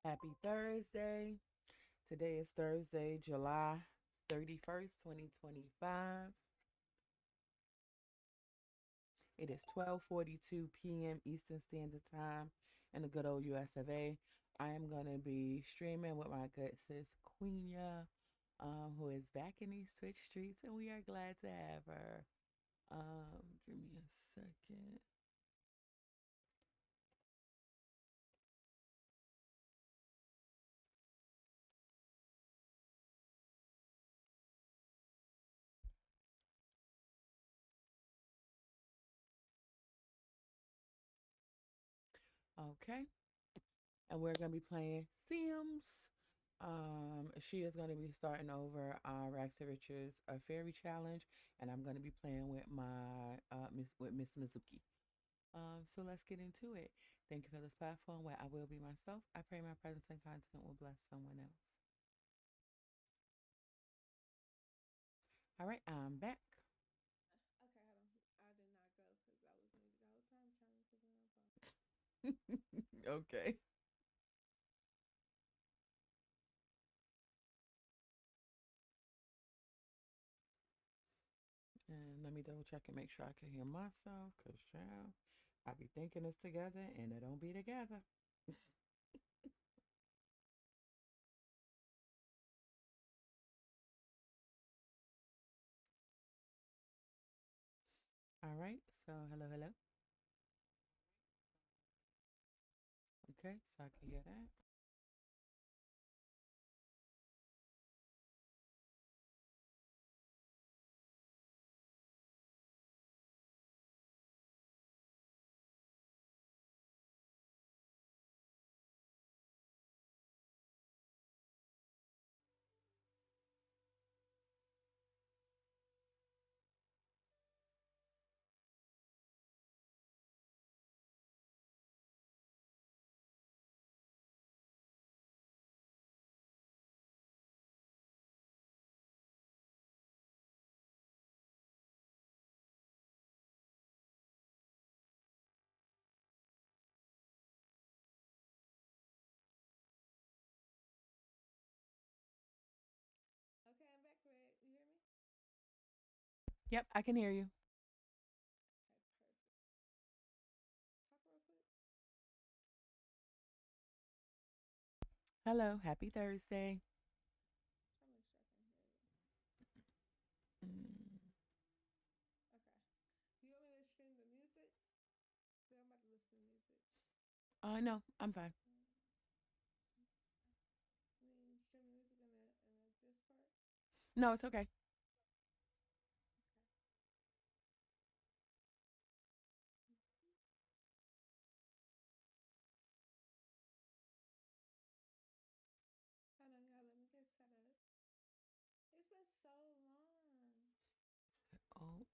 Happy Thursday. Today is Thursday, July 31st, 2025. It is 12:42 p.m. Eastern Standard Time in the good old US of A. I am going to be streaming with my good sis Queenia, who is back in these Twitch streets, and we are glad to have her. Give me a second. Okay. And we're going to be playing Sims. She is going to be starting over Rags to Riches a fairy challenge, and I'm going to be playing with my Miss Mizuki. So let's get into it. Thank you for this platform where I will be myself. I pray my presence and content will bless someone else. All right, I'm back. Okay, hold on. I did not go because I was muted the whole time trying to put it on phone. Okay. And let me double check and make sure I can hear myself, cause child, I be thinking it's together and it don't be together. All right. So hello, hello. Okay, so I can hear that. Okay, I'm back, Greg. You hear me? Yep, I can hear you. Okay, perfect. Talk real quick. Hello, happy Thursday. Try to make sure I can hear you. Mm. Okay. You want me to stream the music? Yeah, I'm about to listen to music. No, I'm fine. You mean stream the music in the Discord? No, it's okay. Okay. Hold on, y'all. Let me get set up. It's been so long. Alt.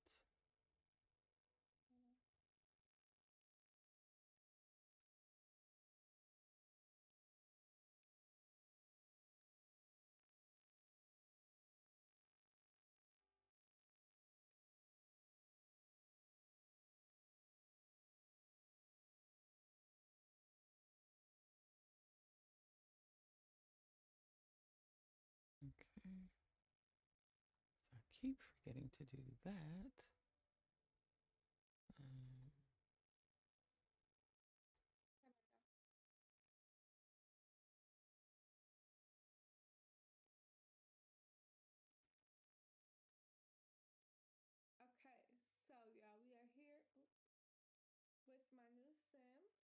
Hold on. Okay. So I keep forgetting to do that. Um, How about that? Okay, so y'all, we are here with my new sim.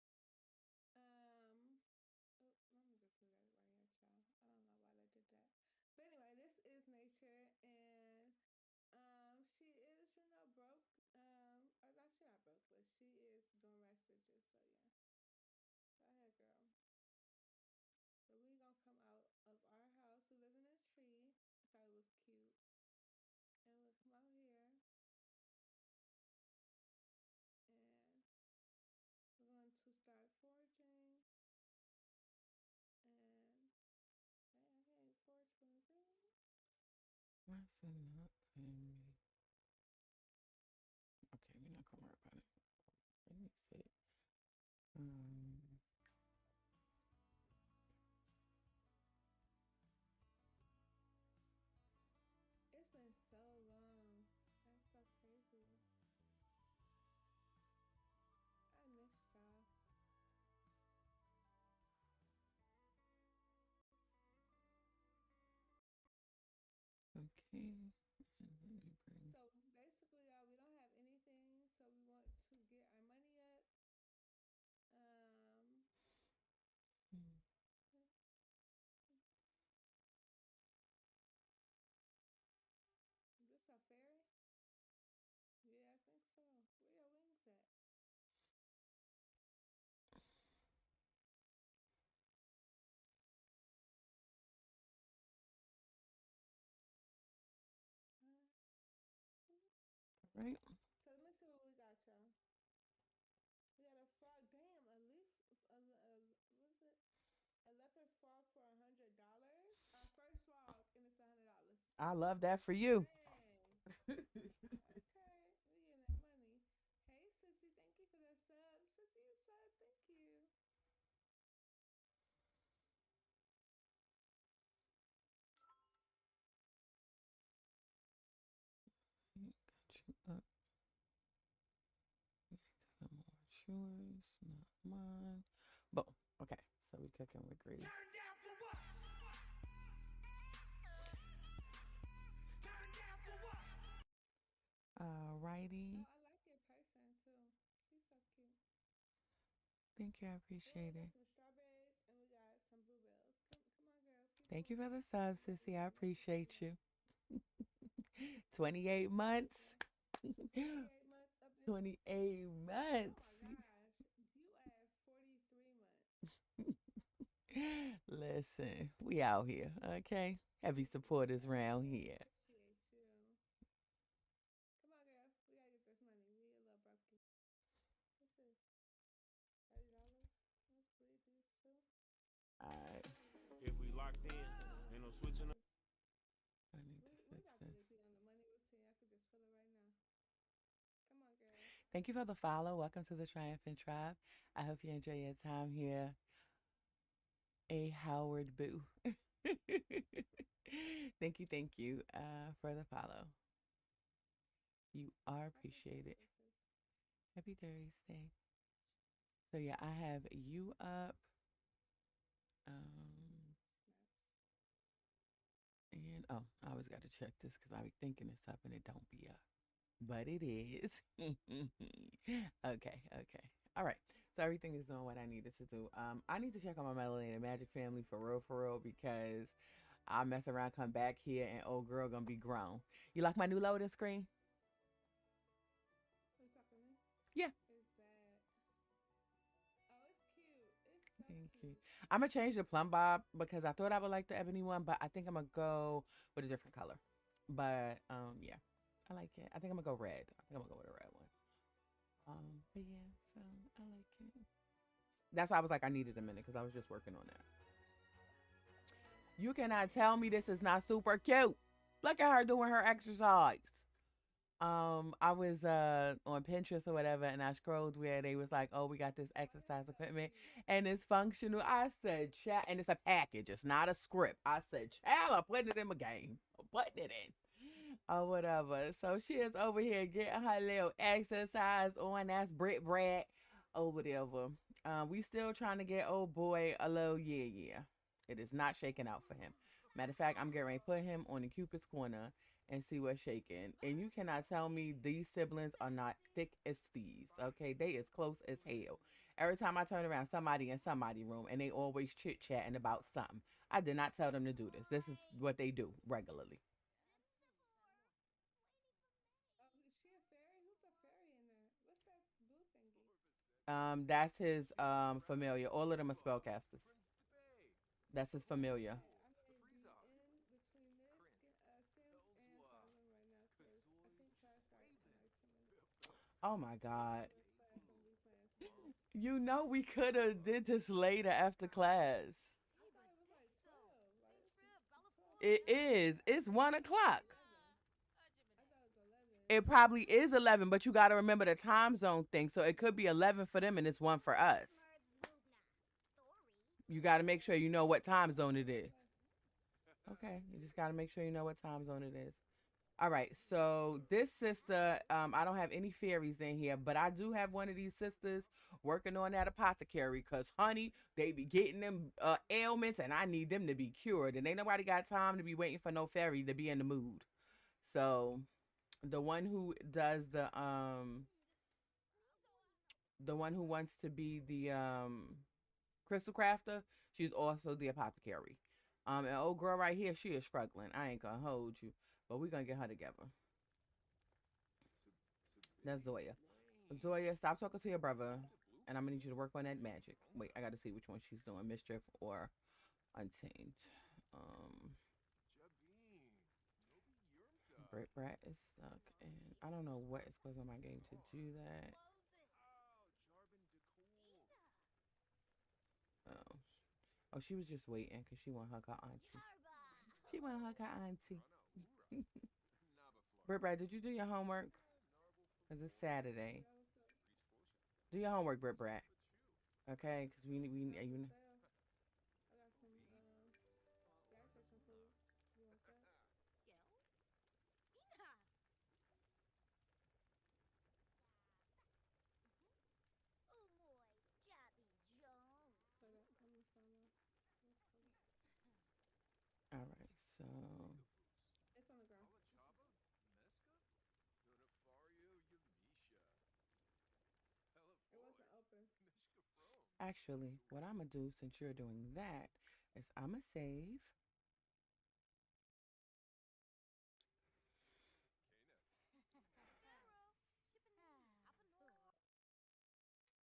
Um, oh, let me just do that right here, child. I don't know why they did that. But anyway, this is Nature, and she is, broke. Or not, she not broke, but she is doing rack stitches. So yeah, go ahead, girl. So we gonna come out of our house. We live in a tree. I thought it was cute, and we'll come out here, and we're going to start foraging, and dang, I can't forage from the green. why is it not letting me? Okay, we're not gonna worry about it. Let me see. Um, Okay. So basically, y'all, we don't have anything. So we want to get our money up. Um, is this a ferret? Yeah, I think so. Where your wings at? Right. So let me see what we got, y'all. We got a frog. Damn, a leaf. What is it? A leopard frog for $100. Our first frog, and it's $100. I love that for you. Dang. Okay, we getting that money. Hey, Sissy, thank you for that sub. Sissy, you sub. Thank you. Got you up. Some more yours, not mine. Boom. Okay. So we cooking with grease. Alrighty. Oh, I like your person too. She's so cute. Thank you. I Oh, we appreciate got it. some strawberries and we got some bluebells. Come on, girl. Keep Thank you going. for the sub, We got sissy. this I money. We got appreciate this. you. 28 months. 28 months up there. 28 Oh months. my gosh. You at 43 months. Listen, we out here, okay? Heavy supporters around Okay, here. appreciate you. Come on, girl. We gotta get this money. We a little broke. What's this? $30? Let's leave these two. All right. If we locked in, ain't no switching up. I need to We fix about to this. just be on the money routine. I could just feel it right now. Come on, girl. Thank you for the follow. Welcome to the Triumphant Tribe. I hope you enjoy your time here. A Howard Boo. Thank you for the follow. You are I think that's appreciated. Sissy. Happy Thursday. So yeah, I have you up. Um, Snaps. and oh, I always got to check this because I be thinking it's up and it don't be up, but it is. Okay. All right. So everything is doing what I needed to do. I need to check on my Melody and Magic family for real, because I mess around, come back here, and old girl gonna be grown. You like my new loading screen? Are you talking to me? Yeah. Is that? Oh, it's cute. It's so Thank you. cute. I'm gonna change the plum bob because I thought I would like the ebony one, but I think I'm gonna go with a different color. But yeah, I like it. I think I'm gonna go red. I think I'm gonna go with a red one. But yeah, so I like it. That's why I was like, I needed a minute because I was just working on that. You cannot tell me this is not super cute. Look at her doing her exercise. I was on Pinterest or whatever, and I scrolled where they was like, "Oh, we got this Oh, that's exercise so equipment, cute. and it's functional." I said, "Chat," and it's a package. It's not a script. I said, "Child, I'm putting it in my game. I'm putting it in." Or whatever. So she is over here getting her little exercise on. That's Brit Brat or whatever. We still trying to get old boy a little yeah. It is not shaking out for him. Matter of fact, I'm getting ready to put him on the Cupid's corner and see what's shaking. And you cannot tell me these siblings are not thick as thieves. Okay, they is close as hell. Every time I turn around, somebody in somebody room, and they always chit chatting about something. I did not tell them to do this. This is what they do regularly. Oh, is she a fairy? Who's a fairy in there? What's that blue thingy? That's his familiar. All of them are spellcasters. That's his familiar. Okay, I may be in between this Sims and Fire Emblem right now because I think class starts in like 2 minutes. Oh my I don't god. know if class gonna be playing Sims. You know we could have did this later after class. I thought it was like 12. Like it's 12 It now. is. It's 1 o'clock. 11. I thought it was 11. It probably is 11, but you got to remember the time zone thing. So it could be 11 for them and it's 1 for us. You got to make sure you know what time zone it is. Okay. Okay. You just got to make sure you know what time zone it is. All right. So this sister, I don't have any fairies in here, but I do have one of these sisters working on that apothecary because, honey, they be getting them ailments and I need them to be cured. And ain't nobody got time to be waiting for no fairy to be in the mood. So the one who does the one who wants to be the crystal crafter, she's also the apothecary. And old girl right here, she is struggling. I ain't gonna hold you, but we're gonna get her together. That's Zoya. Zoya, stop talking to your brother, and I'm gonna need you to work on that magic. Wait, I gotta see which one she's doing, mischief or untamed. Um, Brit Brat is stuck, and I don't know what is causing my game to do that. Oh, oh, she was just waiting because she want to hug her auntie. She want to hug her auntie. Brit Brat, did you do your homework? Cause it's Saturday. Yeah, what's up? Do your homework, Brit Brat. Okay, because I we got some you sale. I got some gas station food. You want that? Hold up. I'm gonna find my what's called. all right. So It's on the ground. It wasn't open. actually, what I'm gonna do since you're doing that is I'm gonna save,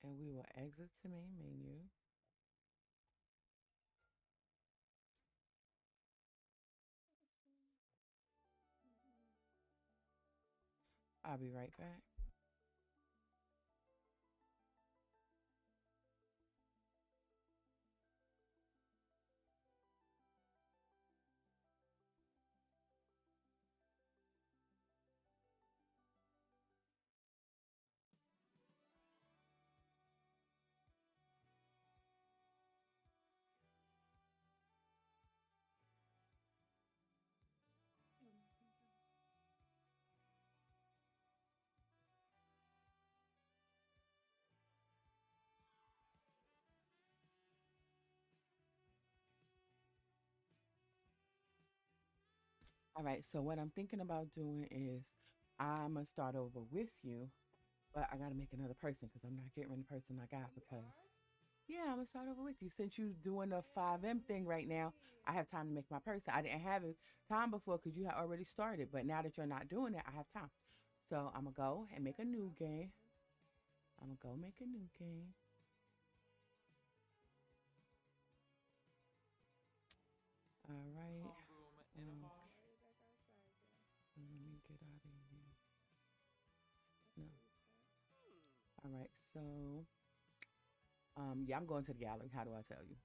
and we will exit to main menu. I'll be right back. All right. So what I'm thinking about doing is I'm gonna start over with you, but I gotta make another person because I'm not getting rid of the person I Oh, got you because are? yeah, I'm gonna start over with you. Since you doing the 5M thing right now, I have time to make my person. I didn't have it time before because you had already started, but now that you're not doing it, I have time. So I'm gonna go and make a Okay, new I'll start game. over. I'm gonna go make a new game. All right. Um, Why are you back outside, girl? let me get out of here. No. Okay, restart. All right. So yeah, I'm going to the gallery. How do I tell you?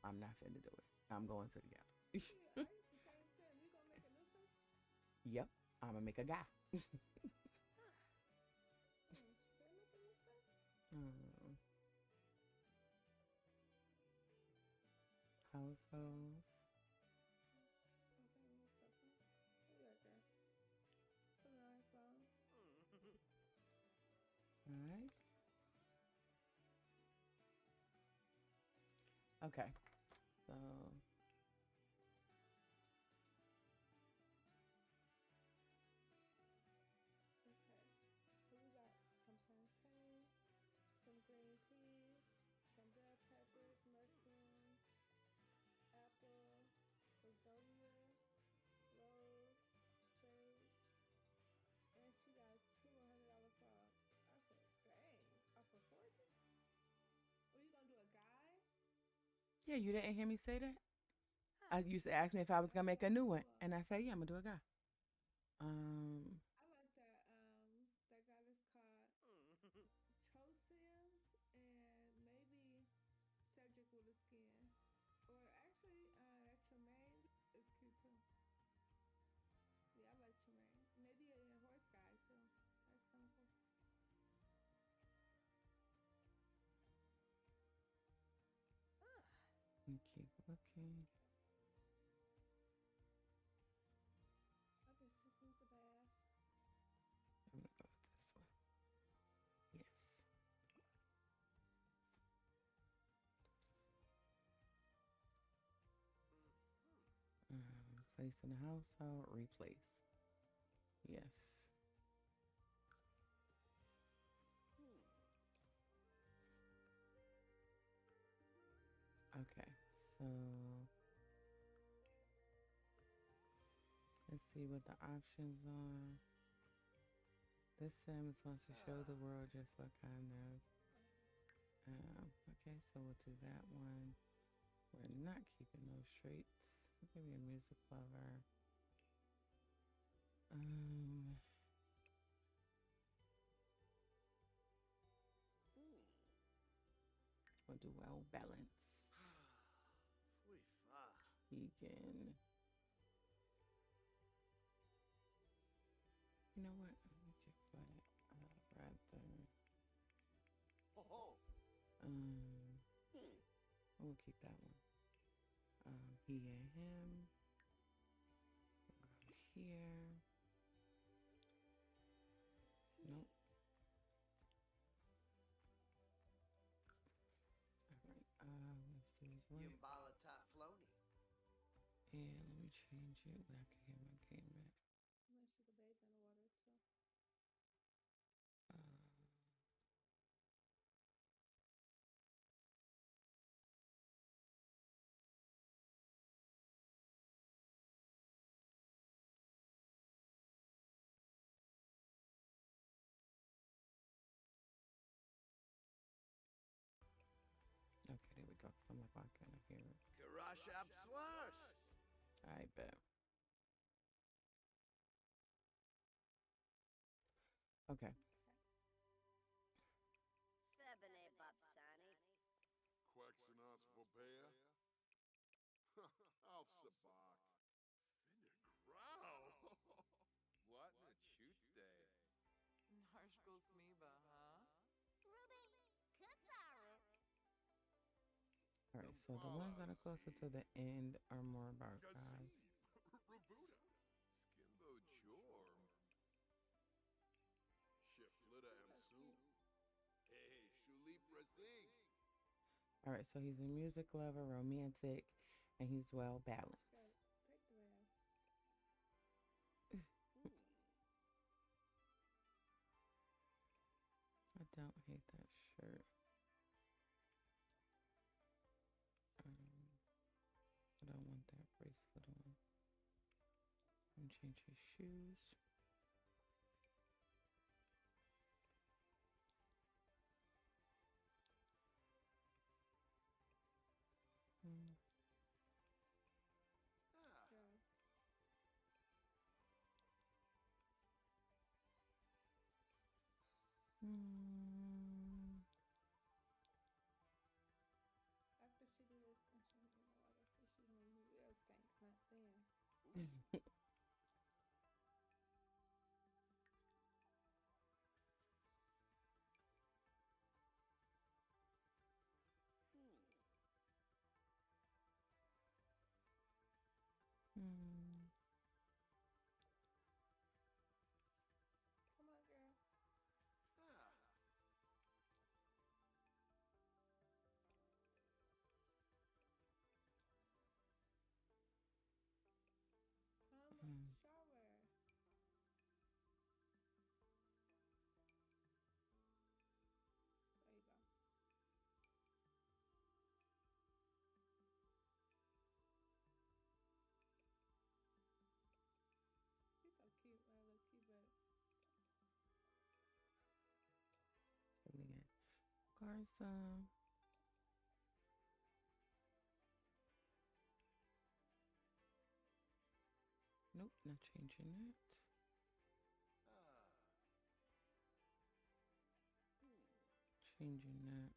I'm not finna do it. I'm going to the I gallery. used the same sim. You gonna make a new sim? Yep. I'm gonna make a guy. Can I make a new sim? um, households. Okay, new profile. Where you at, girl? Put it on your phone. All right. Okay. So Okay. So we got some plantain, some green peas, some bell peppers, mushrooms, apple, begonia, rose, sage, and she got two $100 frogs. I said, dang, off of 40? Well, you gonna do a guy? yeah, you didn't hear me say that. I used to ask me if I was gonna make a new one, Well, and I said, yeah, I'm gonna do a guy. Um. I like that guy that's called Chosims and maybe Cedric with a skin. Or actually, that Tremaine is cute too. Yeah, I like Tremaine. Maybe a horse guy too. That's kind of cool. And keep looking. I think sis needs a bath. I'm gonna go with this one. Yes. Place in the household. Replace. Yes. Okay. So let's see what the options are. This Sims wants to show the world just what kind of. Okay, so we'll do that one. We're not keeping those traits. Give me a music lover. Um, we'll do well balanced. Vegan. You know what? Let me kick that. Rather. We'll keep that one. He and him. Here. Nope. All right. Let's do his work. And let me change it where I can hear my game back. Unless you could bathe in the water too. Uh, okay, there we go. I'm like, why can't I hear it? I bet. Okay. All right, so the ones that are closer to the end are more about God. All right, so he's a music lover, romantic, and he's well balanced. Take the rest. I don't hate that shirt. I don't want that bracelet on. I'm gonna change his shoes. Mm. Yeah. Mm. After she do this and she in the water, so she when you will stink, not then. Mm. Come on, girl. Come Mm. shower. There you go. She's so cute. Well, look cute, but Brilliant. Garza. Nope, not changing that. Changing that.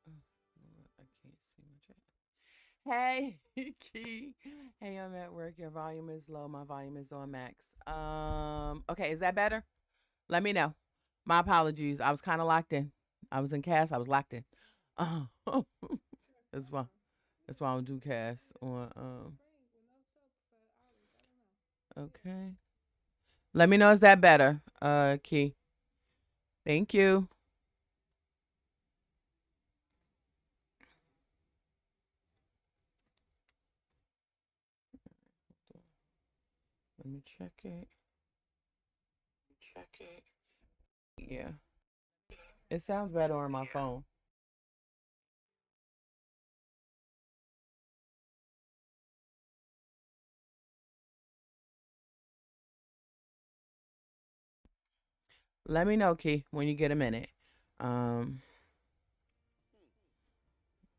Oh, Lord, I can't see my chat. Hey, Key. Hey, I'm at work. Your volume is low. My volume is on max. Okay, is that better? Let me know. My apologies. I was kind of locked in. I was in cast. I was locked in. Oh, that's why. That's why I don't do cast on. spring with no soap for hours. I don't know. Okay. Let me know, is that better, Key? Thank you. Let me check it. Check it. Yeah. It sounds better on my phone. Let me know, Key, when you get a minute. Um,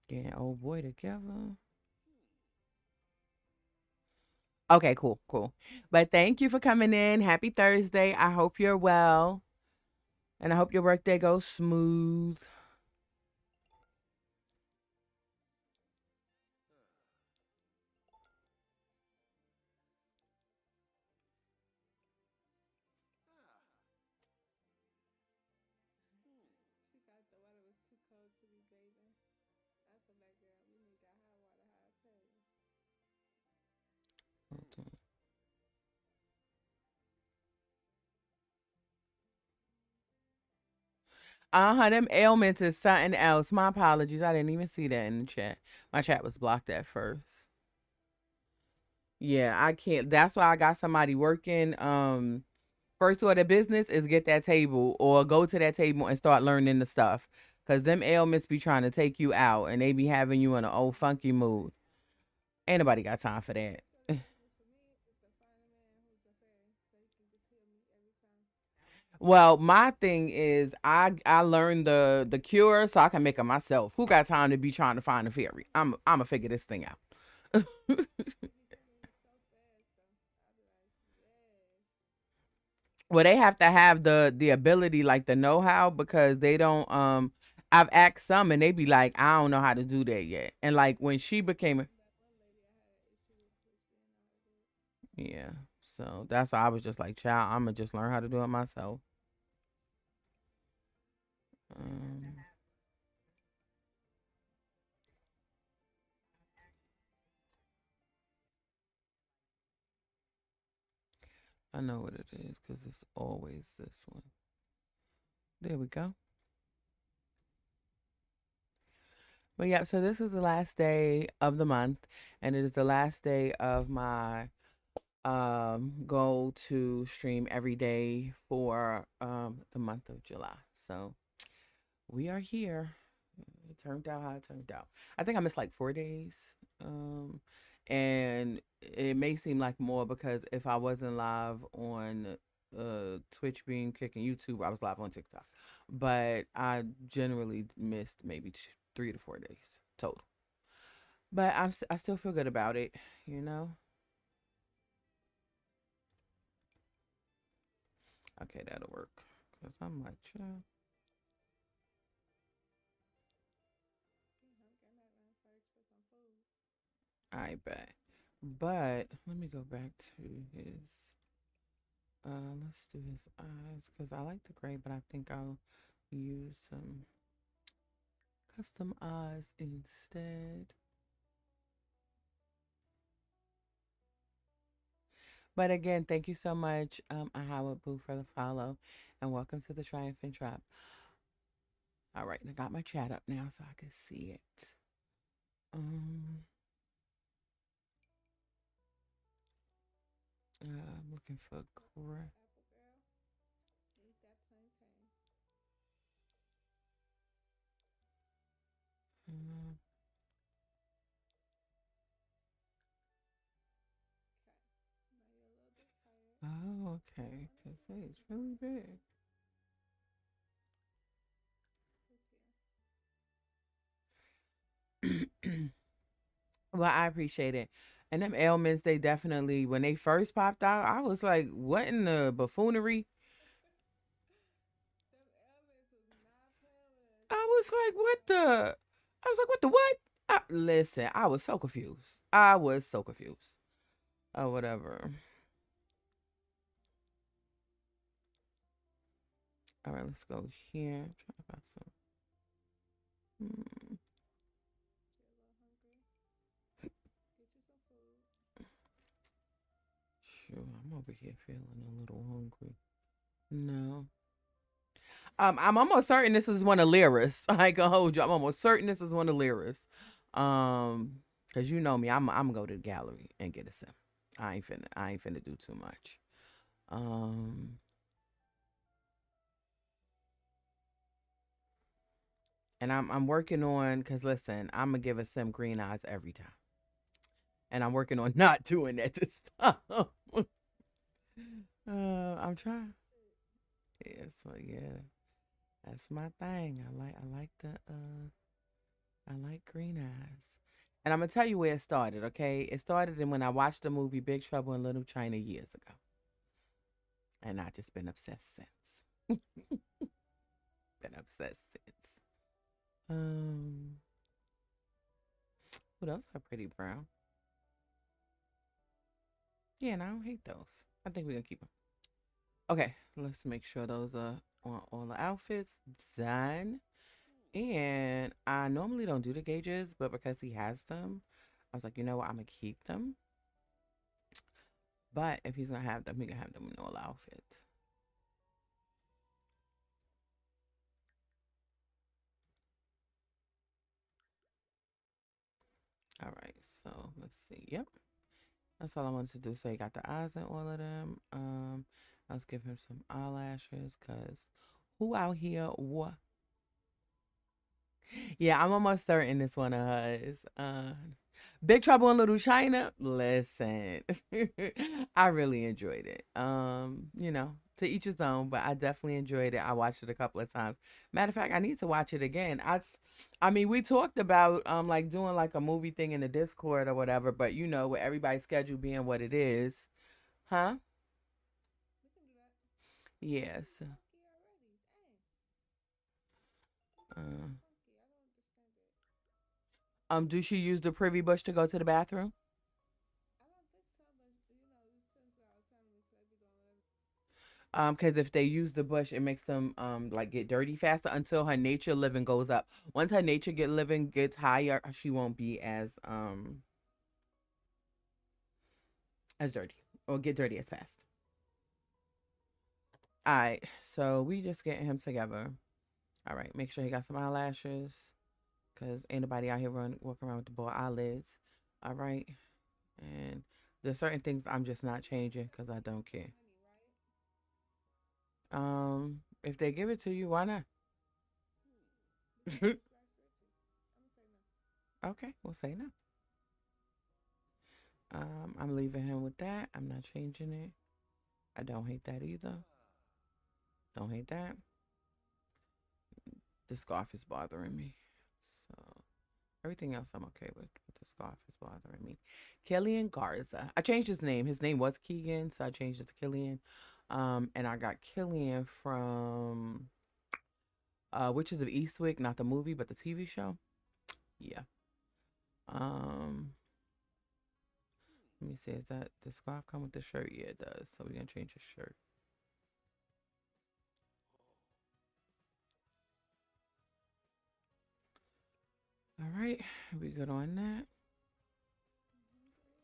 getting old boy together. Okay, cool, cool. But thank you for coming in. Happy Thursday. I hope you're well. And I hope your birthday goes smooth. She thought the water was too cold to be bathing. I told that girl, we need that hot water, how I tell you. Uh-huh, them ailments is something else. My apologies. I didn't even see that in the chat. My chat was blocked at first. Yeah, I can't. That's why I got somebody working. First order of business is get that table or go to that table and start learning the stuff. Cause them ailments be trying to take you out and they be having you in an old funky mood. Ain't nobody got time for that. First order of business for me is to find a man who's a fairy so he can just heal me every time. Well, my thing is I learned the cure so I can make it myself. Who got time to be trying to find a fairy? I'm gonna figure this thing out. He be healing me so fast though. I be like, yes. Well, they have to have the ability, like the know how, because they don't. I've asked some, and they be like, I don't know how to do that yet. And like when she became, That one lady I had an issue with, she didn't know how to do it. yeah. So that's why I was just like, child, I'm gonna just learn how to do it myself. Um, I know what it is because it's always this one. There we go. But yeah, so this is the last day of the month, and it is the last day of my goal to stream every day for the month of July. So we are here. It turned out how it turned out. I think I missed like 4 days. Um and it may seem like more because if I wasn't live on Twitch being kicking YouTube, I was live on TikTok. But I generally missed maybe 3 to 4 days total. But I still feel good about it, you know. Okay, that'll work. Cause I'm like, chill. Getting hungry. I'm having to search for some food. I bet. But let me go back to his. Let's do his eyes because I like the gray, but I think I'll use some custom eyes instead. But again, thank you so much, Howard Boo, for the follow, and welcome to the Triumphant Trap. All right, I got my chat up now so I can see it. Um, I'm looking for Look, gray. apple girl, eat that plantain. Uh, Okay. Now you're a little bit tired. oh, okay, Let me because see. it's really big. Look here. Well, I appreciate it. And them ailments, they definitely, when they first popped out, I was like, what in the buffoonery? Them Elvis was not playing with us. I was like, what Girl. the? I was like, what the what? Listen, I was so confused. I was so confused. Oh, whatever. All right, let's go here. I'm trying to find some. Hmm. You're a little hungry. Get you some food. Shoot, I'm over here feeling a little hungry. No. I'm almost certain this is one of Lyra's. I ain't gonna hold you. I'm almost certain this is one of Lyra's. Cause you know me, I'm gonna go to the gallery and get a sim. I ain't finna do too much. Um, and I'm working on, cause listen, I'm gonna give a sim green eyes every time, and I'm working on not doing that this time. I'm trying. Yes, well, yeah, that's my thing. I like green eyes. And I'm gonna tell you where it started, okay? It started in when I watched the movie Big Trouble in Little China years ago. And I just been obsessed since. Been obsessed since. Um what else are pretty brown? Yeah, and I don't hate those. I think we're gonna keep them. Okay, let's make sure those are on all the outfits. Done. And I normally don't do the gauges, but because he has them, I was like, you know what, I'm gonna keep them. But if he's gonna have them, he can have them in all outfits. All right, so let's see. Yep, that's all I wanted to do. So he got the eyes in all of them. Let's give him some eyelashes, cause who out here? What? Yeah, I'm almost certain this one of hers. Big Trouble in Little China. Listen, I really enjoyed it. To each his own, but I definitely enjoyed it. I watched it a couple of times. Matter of fact, I need to watch it again. I mean, we talked about like doing like a movie thing in the Discord or whatever, but with everybody's schedule being what it is, huh? We can do that. Why are you Yes. funky already? Dang. What's wrong Uh, with funky? I don't understand it. do she use the privy bush to go to the bathroom? I don't think so, but you since I was telling me so they be doing whatever. Because if they use the bush, it makes them like get dirty faster until her nature living goes up. Once her nature get living gets higher, she won't be as dirty or get dirty as fast. All right, so we just getting him together. All right, make sure he got some eyelashes, cause ain't nobody out here walking around with the bald eyelids. All right, and there's certain things I'm just not changing, cause I don't care. Money, right? If they give it to you, why not? Because it's Rex Richie. I'm gonna say no. Okay, we'll say no. I'm leaving him with that. I'm not changing it. I don't hate that either. Don't hate that. The scarf is bothering me. So everything else I'm okay with. But the scarf is bothering me. Killian Garza. I changed his name. His name was Keegan, so I changed it to Killian. And I got Killian from Witches of Eastwick, not the movie, but the TV show. Yeah. Um, Let me see. Is that the scarf come with the shirt? Yeah, it does. So we're gonna change his shirt. All right, we good on that.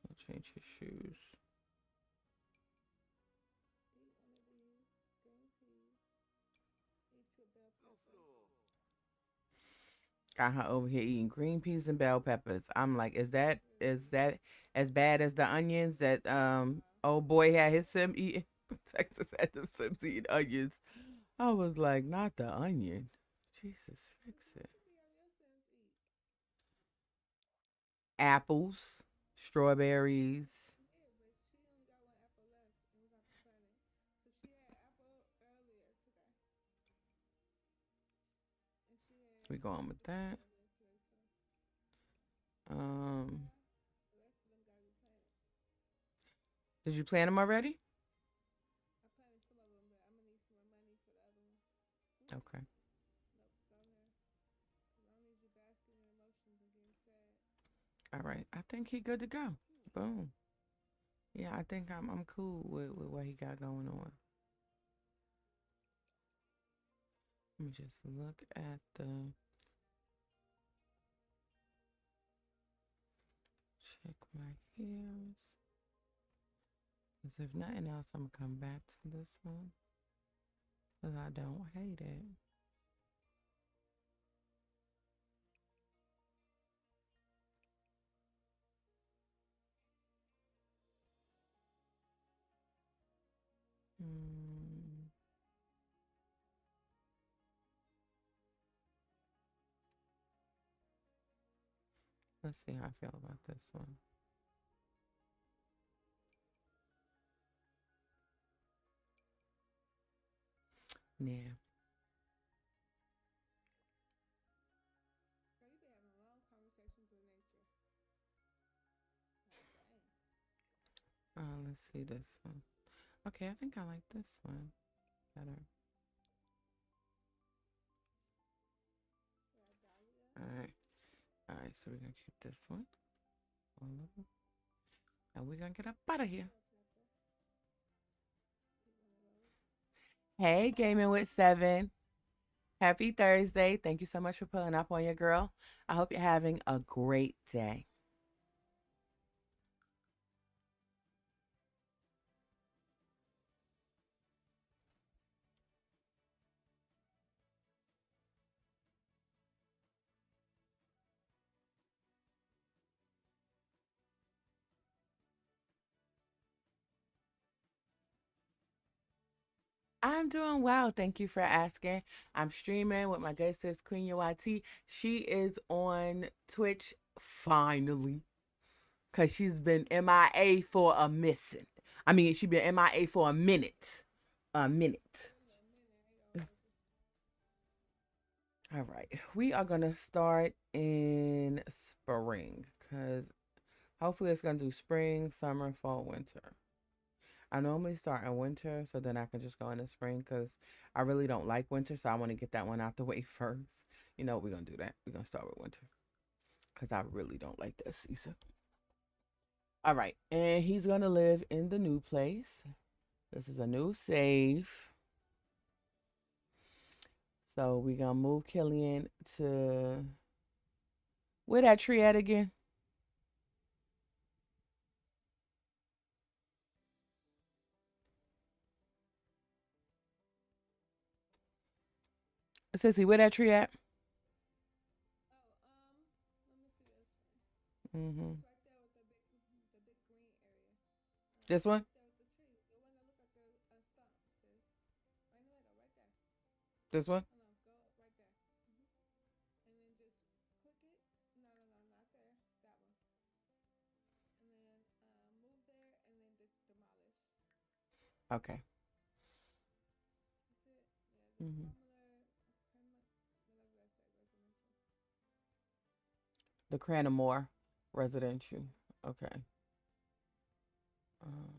We'll change his shoes. Eat one of these green peas. Eat your bell peppers. Got her over here eating green peas and bell peppers. I'm like, is that as bad as the onions that old boy had his sim eating? Texas had them sims eating onions. I was like, not the onion. Jesus, fix What it. do you be having your Sims eat? Apples, strawberries. Yeah, but she only got one apple left, and we got to plan it. So she had apple earlier today, and she We had going with strawberry that. earlier today. So Um, yeah, the rest of them gotta be planted. did you plan them already? I planted some of them, but I'm gonna need some more money for the other ones. Oop, Okay. nope, go here. 'Cause I don't need you basking in emotions and getting sad. All right. I think he good to go. Boom. Yeah, I think I'm cool with what he got going on. Let me just look at the check my hairs. Because if nothing else, I'm going to come back to this one. Because I don't hate it. Mm. Let's see how I feel about this one. Yeah. Girl, you be having long conversations with nature. Like, dang. Let's see this one. Okay, I think I like this one better. Yeah, Dahlia. All right. All right, so we're going to keep this one. And we're going to get up out of here. Hey, Gaming with Seven. Happy Thursday. Thank you so much for pulling up on your girl. I hope you're having a great day. I'm doing well. Thank you for asking. I'm streaming with my good sis, Queen YT. She is on Twitch finally because she's been MIA for a missing. I mean, she's been MIA for a minute. A minute. All right. We are going to start in spring because hopefully it's going to do spring, summer, fall, winter. I normally start in winter so then I can just go into spring because I really don't like winter. So I want to get that one out the way first. You know, we're going to do that. We're going to start with winter because I really don't like that season. All right. And he's going to live in the new place. This is a new save. So we're going to move Killian to where that tree at again? Sissy, where that tree at? Oh, let me see this one. Mm-hmm. It's right there with the big green area. This one? Right there with the tree. The one that look like the stump, sis. Right in the middle, right there. This one? Oh no, go right there. And then just click it. No, no, no, not there. That one. And then move there, and then just demolish. Okay. That's it. Yeah, the Mm-hmm. whatever that say, residential. The Cranamore residential. Okay. Um,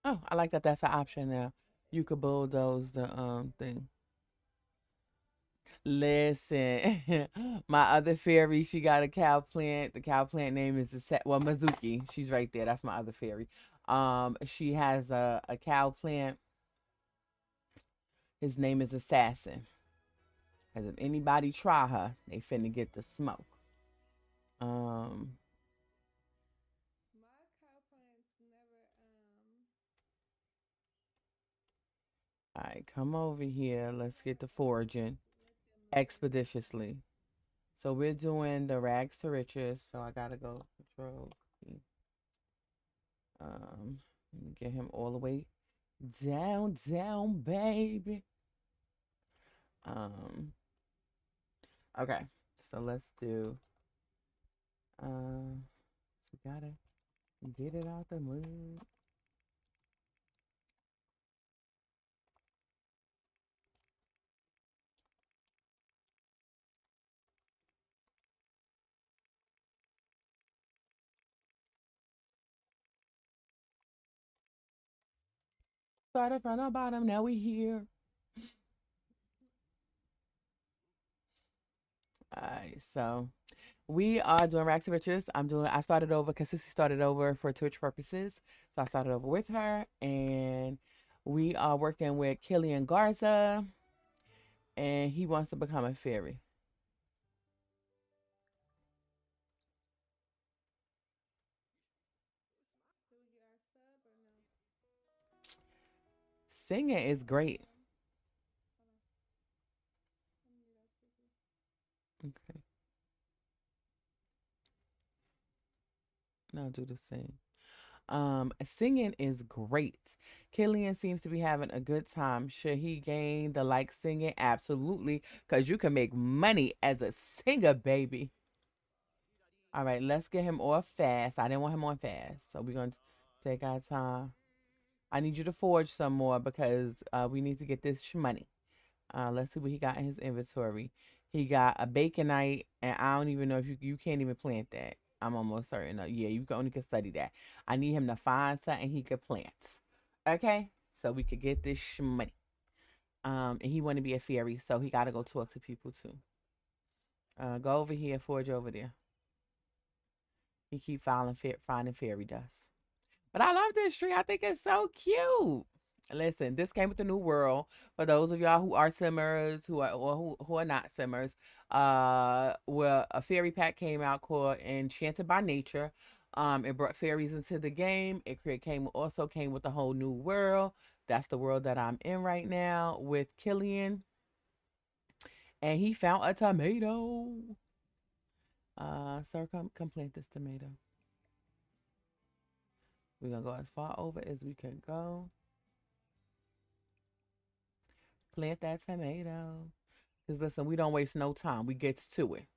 oh, I like that. That's an option now. You could bulldoze the thing. Listen, my other fairy, she got a cow plant. The cow plant name is Mizuki. She's right there. That's my other fairy. She has a cow plant. His name is Assassin. Cause if anybody try her, they finna get the smoke. Um, My cow plants never all right, come over here. Let's get the never foraging let them live. expeditiously. So we're doing the rags to riches. So I gotta go control C. Let me get him all the way down, down, baby. Um, okay. So let's do. So we gotta get it out the mood. Started from the bottom. Now we here. All right. So we are doing Rags to Riches. I started over because Sissy started over for Twitch purposes. So I started over with her. And we are working with Killian Garza. and he wants to become a fairy. Do we get our sub or no? Singing is great. Hold on. Let me mute us quickly. Okay, now do the sing. Singing is great. Killian seems to be having a good time. Should he gain the like singing? Absolutely, because you can make money as a singer, baby. All right, let's get him off fast. I didn't want him on fast, so we're gonna take our time. I need you to forge some more because we need to get this money. Let's see what he got in his inventory. He got a baconite, and I don't even know if you can't even plant that. I'm almost certain. Yeah, you can only can study that. I need him to find something he could plant. Okay, so we could get this money. And he want to be a fairy, so he got to go talk to people too. Go over here, forge over there. He keep finding fairy dust. But I love this tree. I think it's so cute. Listen, this came with the new world. For those of y'all who are simmers, who are or who are not simmers, where a fairy pack came out called Enchanted by Nature. It brought fairies into the game. Also came with a whole new world. That's the world that I'm in right now with Killian, and he found a tomato. Sir, come plant this tomato. We're gonna go as far over as we can go. Plant that tomato. Because listen, we don't waste no time. We get to it.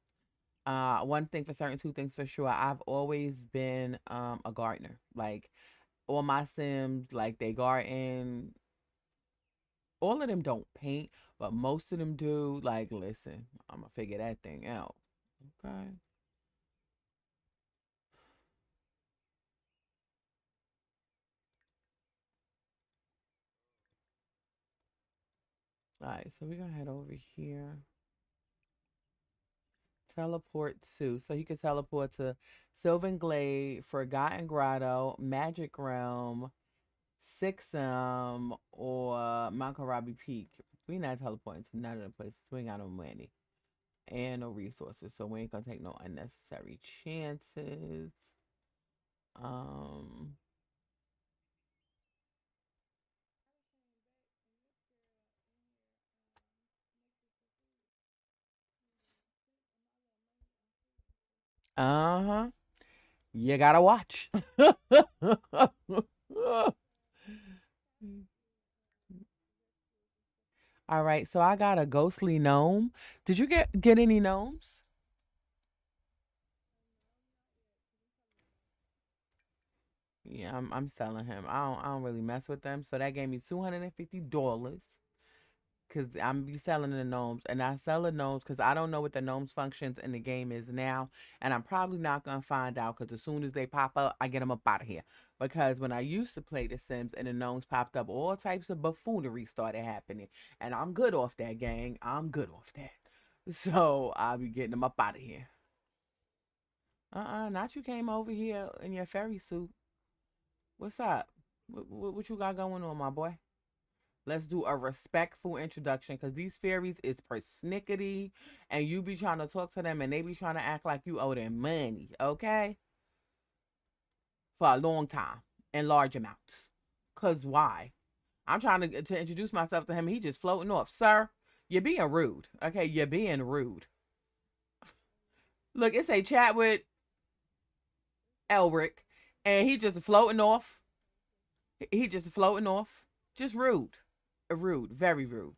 One thing for certain, two things for sure. I've always been a gardener. Like all my Sims, like they garden. All of them don't paint, but most of them do. Like, listen, I'm gonna figure that thing out. Okay. All right, so we're gonna head over here. Teleport to. So you can teleport to Sylvan Glade, Forgotten Grotto, Magic Realm, Sixum, or Mount Karabi Peak. We not teleporting to none of the places. We ain't got no money and no resources, so we ain't gonna take no unnecessary chances. Um, uh-huh. You gotta watch. All right, so I got a ghostly gnome. Did you get any gnomes? Yeah, I'm selling him. I don't really mess with them. So that gave me $250 because I'm be selling the gnomes, and I sell the gnomes because I don't know what the gnomes functions in the game is now, and I'm probably not gonna find out because as soon as they pop up, I get them up out of here. Because when I used to play The Sims and the gnomes popped up, all types of buffoonery started happening, and I'm good off that, gang. I'm good off that. So I'll be getting them up out of here. Not you came over here in your fairy suit. What's up? What you got going on, my boy? Let's do a respectful introduction because these fairies is persnickety and you be trying to talk to them and they be trying to act like you owe them money, okay? For a long time in large amounts. Because why? I'm trying to introduce myself to him. He just floating off. Sir, you're being rude, okay? You're being rude. Look, it's a chat with Elric and he just floating off. He just floating off. Just rude. Rude. Very rude.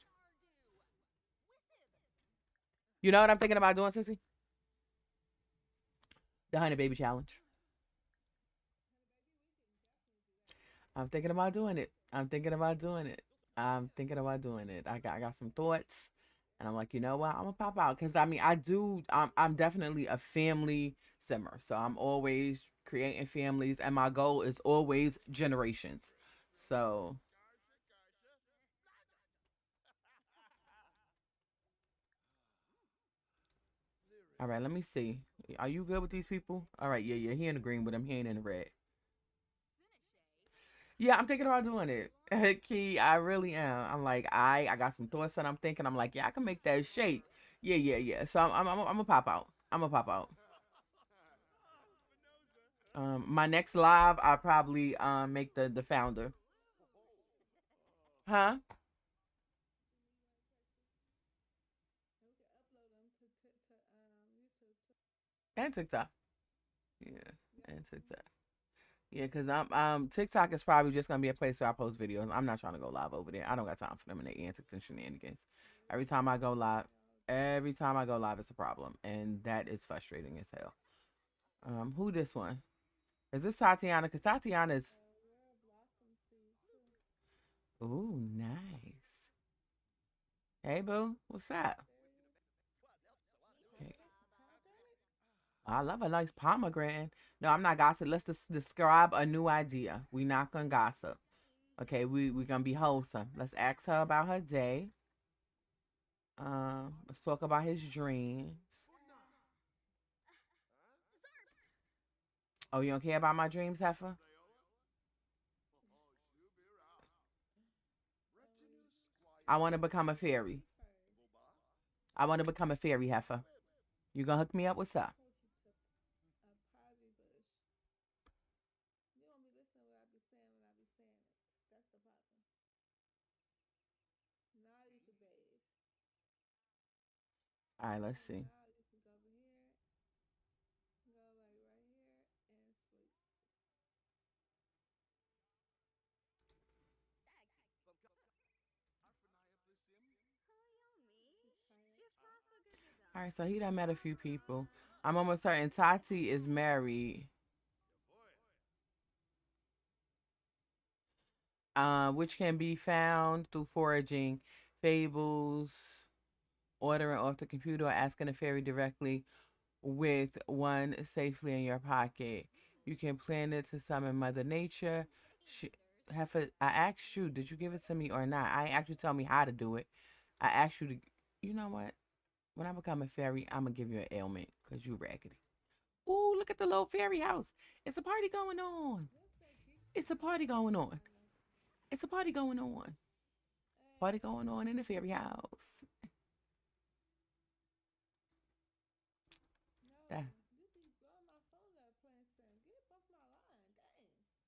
You know what I'm thinking about doing, Sissy? The Honey Baby Challenge. I'm thinking about doing it. I'm thinking about doing it. I'm thinking about doing it. I got some thoughts, and I'm like, you know what? I'm gonna pop out because I mean, I do. I'm definitely a family simmer, so I'm always creating families, and my goal is always generations. So, all right, let me see. Are you good with these people? All right, yeah, yeah. He in the green with him. He ain't in the red. Yeah, I'm thinking about doing it. Key, I really am. I'm like, I got some thoughts that I'm thinking. I'm like, yeah, I can make that shake. Yeah, yeah, yeah. So I'm gonna pop out. I'm gonna pop out. My next live, I'll probably make the founder. Huh? And we can upload them to YouTube too. And TikTok. Yeah, Yep. and TikTok. Yeah, cause I'm TikTok is probably just gonna be a place where I post videos. I'm not trying to go live over there. I don't got time for them and their antics and shenanigans. Yeah, we Every be time I on go live, TikTok all day. every time I go live, it's a problem, and that is frustrating as hell. Who this one? Is this Tatiana? Cause Tatiana's Rare Blossom Seed too. ooh nice. Hey boo, what's up? Aquarius. Okay. Pomegranate? I love a nice pomegranate. No, I'm not gossip. Let's just describe a new idea. We not gonna gossip. Okay, we gonna be wholesome. Let's ask her about her day. Let's talk about his dreams. Oh, you don't care about my dreams, Heifer? I want to become a fairy. You first. I want to become a fairy, Heifer. You gonna hook me up? What's up? Take you to a party bush. You don't be listening to what I be saying when I be saying it. That's the problem. Now you can bathe. All right, let's And see. now you can go over here, go like right here, and sleep. Too tired. All right, so he done met a few people. I'm almost certain Tati is married. Which can be found through foraging, fables, ordering off the computer, or asking a fairy directly with one safely in your pocket. You can plan it to summon Mother Nature. She, I asked you, did you give it to me or not? I ain't actually tell me how to do it. I asked you to, you know what? When I become a fairy, I'm going to give you an ailment because you raggedy. Ooh, look at the little fairy house. It's a party going on. This say It's a party keep going on. scrolling. It's a party going on. Party Hey, going on in the fairy house. That, no, you be blowing my phone up playing Sim. Get off my line,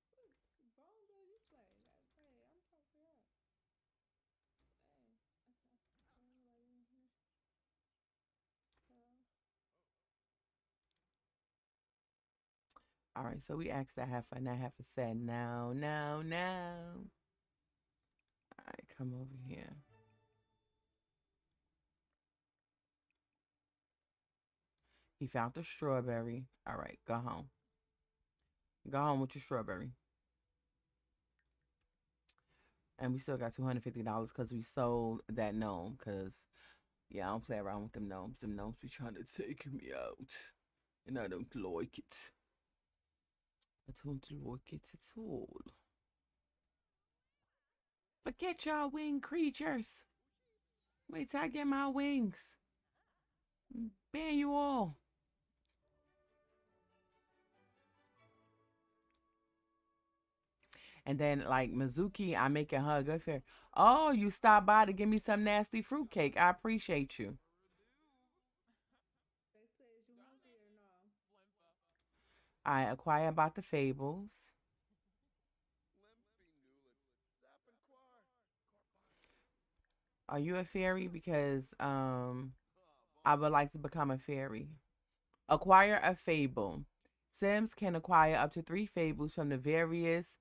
dang. What phone do you play? Hey, I'm trying to figure out. Dang. Okay, anybody in here? So, all right, so we asked that heifer, and that heifer said, no, no, no. All right, come over here. He found the strawberry. All right, go home. Go home with your strawberry. And we still got $250 because we sold that gnome. Because, yeah, I don't play around with them gnomes. Them gnomes be trying to take me out. And I don't like it. I don't like it at all. Forget y'all winged creatures. Wait till I get my wings. Ban you all. And then like Mizuki, I make a hug of her. Oh, you stopped by to give me some nasty fruitcake. I appreciate you. they say, is you hungry or no? I acquire about the fables. Are you a fairy? Because I would like to become a fairy. Acquire a fable. Sims can acquire up to 3 fables from the various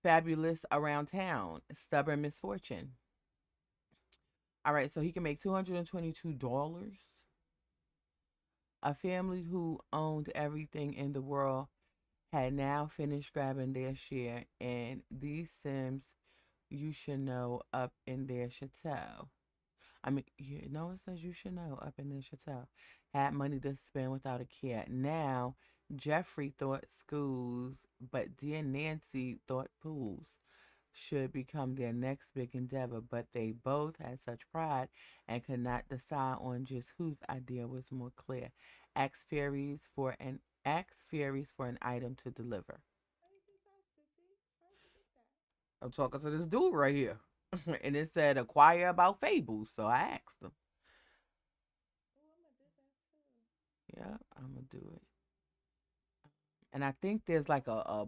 fabulous around town. Stubborn misfortune. All right, so he can make $222. A family who owned everything in the world had now finished grabbing their share, and these Sims you should know up in their chateau. I mean, you know, it says you should know up in their chateau. Had money to spend without a care. Now, Jeffrey thought schools, but dear Nancy thought pools should become their next big endeavor, but they both had such pride and could not decide on just whose idea was more clear. Ask fairies for an item to deliver. How you get that, sissy? How did you get that? I'm talking to this dude right here. And it said acquire about fables. So I asked him. Oh, I'm gonna do that too. Yeah, I'm gonna do it. And I think there's like a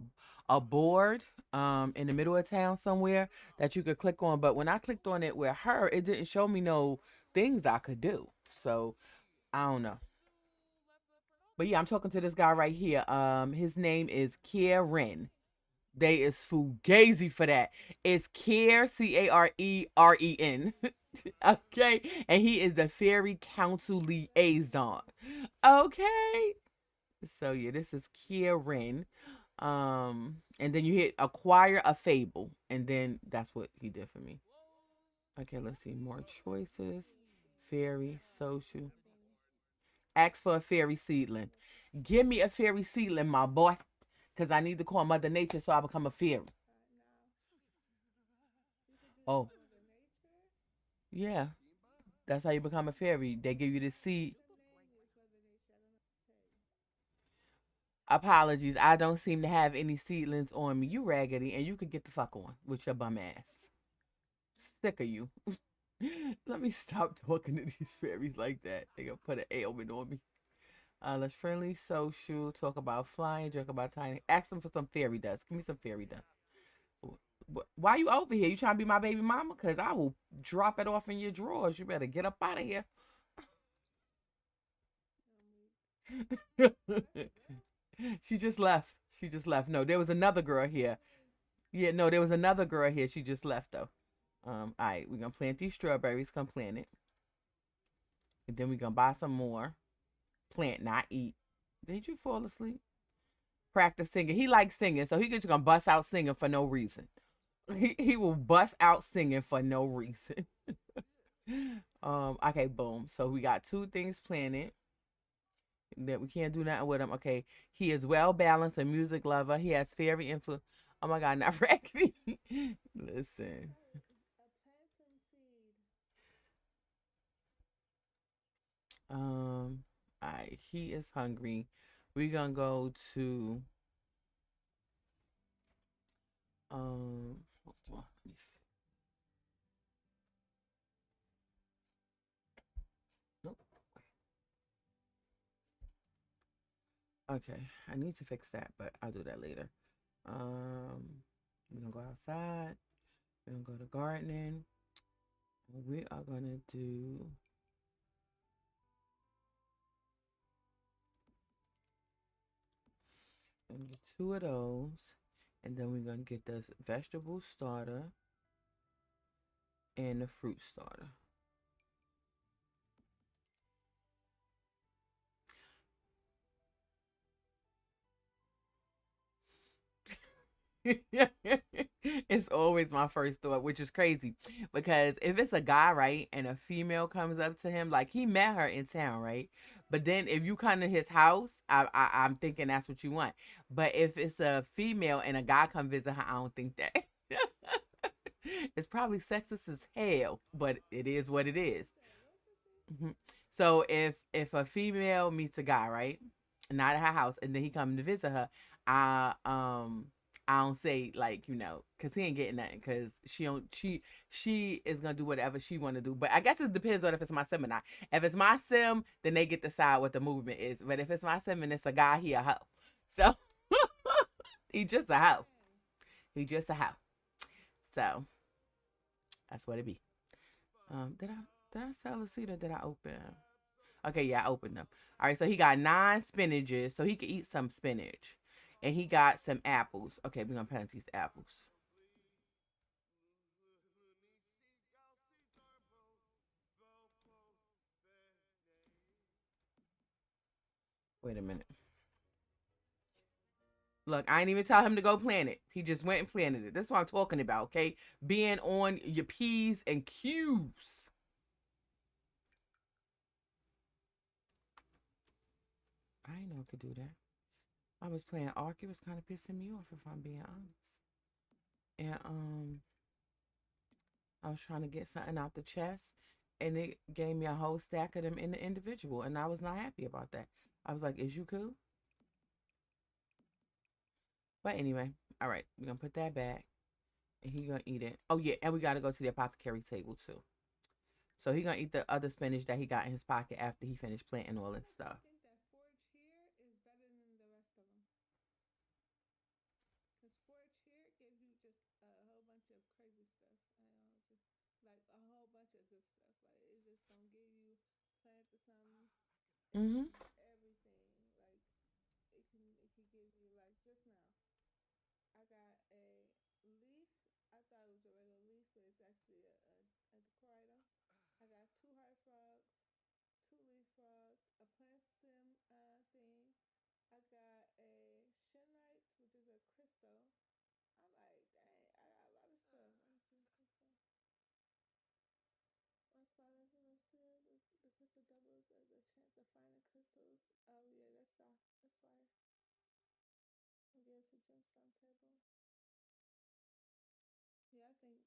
board in the middle of town somewhere that you could click on. But when I clicked on it with her, it didn't show me no things I could do. So I don't know. But yeah, I'm talking to this guy right here. His name is Kieran. They is fugazi for that. It's Care Careren. Okay, and he is the Fairy Council liaison. Okay, so yeah, this is Kieran. And then you hit acquire a fable, and then that's what he did for me. Okay, let's see more choices. Fairy, social. Ask for a fairy seedling. Give me a fairy seedling, my boy, because I need to call Mother Nature so I become a fairy. Now, you could do Oh, Mother Nature. yeah, that's how you become a fairy. They give you the seed. The name is Mother Nature. I don't know what to tell you. Apologies, I don't seem to have any seedlings on me. You raggedy, and you could get the fuck on with your bum ass. Sick of you. Let me stop talking to these fairies like that. They gonna put an ailment on me. Let's friendly, social, talk about flying, joke about tiny. Ask them for some fairy dust. Give me some fairy dust. Why you over here? You trying to be my baby mama? Cause I will drop it off in your drawers. You better get up out of here. Oh, that's a girl. She just left. She just left. No, there was another girl here. Yeah, no, there was another girl here. She just left though. All right, we're gonna plant these strawberries. Come plant it, and then we're gonna buy some more. Plant, not eat. Did you fall asleep? Practice singing. He likes singing, so he just gonna bust out singing for no reason. He will bust out singing for no reason. Okay, boom. So we got two things planted that we can't do nothing with him. Okay, he is well balanced, a music lover. He has fairy influence. Oh my God, not raggedy. Listen. A plantain seed. Um, all right, he is hungry. We're gonna go to hold on. Nope. Okay, I need to fix that, but I'll do that later. We're gonna go outside. We're gonna go to gardening. We are gonna do and get two of those, and then we're gonna get this vegetable starter and the fruit starter. It's always my first thought, which is crazy because if it's a guy, right, and a female comes up to him, like he met her in town, right? But then if you come to his house, I'm thinking that's what you want. But if it's a female and a guy come visit her, I don't think that. It's probably sexist as hell, but it is what it is. Mhm. So if a female meets a guy, right, not at her house, and then he come to visit her, I don't say like cause he ain't getting nothing, cause she is gonna do whatever she want to do. But I guess it depends on if it's my sim or not. If it's my sim, then they get to decide what the movement is. But if it's my sim and it's a guy, he a hoe. So he just a hoe. He just a hoe. So that's what it be. Did I sell a seed or did I open? Okay, yeah, I opened them. All right, so he got 9 spinaches, so he could eat some spinach, and he got some apples. Okay, we're gonna plant these apples. Wait a minute. Look, I ain't even tell him to go plant it. He just went and planted it. That's what I'm talking about. Okay, being on your p's and q's. I didn't know I could do that. I was playing Ark. It was kind of pissing me off, if I'm being honest. And I was trying to get something out the chest, and it gave me a whole stack of them in the individual, and I was not happy about that. I was like, "Is you cool?" But anyway, all right, we're gonna put that back. And he gonna eat it. Oh yeah, and we gotta go to the apothecary table too. So he gonna eat the other spinach that he got in his pocket after he finished planting all I this actually stuff. think that forage here is better than the rest of them. Because forage here gives you just a whole bunch of crazy stuff. Just like a whole bunch of good stuff. Like it's just gonna give you plant or something Mm-hmm. and everything. Like it can give you like just now. I got a leaf. I thought it was a regular leaf, but it's actually a decor item. I got two heart frogs, two leaf frogs, a plant sim thing. I got a shinite, which is a crystal. I'm like, dang, I got a lot of stuff. Let me see. One spot is in the steel. The crystal doubles as a chance of finding crystals. Oh yeah, that's fire. I guess a gemstone table. Yeah, I think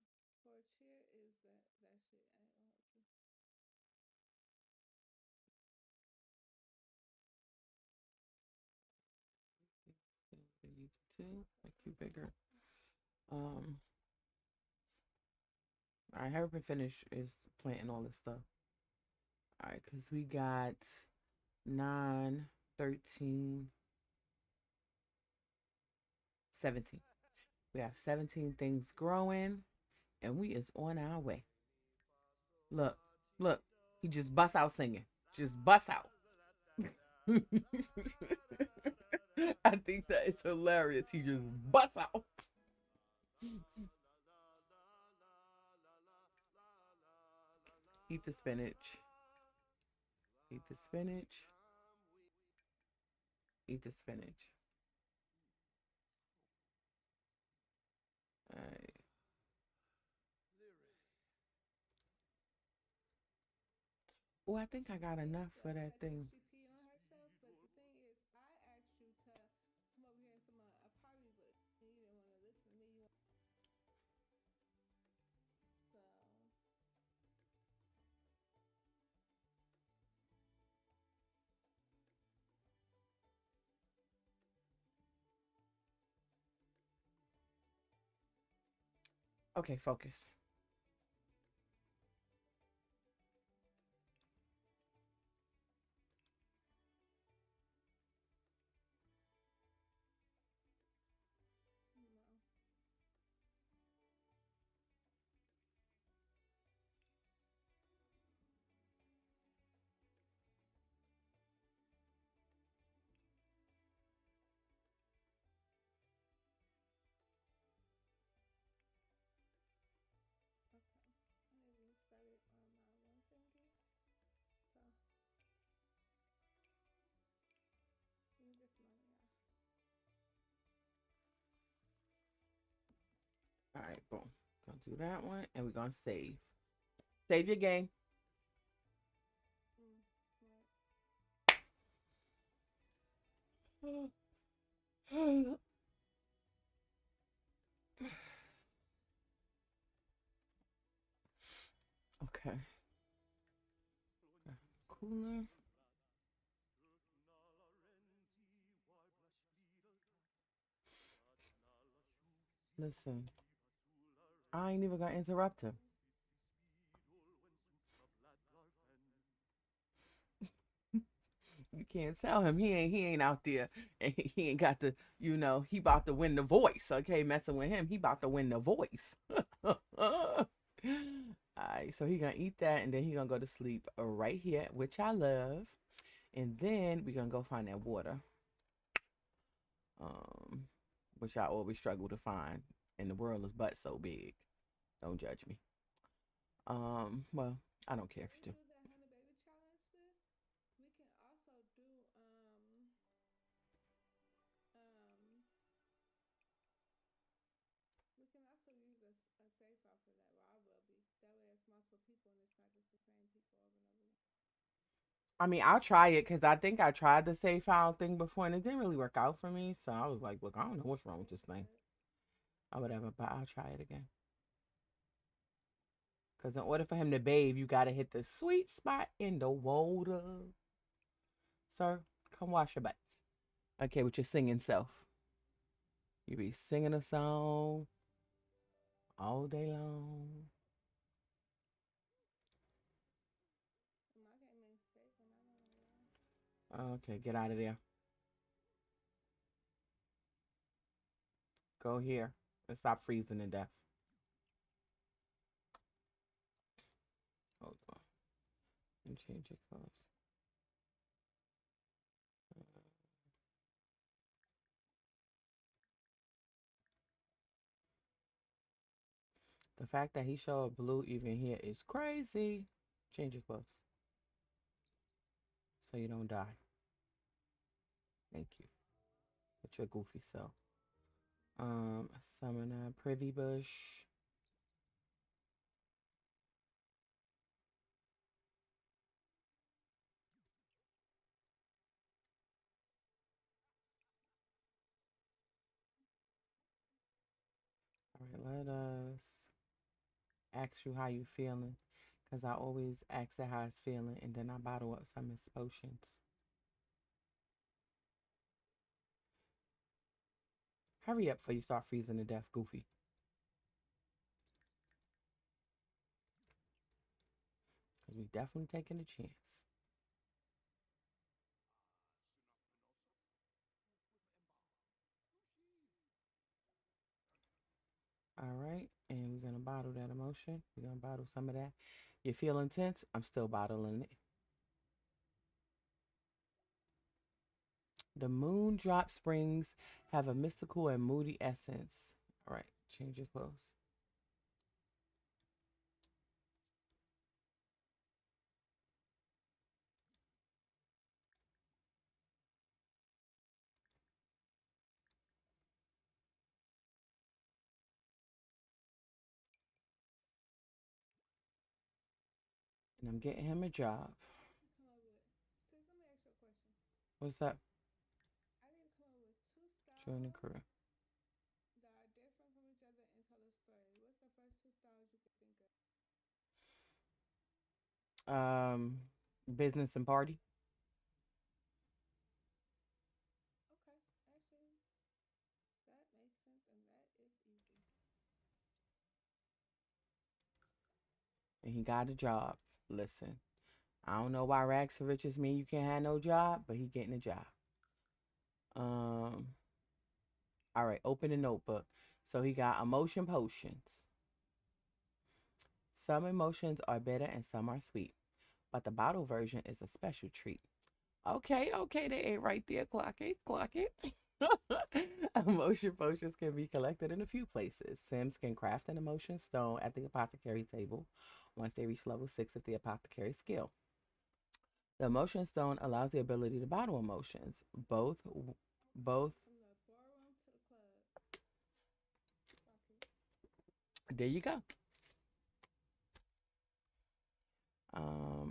for a cheer is that shit. I ain't gonna hold you. Make you bigger. Um, all right, haven't finished is planting all this stuff. All right, because we got 9, 13, 17. We have 17 things growing, and we is on our way. Look, look, he just bust out singing. Just bust out. I think that is hilarious. He just bust out. Eat the spinach. Eat the spinach. Eat the spinach. All right. Oh, I think I got enough for I that said thing. she peed on herself, but the thing is, I asked you to come over here and some a party, but you didn't want to listen to me. So Okay, focus. no. Okay, I need to restart it on my one thingy. So give me this money, y'all. All right, boom. Gonna do that one, and we're gonna save. Save your game. Smart. Okay. Cooler. Listen, I ain't even gonna interrupt him. You can't tell him he ain't out there and he ain't got the he about to win the voice. Okay, messing with him, he about to win the voice. All right, so he gonna eat that and then he gonna go to sleep right here, which I love. And then we gonna go find that water, um, which I always struggle to find. And the world is but so big. Don't judge me. Well, I don't care if We you do. do the Honey Baby challenge, sis. We can also do um we can also use a safe file for that. Well, I will be. That way it's multiple people and it's not just the same people over and over again. I mean, I'll try it because I think I tried the save file thing before and it didn't really work out for me. So I was like, look, I don't know what's wrong with It this thing should. or whatever, but I'll try it again. Because in order for him to bathe, you got to hit the sweet spot in the water. Sir, come wash your butts. Okay, with your singing self. You be singing a song. all day long. My game ain't safe and I don't know why. Okay, get out of there. Go here and stop freezing to death. Hold on. And change your clothes. The fact that he showed blue even here is crazy. Change your clothes so you don't die. Thank you. With your goofy self. Summon a privy bush. All right, let us ask you how you feeling. Because I always ask it how it's feeling and then I bottle up some of its potions. Hurry up before you start freezing to death, Goofy. Because we definitely taking a chance. All right, and we're gonna bottle that emotion. We're gonna bottle some of that. You feel intense? I'm still bottling it. The moon drop springs have a mystical and moody essence. All right, change your clothes. And I'm getting him a job. I need to come up with. Sis, let me ask you a question. What's up? I need to come up with two Join the styles crew. that are different from each other and tell a story. What's the first two styles you could think of? Um, business and party. Okay, actually, that makes sense and that is easy. And he got a job. Listen, I don't know why rags to riches mean you can't have no job, but he getting a job. Um, all right, open the notebook. So he got emotion potions. Some emotions are bitter and some are sweet, but the bottle version is a special treat. Okay, okay, they ain't right there. Clock it, clock it. Emotion potions can be collected in a few places. Sims can craft an emotion stone at the apothecary table once they reach level 6 of the apothecary skill. The emotion stone allows the ability to bottle emotions. Both. From the ballroom to the club. Fuck it. There you go.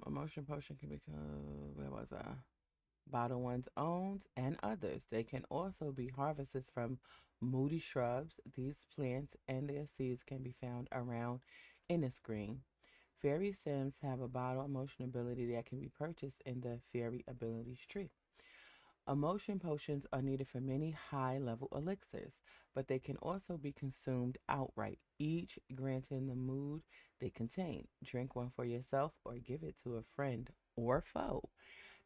Emotion potion can become. Where was I? Bottle one's own and others. They can also be harvested from moody shrubs. These plants and their seeds can be found around in the screen. Fairy Sims have a bottle emotion ability that can be purchased in the Fairy Abilities tree. Emotion potions are needed for many high level elixirs, but they can also be consumed outright, each granting the mood they contain. Drink one for yourself or give it to a friend or foe.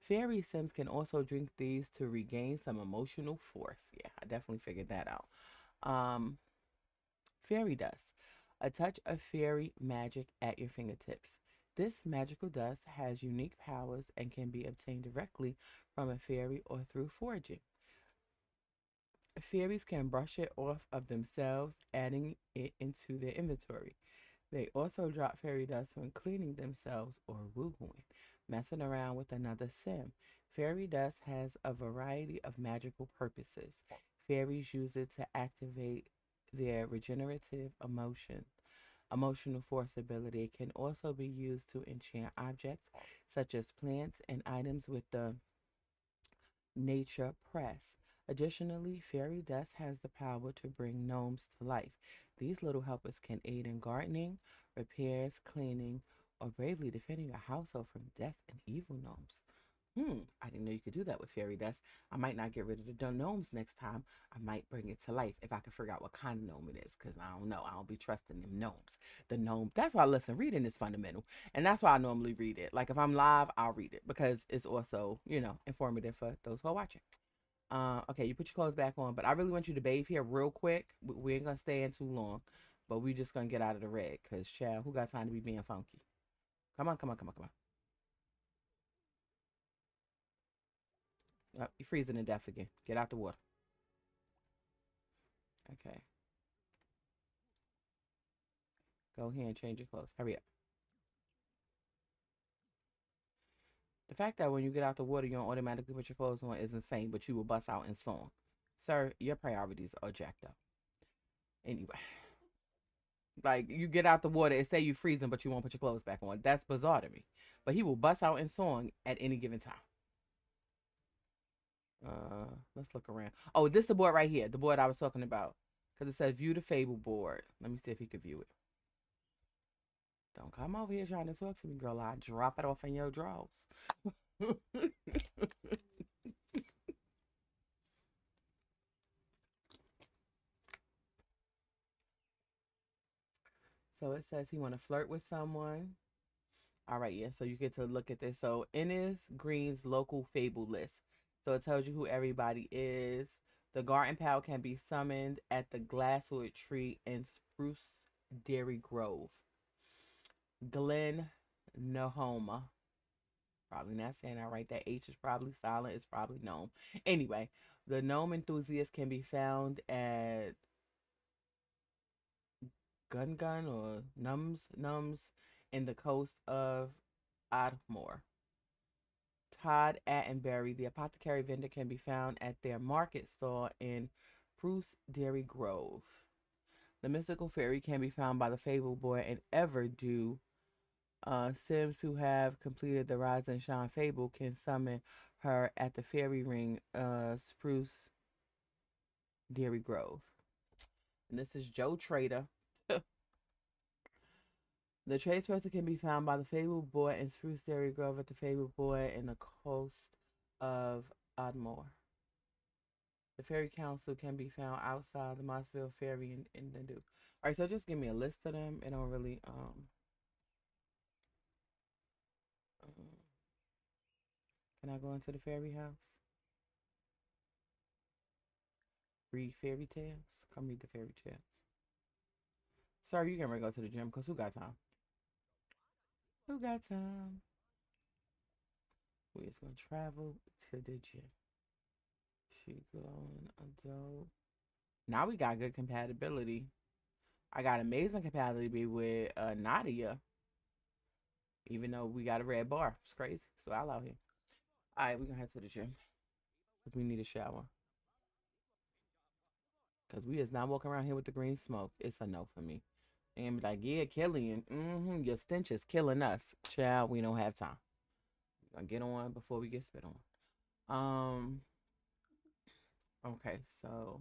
Fairy Sims can also drink these to regain some emotional force. Yeah, I definitely figured that out. Um, Fairy dust, a touch of fairy magic at your fingertips. This magical dust has unique powers and can be obtained directly from a fairy or through foraging. Fairies can brush it off of themselves, adding it into their inventory. They also drop fairy dust when cleaning themselves or woohooing, messing around with another sim. Fairy dust has a variety of magical purposes. Fairies use it to activate their regenerative emotional force ability. It can also be used to enchant objects such as plants and items with the nature press. Additionally, fairy dust has the power to bring gnomes to life. These little helpers can aid in gardening, repairs, cleaning, or bravely defending a household from death and evil gnomes. I didn't know you could do that with fairy dust. I might not get rid of the gnomes next time. I might bring it to life if I can figure out what kind of gnome it is, because I don't know. I don't be trusting them gnomes. The gnome, that's why, listen, reading is fundamental. And that's why I normally read it. Like if I'm live, I'll read it because it's also, informative for those who are watching. Okay, you put your clothes back on, but I really want you to bathe here real quick. We ain't gonna stay in too long, but we just gonna get out of the red, cause child, who got time to be being funky? Come on, come on, come on, come on. You're freezing to death again. Get out the water. Okay, go ahead and change your clothes. Hurry up. The fact that when you get out the water, you don't automatically put your clothes on is insane, but you will bust out in song. Sir, your priorities are jacked up. Anyway, like you get out the water and say you freezing, but you won't put your clothes back on. That's bizarre to me. But he will bust out in song at any given time. Let's look around. Oh, this is the board right here, the board I was talking about, because it says view the fable board. Let me see if he could view it. Don't come over here trying to talk to me, girl. I'll drop it off in your drawers. So it says he want to flirt with someone. All right, yeah. So you get to look at this. So Ennis Green's local fable list. So it tells you who everybody is. The garden pal can be summoned at the glasswood tree in Spruce Dairy Grove. Glen Nahoma. Probably not saying that right. That H is probably silent. It's probably gnome. Anyway, the gnome enthusiast can be found at Gun Gun or Nums in the coast of Ardmore. Todd Attenberry, the apothecary vendor, can be found at their market stall in Bruce Dairy Grove. The mystical fairy can be found by the Fable Boy and Everdew. Sims who have completed the Rise and Shine Fable can summon her at the fairy ring, Spruce Dairy Grove. And this is Joe Trader. The tradesperson can be found by the Fable Boy in Spruce Dairy Grove at the Fable Boy in the coast of Ardmore. The Fairy Council can be found outside the Mossville Ferry in the All right, so just give me a list of them. It don't really can I go into the fairy house? Read fairy tales? Come read the fairy tales. Sorry, you can go to the gym because who got time? Who got time? We're just gonna travel to the gym. She glowing adult. Now we got good compatibility. I got amazing compatibility with Nadia, even though we got a red bar. It's crazy. So I allow him. All right, we're gonna head to the gym because we need a shower. Because we is not walking around here with the green smoke. It's a no for me. And be like, yeah, Killian, your stench is killing us. Child, we don't have time. We're gonna get on before we get spit on. Okay, so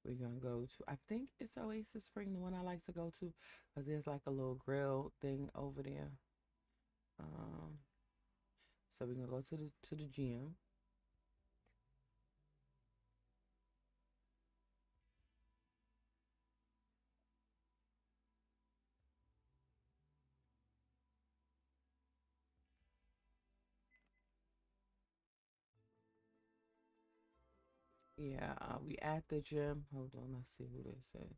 we're gonna go to, I think it's Oasis Spring, the one I like to go to, because there's like a little grill thing over there. Um, so we're gonna go to the gym. Yeah, we at the gym. Hold on, let's see who this is.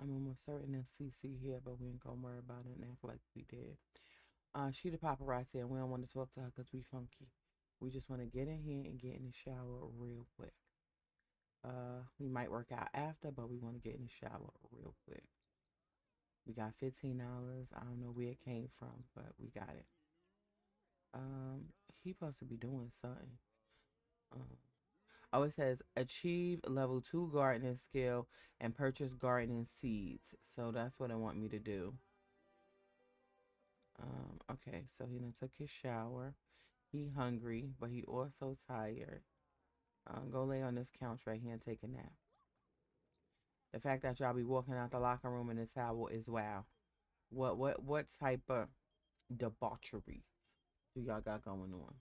I'm almost certain it's CC here, but we ain't gonna worry about it and act like we did. She the paparazzi, and we don't want to talk to her because we funky. We just want to get in here and get in the shower real quick. We might work out after, but we want to get in the shower real quick. We got $15. I don't know where it came from, but we got it. He supposed to be doing something. Um, oh, it says achieve level 2 gardening skill and purchase gardening seeds. So that's what I want me to do. Okay, so he done took his shower. He hungry, but he also tired. Go lay on this couch right here and take a nap. The fact that y'all be walking out the locker room in a towel is wow. What type of debauchery do y'all got going on?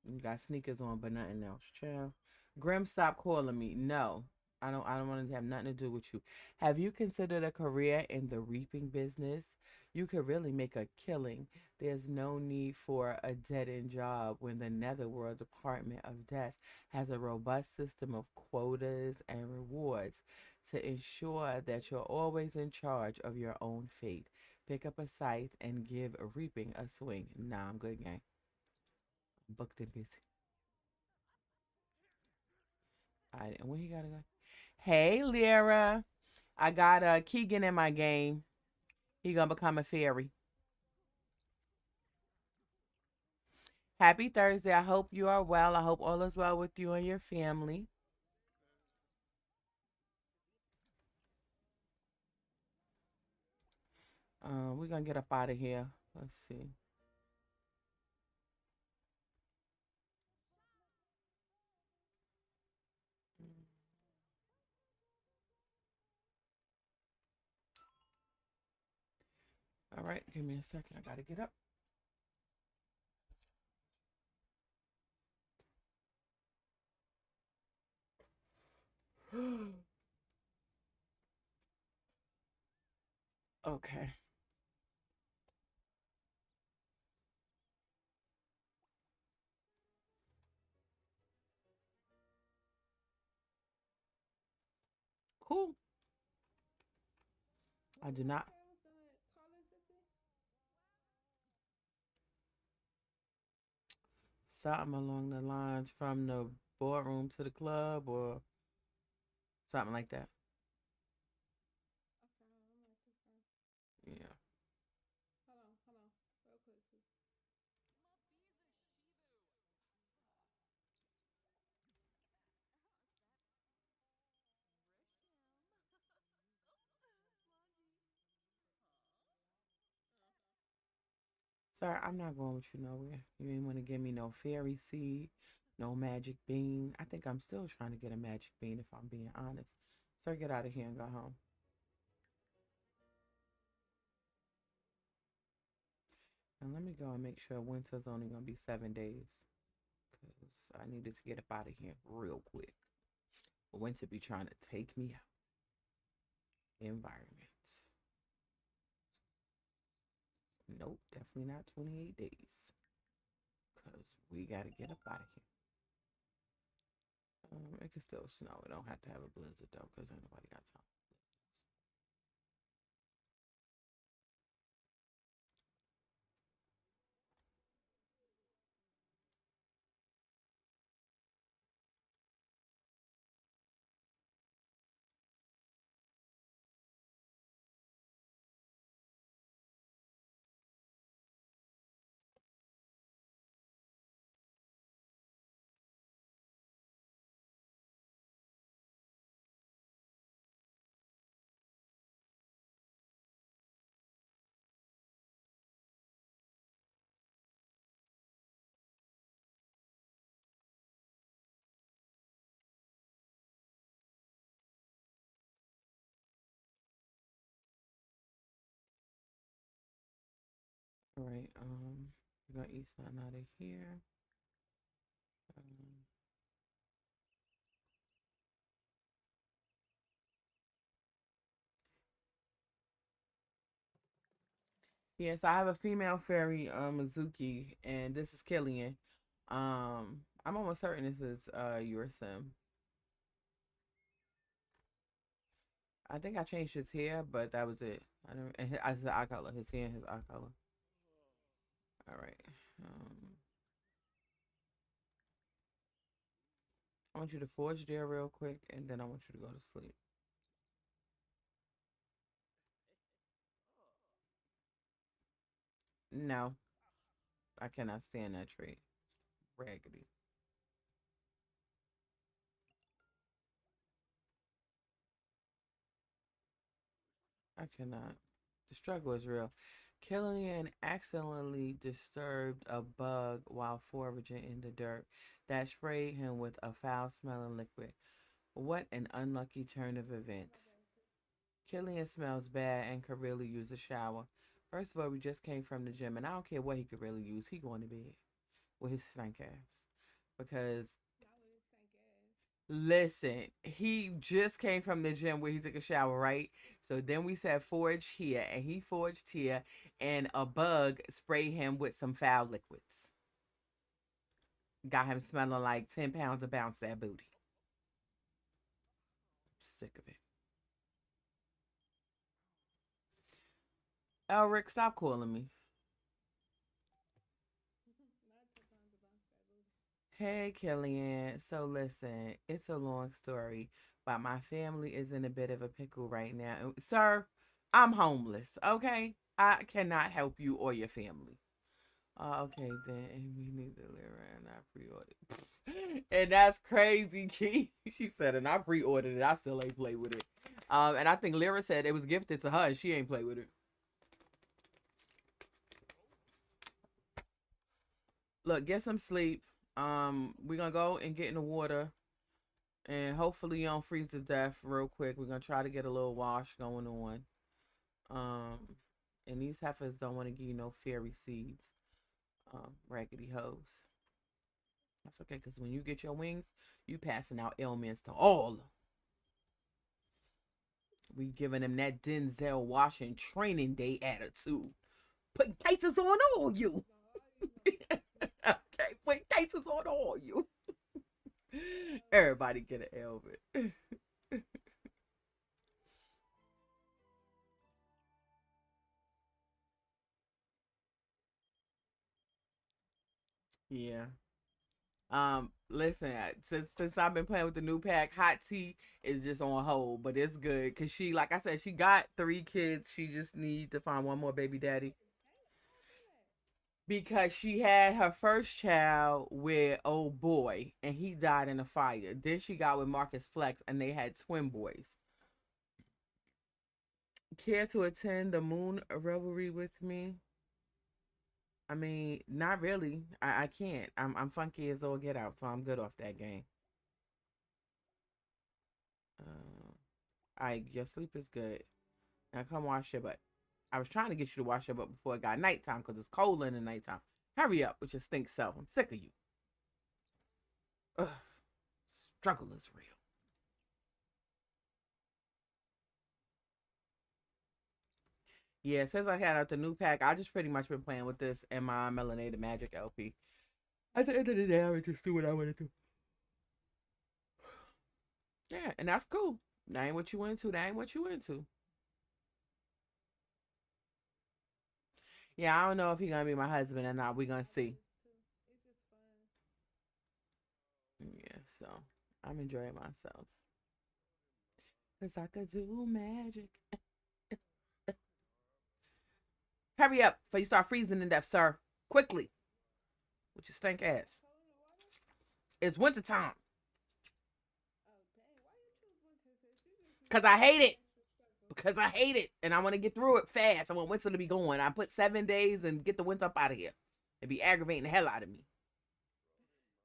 You got sneakers on, but nothing else. Chill. Grim, stop calling me. No, I don't want to have nothing to do with you. Have you considered a career in the reaping business? You could really make a killing. There's no need for a dead end job when the Netherworld Department of Death has a robust system of quotas and rewards to ensure that you're always in charge of your own fate. Pick up a scythe and give reaping a swing. Nah, I'm good, gang. Booked and busy. And when he gotta go? Hey, Lyra. I got Keegan in my game. He gonna become a fairy. Happy Thursday. I hope you are well. I hope all is well with you and your family. We're gonna get up out of here. Let's see. All right, give me a second. I gotta get up. Okay. Cool. I What do was you not. saying was gonna call this city? Something along the lines from the boardroom to the club or something like that. Okay, hold on, I'm gonna write this down. Yeah. Hold on, real quick, sis. Sir, I'm not going with you nowhere. You ain't want to give me no fairy seed, no magic bean. I think I'm still trying to get a magic bean if I'm being honest. Sir, get out of here and go home. And let me go and make sure winter's only going to be 7 days. Because I needed to get up out of here real quick. Winter be trying to take me out. Environment. Nope, definitely not 28 days. Because we got to get up out of here. It can still snow. It don't have to have a blizzard though, because ain't nobody got time. All right. We're gonna eat something out of here. Um, yeah, so I have a female fairy, Mizuki, and this is Killian. I'm almost certain this is your sim. I think I changed his hair, but that was it. I don't. And his eye color, his hair, his eye color. All right. Um, I want you to forge there real quick, and then I want you to go to sleep. No, I cannot stand that trait. Raggedy. I cannot. The struggle is real. Killian accidentally disturbed a bug while foraging in the dirt that sprayed him with a foul smelling liquid. What an unlucky turn of events. Okay, sis. Killian smells bad and could really use a shower. First of all, we just came from the gym, and I don't care what he could really use. He going to bed with his stank ass because Not with his stank ass. listen, he just came from the gym where he took a shower, right? So then we said forage here, and he foraged here, and a bug sprayed him with some foul liquids. Got him smelling like 10 pounds of bounce that booty. Sick of it. Elric, stop calling me. Not 10 pounds of bounce that booty. Hey, Killian. So listen, it's a long story, but my family is in a bit of a pickle right now. Sir, I'm homeless, okay? I cannot help you or your family. Okay, then we need to live and I pre-ordered. And that's crazy, Key. She said, and I pre-ordered it. I still ain't play with it. And I think Lyra said it was gifted to her and she ain't play with it. Look, get some sleep. We're gonna go and get in the water. And hopefully you don't freeze to death real quick. We're gonna try to get a little wash going on. Um, and these heifers don't want to give you no fairy seeds. Raggedy hoes. That's okay, because when you get your wings, you passing out ailments to all. We giving them that Denzel Washington training day attitude. Put cases on all you. Okay, put cases on all you. Everybody get an ailment. Yeah. Listen, since I've been playing with the new pack, hot tea is just on hold, but it's good because she, like I said, she got 3 kids. She just need to find one more baby daddy because she had her first child with old boy and he died in a fire. Then she got with Marcus Flex and they had twin boys. Care to attend the moon revelry with me? I mean, not really. I can't. I'm funky as all get out, so I'm good off that game. All right, your sleep is good. Now come wash your butt. I was trying to get you to wash your butt before it got nighttime because it's cold in the nighttime. Hurry up with your stink self. I'm sick of you. Ugh. Struggle is real. Yeah, since I had out the new pack, I just pretty much been playing with this and my Melanated Magic LP. At the end of the day, I would just do what I wanted to. Yeah, and that's cool. That ain't what you into. That ain't what you into. Yeah, I don't know if he's gonna be my husband or not. We gonna I see. just too. It's just fun. Yeah, so I'm enjoying myself. Cause I could do magic. Hurry up before you start freezing to death, sir. Quickly. With your stink ass. Cold in the water? It's wintertime. Oh dang! Why you choose winter? Sis? You just be Cause I making hate the it. extra struggle. Because I hate it. And I want to get through it fast. I want winter to be going. I put 7 days and get the winter up out of here. It'd be aggravating the hell out of me.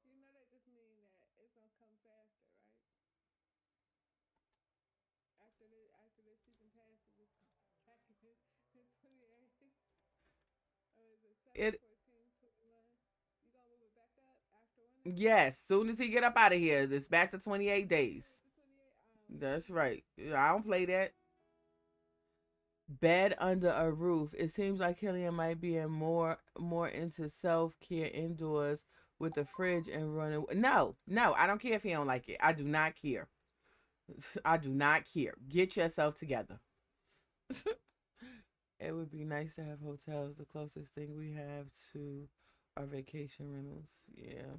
You know that just mean that it's gonna come faster, right? After the season passes, it's gonna be back in 28. Or is it seven, It 14, 21? You gonna move it back up after winter? Yes, soon as he get up out of here, it's back to 28 days. Back to 28? Oh, That's okay. right. I don't play that. Bed under a roof. It seems like Killian might be in more into self care indoors with the fridge and running. No, no, I don't care if he don't like it. I do not care. I do not care. Get yourself together. It would be nice to have hotels. The closest thing we have to our vacation rentals. Yeah.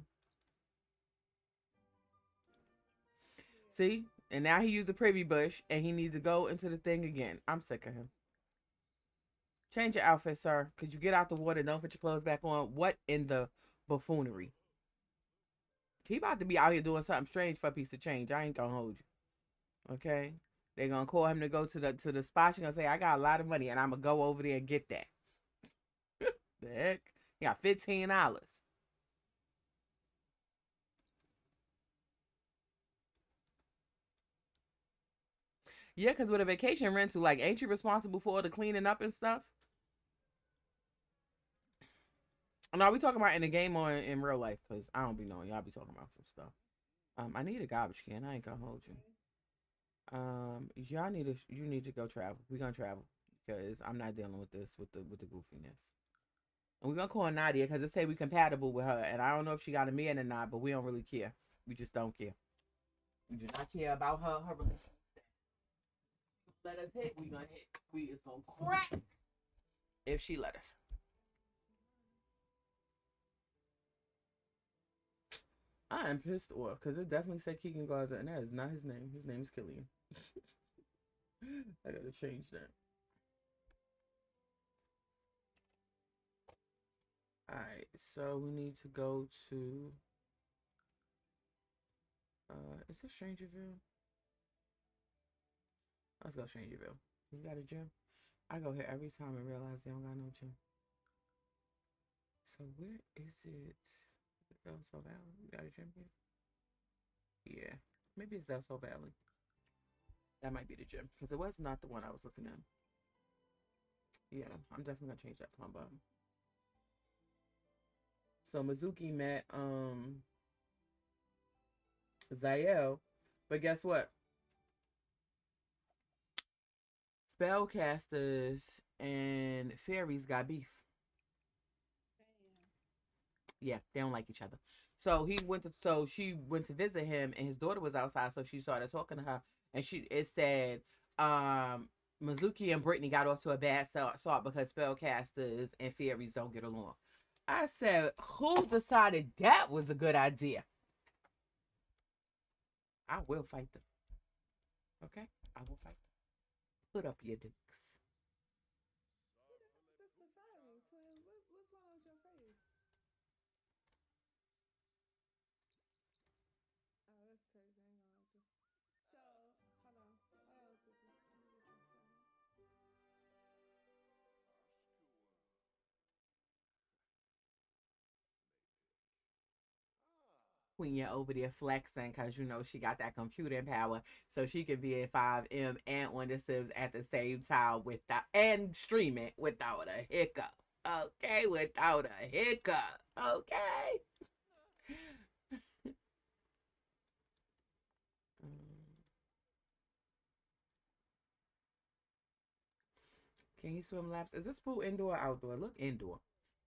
Yeah. See? And now he used the privy bush and he needs to go into the thing again. I'm sick of him. Change your outfit, sir. Could you get out the water? Don't put your clothes back on. What in the buffoonery? He about to be out here doing something strange for a piece of change. I ain't gonna hold you. Okay? They're gonna call him to go to the spot. You're gonna say, I got a lot of money and I'm gonna go over there and get that. The heck? He got $15. Yeah, because with a vacation rental, like, ain't you responsible for all the cleaning up and stuff? No, we talking about in the game or in real life? Cause I don't be knowing. Y'all be talking about some stuff. I need a garbage can. I ain't gonna hold you. Okay. Y'all need to. You need to go travel. We gonna travel because I'm not dealing with this with the goofiness. And we're gonna call Nadia because it say we compatible with her, and I don't know if she got a man or not, but we don't really care. We just don't care. We do not care about her relationship. Let us hit. We gonna hit. We is gonna crack if she let us. I am pissed off because it definitely said Keegan Garza, and that is not his name. His name is Killian. I gotta change that. Alright, so we need to go to is this Strangerville? Let's go Strangerville. You got a gym? I go here every time and realize they don't got no gym. So where is it? Is it Del Sol Valley? You got a gym here? Yeah. Maybe it's Del Sol Valley. That might be the gym. Because it was not the one I was looking at. Yeah, I'm definitely gonna change that plumber. So Mizuki met Zael, but guess what? Spellcasters and fairies got beef. Damn. Yeah, they don't like each other. So she went to visit him and his daughter was outside, so she started talking to her and it said Mizuki and Brittany got off to a bad start because spellcasters and fairies don't get along. I said, who decided that was a good idea? I will fight them. Okay? I will fight them. Put up your dukes. Who the heck is this beside me? Twin, what's wrong with your face? Oh, that's crazy. I ain't gonna hold you. So, hold on. Hold on, Tuki. Let me get this set up. When you're over there flexing because you know she got that computing power so she can be in 5M and on the Sims at the same time without and stream it without a hiccup. Okay, without a hiccup. Okay. Can he swim laps? Is this pool indoor or outdoor? Look indoor.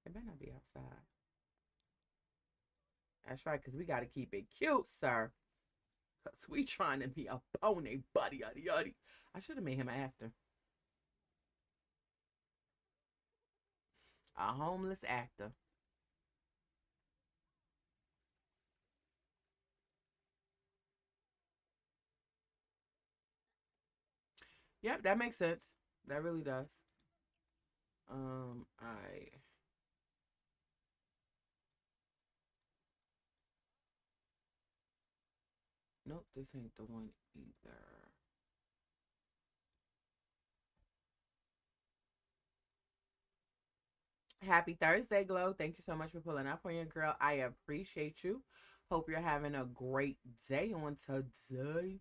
It better not be outside. That's right, because we got to keep it cute, sir. Because we trying to be a pony buddy, yaddy, yaddy. I should have made him an actor. A homeless actor. Yep, that makes sense. That really does. I nope, this ain't the one either. Happy Thursday, Glow. Thank you so much for pulling up on your girl. I appreciate you. Hope you're having a great day on today.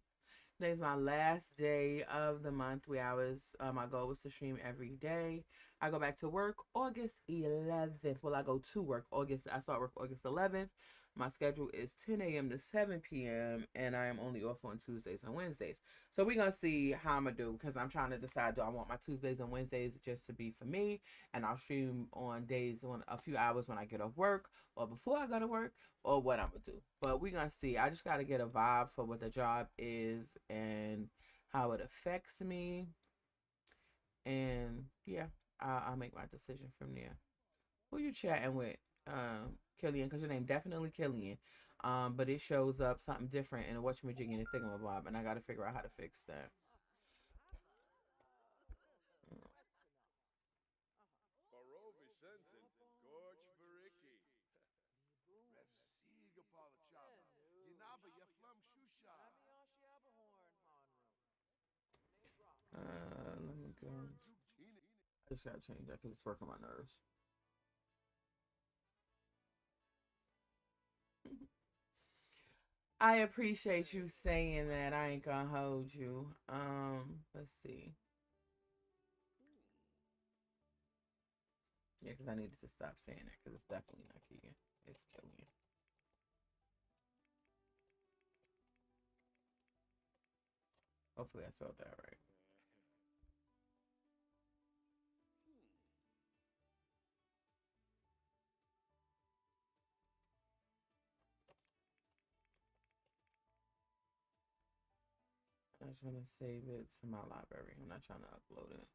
Today's my last day of the month. My goal was to stream every day. I go back to work August 11th. Well, I go to work I start work August 11th. My schedule is 10 a.m. to 7 p.m. and I am only off on Tuesdays and Wednesdays. So we're gonna see how I'm gonna do because I'm trying to decide, do I want my Tuesdays and Wednesdays just to be for me and I'll stream on days on a few hours when I get off work or before I go to work, or what I'm gonna do. But we're gonna see. I just gotta get a vibe for what the job is and how it affects me. And yeah, I'll make my decision from there. Who you chatting with? Killian, because your name definitely Killian. But it shows up something different in a whatchamajig and a thingamabob, and I gotta figure out how to fix that. Let me go. I just gotta change that because it's working my nerves. I appreciate you saying that. I ain't gonna hold you. Let's see. Yeah, because I needed to stop saying that because it's definitely not Keegan. It's Killian. Hopefully I spelled that right. I just want to save it to my library. I'm not trying to upload it.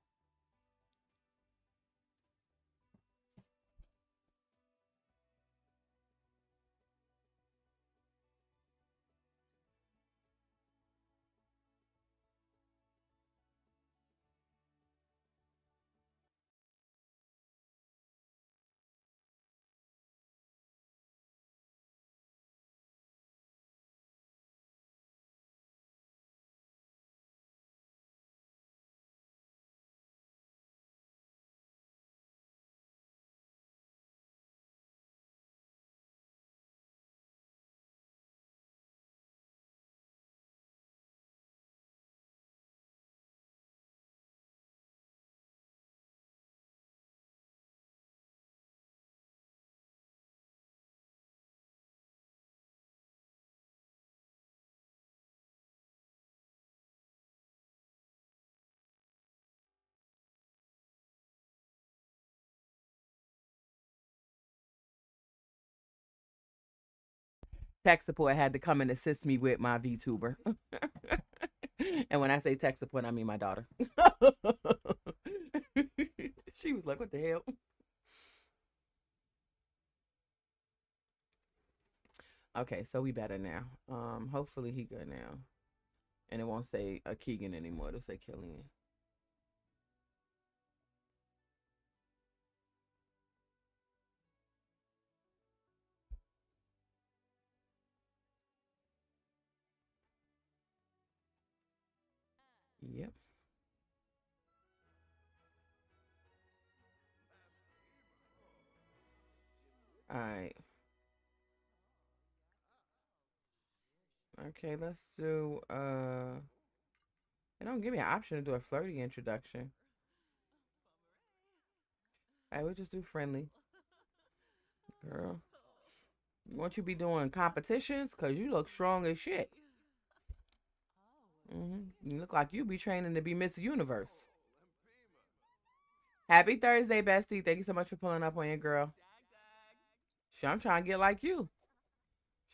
Tech support had to come and assist me with my VTuber. And when I say tech support, I mean my daughter. She was like, what the hell? Okay, so we better now. Hopefully he good now. And it won't say a Keegan anymore. It'll say Killian. Yep. All right. Okay, let's do it don't give me an option to do a flirty introduction. I would just do friendly. Girl. Won't you be doing competitions? Cause you look strong as shit. You look like you be training to be Miss Universe. Happy Thursday, bestie. Thank you so much for pulling up on your girl. Shoot, I'm trying to get like you.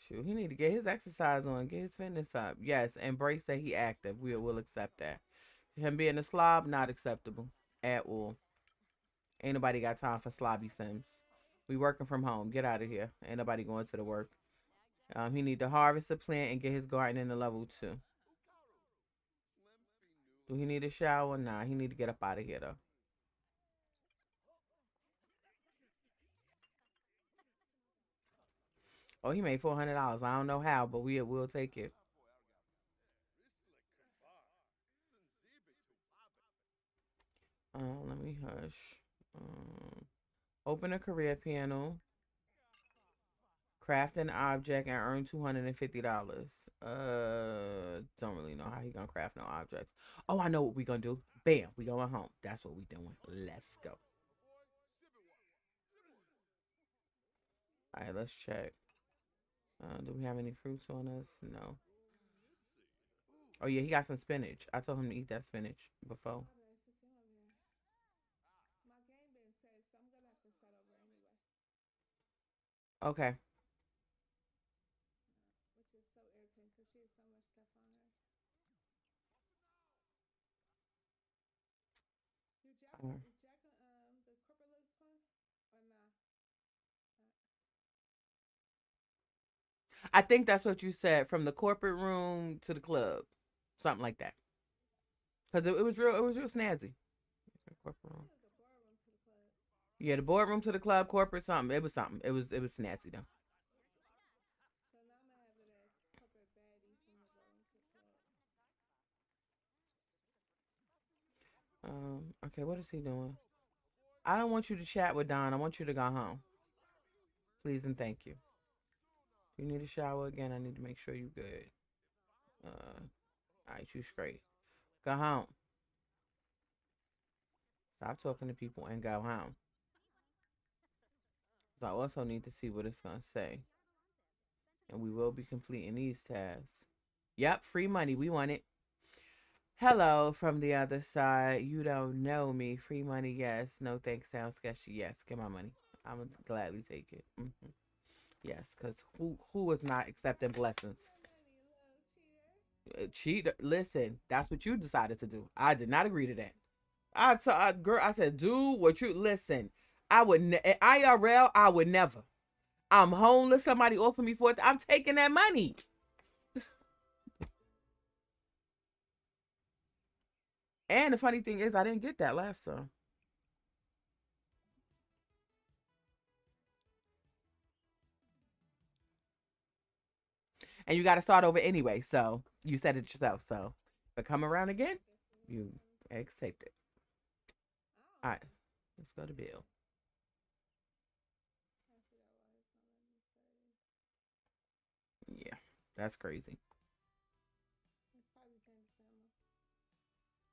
Shoot, he need to get his exercise on, get his fitness up. Yes, embrace that he active. We'll accept that. Him being a slob, not acceptable at all. Ain't nobody got time for slobby Sims. We working from home. Get out of here. Ain't nobody going to the work. He need to harvest a plant and get his garden in the level 2. Do he need a shower? Nah, he need to get up out of here though. Oh, he made $400. I don't know how, but we'll take it. Let me hush. Open a career panel. Craft an object and earn $250. Don't really know how he gonna craft no objects. Oh, I know what we gonna do. Bam, we going home. That's what we doing. Let's go. All right, let's check. Do we have any fruits on us? No. Oh yeah, he got some spinach. I told him to eat that spinach before. Okay, it's the same over here. My game been saved, so I'm gonna have to start over anyway. Okay. Which is so irritating because she has so much stuff on her. You jacking the corporate looks one or nah? I think that's what you said, from the corporate room to the club, something like that. Cause it was real snazzy. Corporate room. I think it was the boardroom to the club. Yeah, the boardroom to the club, corporate something. It was something. It was snazzy though. So now I'm gonna have it as corporate baddie from the boardroom to the club. Okay, what is he doing? I don't want you to chat with Don. I want you to go home. Please and thank you. You need a shower again. I need to make sure you good. All right, you straight. Go home. Stop talking to people and go home. So I also need to see what it's gonna say. And we will be completing these tasks. Yep, free money. We want it. Hello from the other side. You don't know me. Free money, yes. No thanks. Sounds sketchy. Yes, get my money. I would gladly take it. Yes, because who is not accepting blessings? Your money, little cheater. Cheat. Listen, that's what you decided to do. I did not agree to that. Girl, I said, do what you listen. I would IRL. I would never. I'm homeless. Somebody offered me for it. I'm taking that money. And the funny thing is, I didn't get that last time. And you got to start over anyway. So you said it yourself. So, but come around again, you accept it. All right, let's go to Bill. Yeah, that's crazy. It's probably 10%.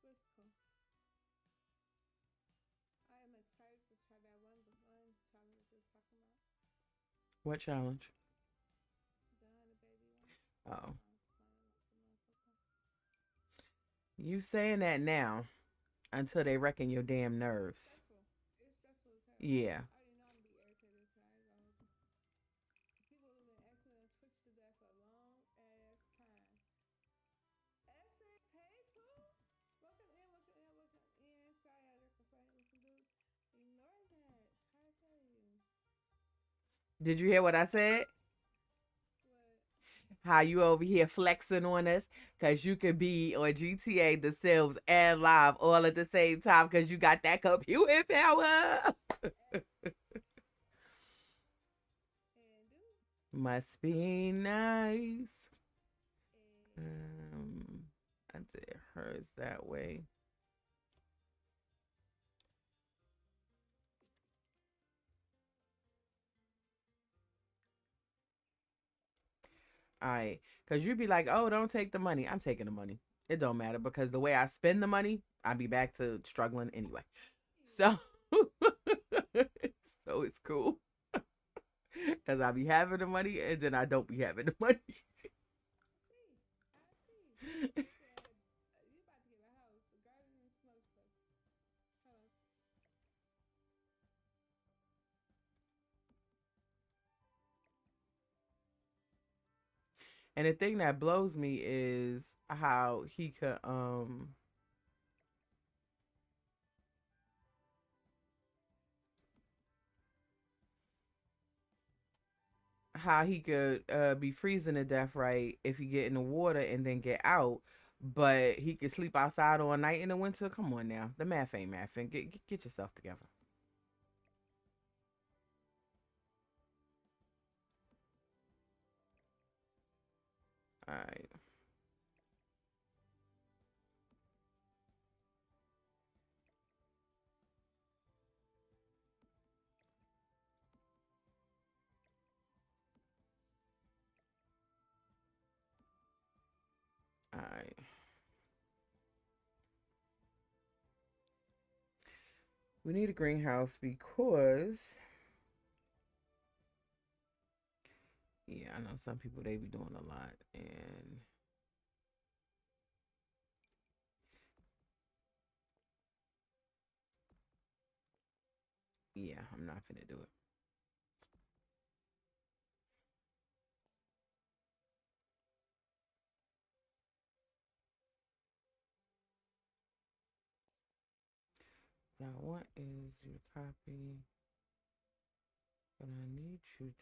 But it's cool. I am excited to try that one challenge we was talking about. What challenge? The honey baby one. Oh, I was playing like a motherfucker. you saying that now until they reckon your damn It's nerves. stressful. It's stressful as hell. Yeah. I already know I'm gonna be irritated tonight. People have been asking me on Twitch to that for a long ass time. Essence, hey poo. Welcome in, welcome in, welcome in. Sorry I just complaining with some dude. Ignore that. How I tell you? Did you hear what I said? What? How you over here flexing on us because you could be on GTA, The Sims, and live all at the same time because you got that computing power. And do. Must be nice. And I did hers that way. All right, because you'd be like, "Oh, don't take the money." I'm taking the money. It don't matter because the way I spend the money, I'll be back to struggling anyway. So, so it's cool because I be having the money and then I don't be having the money. see. I see. You said that you about to get a house, a garden and smoke stuff. Hello. And the thing that blows me is how he could be freezing to death, right, if he get in the water and then get out, but he could sleep outside all night in the winter. Come on now, the math ain't mathing. Get yourself together. All right, all right. We need a greenhouse because yeah, I know some people they be doing a lot, and yeah, I'm not gonna do it. What I want is you to copy, but I need you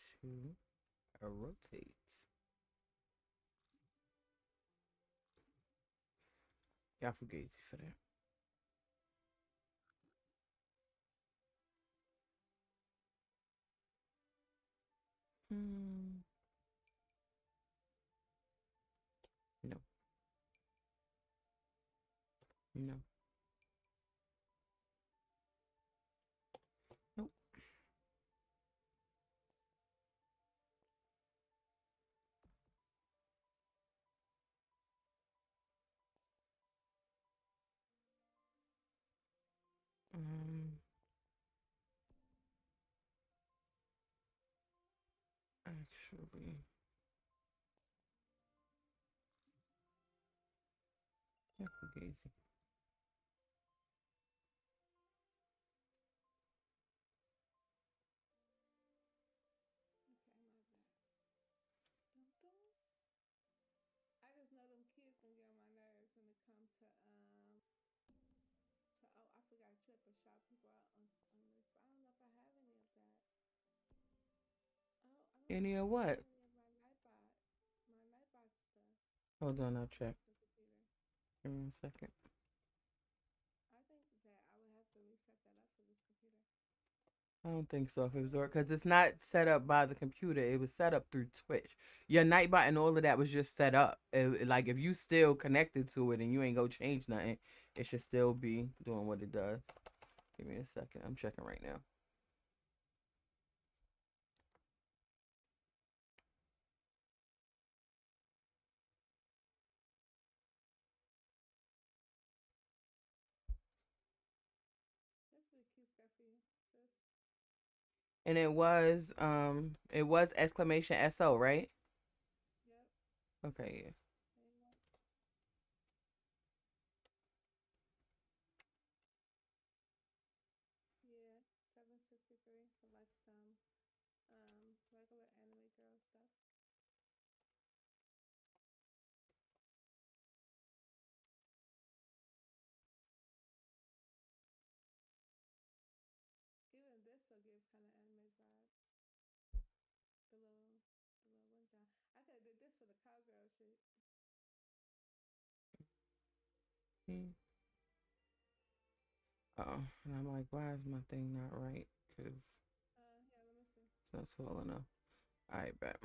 to rotate. Y'all fugazi for that. Hmm. No, no, nope. Um, Actually, that's easy. Okay, my bad. Dum dum. I just know them kids gonna get on my nerves when it comes to oh I forgot a trip and shout people out on this, but I don't know if I have any of that. Oh, I don't Any think of I have what? any of my Nightbot stuff Hold on, I'll check. off the computer. Give me a second. I think that I would have to reset that up for this computer. I don't think so. If it was because it's not set up by the computer, it was set up through Twitch. Your Nightbot and all of that was just set up. Like if you still connected to it and you ain't go change nothing, it should still be doing what it does. Give me a second. I'm checking right now. This would be cute stuff for you, sis. And it was exclamation SO, right? Yep. Okay, yeah. There you go. Yeah, 763 for like some regular anime girl stuff. Even this will give kind of anime vibes. The little wind down. I could have did this for the cowgirl shit. Hmm. Oh, and I'm like, why is my thing not right? Because Yeah, let me see. it's not swollen enough. All right, bet.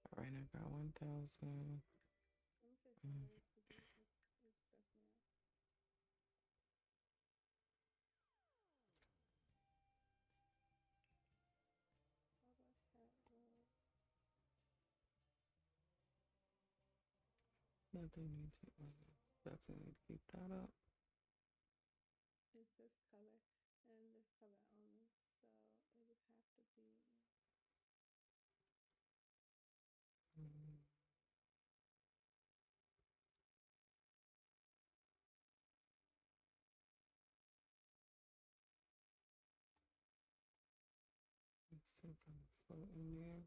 All right, I got 1,000. Let me see if I really could do it's stressing me out. How do I have Nothing need to. Definitely need to keep that up. is this color and this color only. So it would have to be Mm, let's see if I can float in there.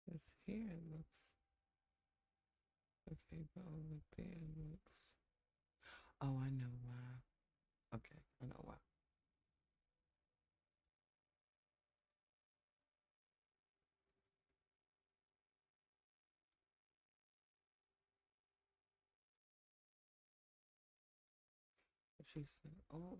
This here looks okay, but over there looks. Oh, I know why. Okay, I know why. She said, "Oh,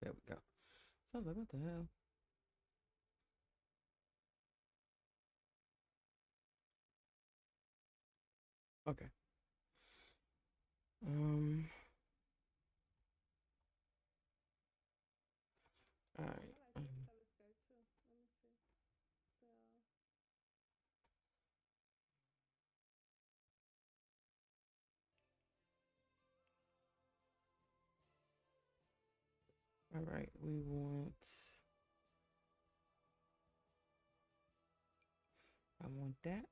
there we go." So I was like, "What the hell?" Okay. Um. All right. I like this color skirt too. Let me see. So All right. We want. want that.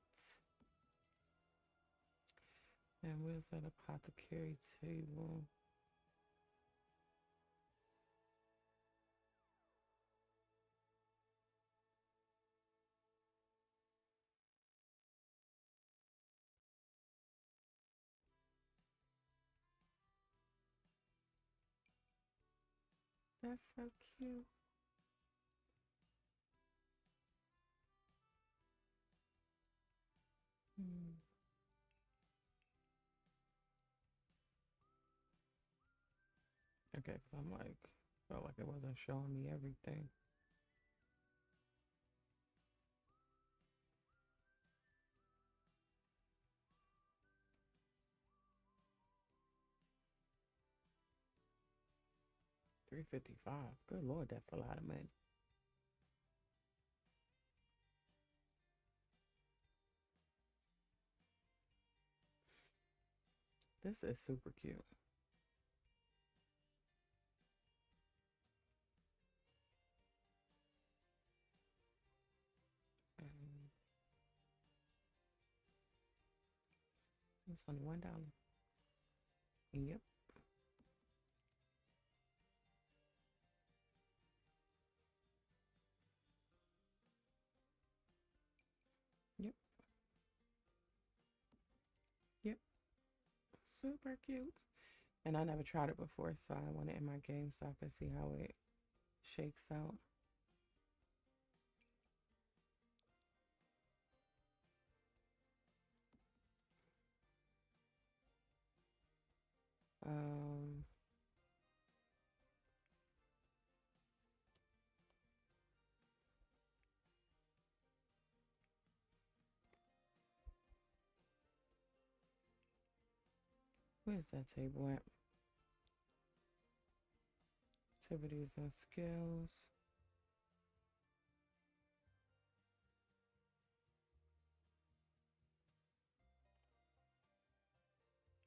And where's that apothecary table? That's so cute. Hmm. Okay, because I'm like, felt like it wasn't showing me everything. $355. Good Lord, that's a lot of money. This is super cute. Um, it's only $1. Yep. Yep. Yep. Super cute. And I never tried it before, so I want it in my game so I can see how it shakes out. Um, where's that table at? Activities and skills.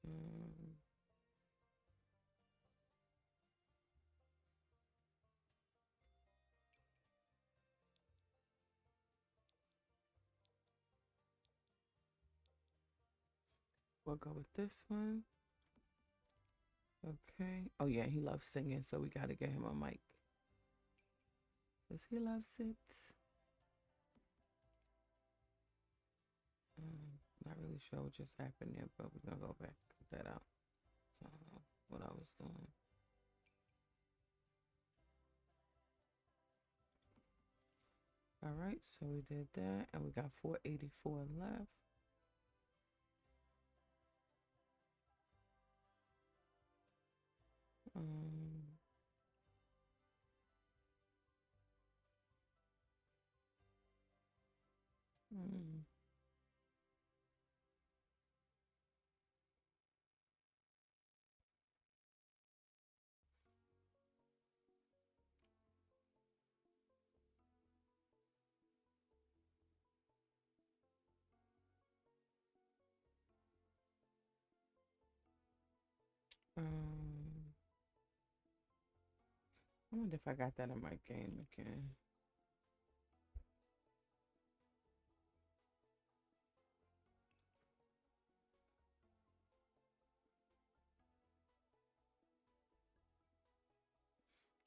Um, we'll go with this one. Okay. Oh yeah, he loves singing, so we gotta get him a mic. Cause he loves it. Not really sure what just happened there, but we're gonna go back cut that out. So I don't know what I was doing. All right, so we did that, and we got 484 left. Um, mm, um, I wonder if I got that in my game again.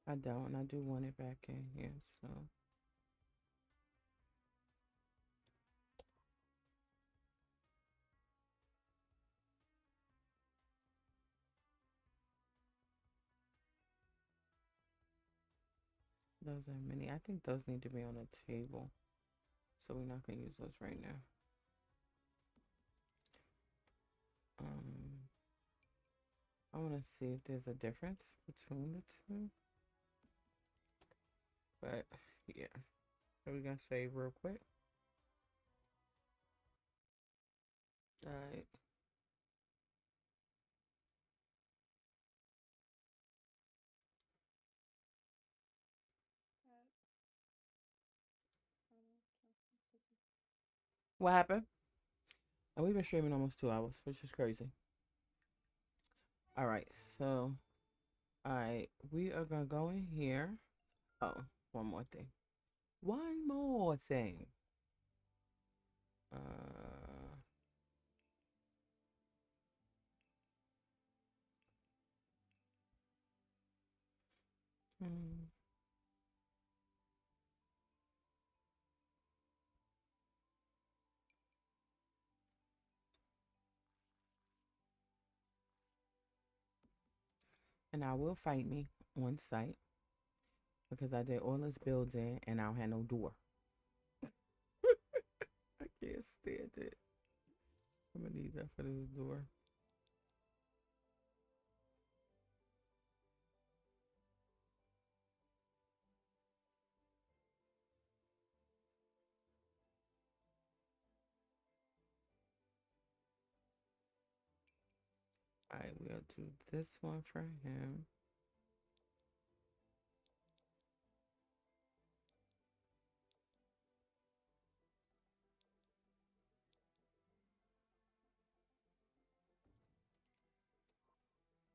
I don't. I do want it back in here, so. Those are many. I think those need to be on a table. So we're not gonna use those right now. Um, I want to see if there's a difference between the two. But yeah, so we're gonna save real quick. All right. What happened? And we've been streaming almost 2 hours, which is crazy. All right, so all right, we are gonna go in here. Oh, one more thing. One more thing. Uh, hmm. And I will fight me on site because I did all this building and I don't have no door. I can't stand it. I'm gonna need that for this door. All right, we'll do this one for him.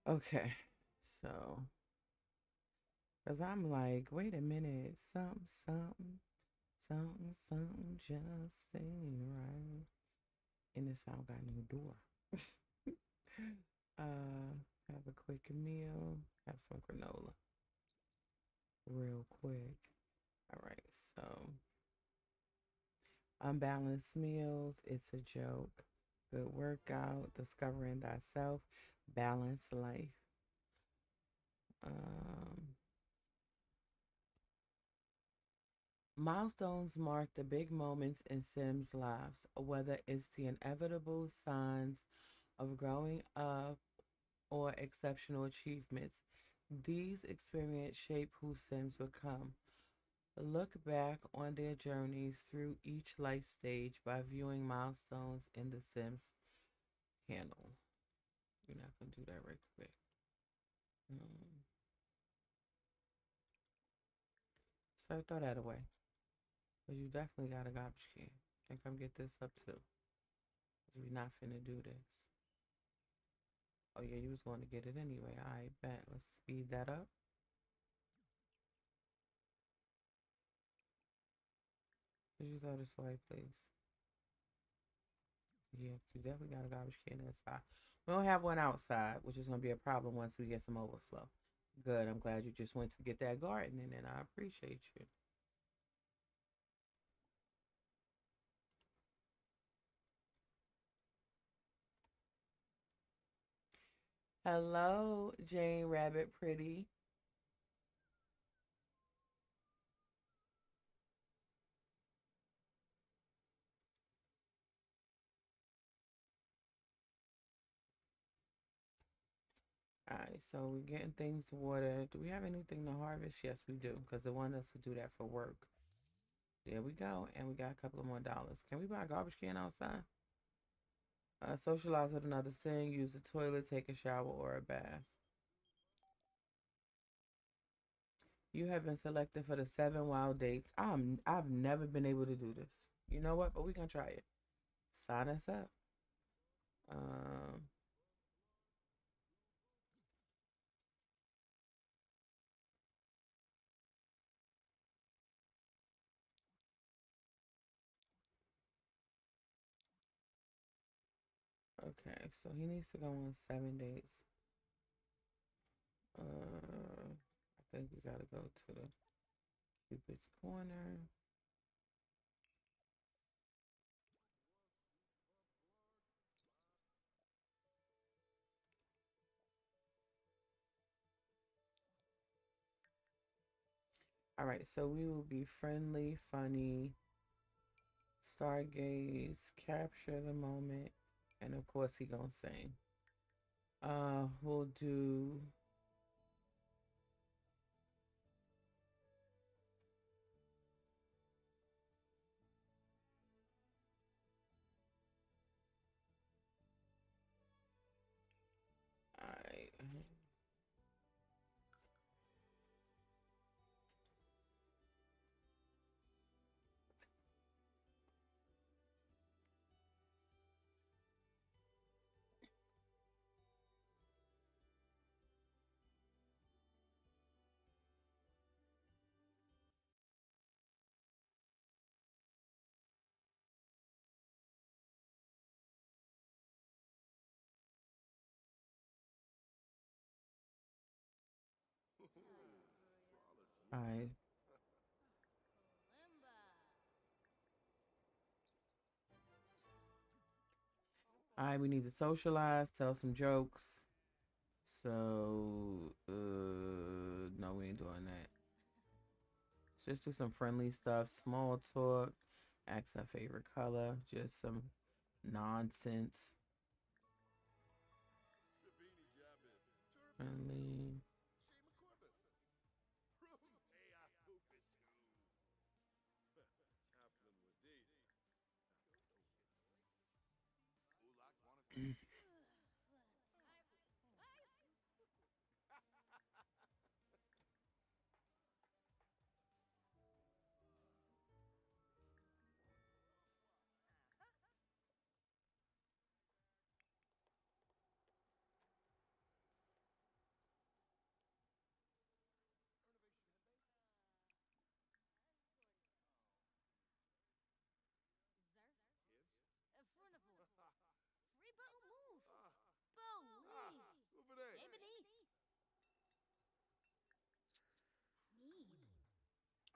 Okay, so, because I'm like, wait a minute, something just ain't right. And this sound got no door. Have a quick meal, have some granola real quick. All right, so unbalanced meals, it's a joke. Good workout, discovering thyself, balanced life. Um, Milestones mark the big moments in Sims' lives, whether it's the inevitable signs of growing up or exceptional achievements. These experiences shape who Sims become. Look back on their journeys through each life stage by viewing milestones in the Sims panel. We're not going to do that right quick. Um, so throw that away. Because you definitely got a garbage can. And come get this up too. Because we're not finna do this. Oh yeah, you was going to get it anyway. I bet. Let's speed that up. Could you throw this away, please? Yeah, you definitely got a garbage can inside. We don't have one outside, which is going to be a problem once we get some overflow. Good. I'm glad you just went to get that gardening, and I appreciate you. Hello, Jane Rabbit Pretty. All right, so we're getting things watered. Do we have anything to harvest? Yes, we do, because they want us to do that for work. There we go, and we got a couple of more dollars. Can we buy a garbage can outside? Socialize with another sim, use the toilet, take a shower or a bath. You have been selected for the 7 wild dates. I've never been able to do this. You know what? But we gonna try it. Sign us up. Um, okay, so he needs to go on 7 dates. I think we gotta go to the Cupid's corner. All right, so we will be friendly, funny, stargaze, capture the moment, and of course he gonna sing. We'll do. All right. All right. All right, we need to socialize, tell some jokes. So, no, we ain't doing that. Just do some friendly stuff, small talk, ask her favorite color, just some nonsense. Friendly.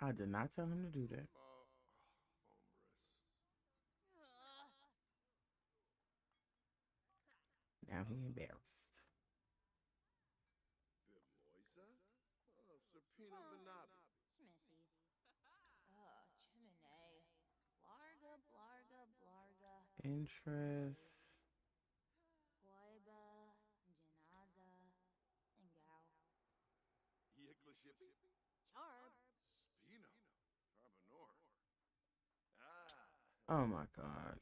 I did not tell him to do that. Now he embarrassed. Interest. Oh my God.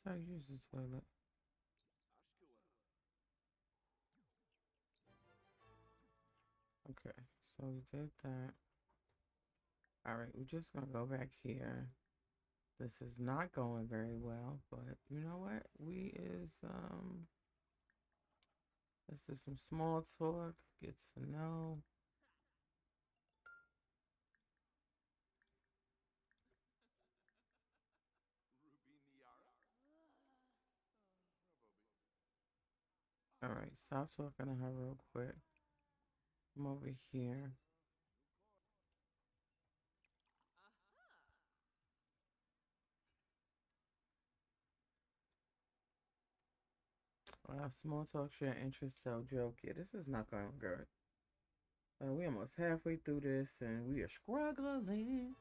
So I use the toilet. Okay, so we did that. All right, we're just gonna go back here. This is not going very well, but you know what? Let's do some small talk, get to know. All right, stop talking to her real quick. I'm over here. Small talk, share interest, tell joke. Yeah, this is not going good. We almost halfway through this and we are struggling.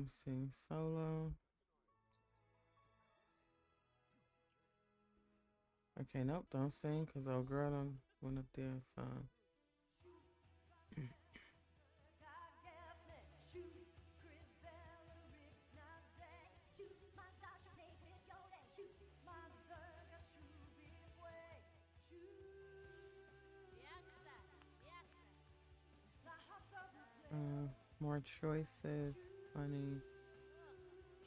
Sing solo. Okay, nope, don't sing because old girl done went up there and sung. More choices, funny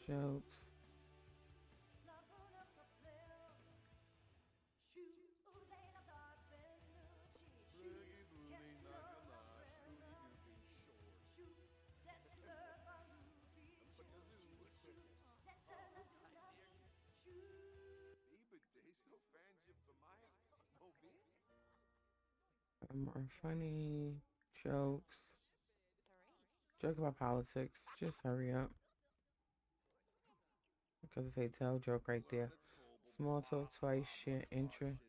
jokes. More funny jokes. Joke about politics. Just hurry up. Because it's a tell joke right there. Small talk twice, share interest.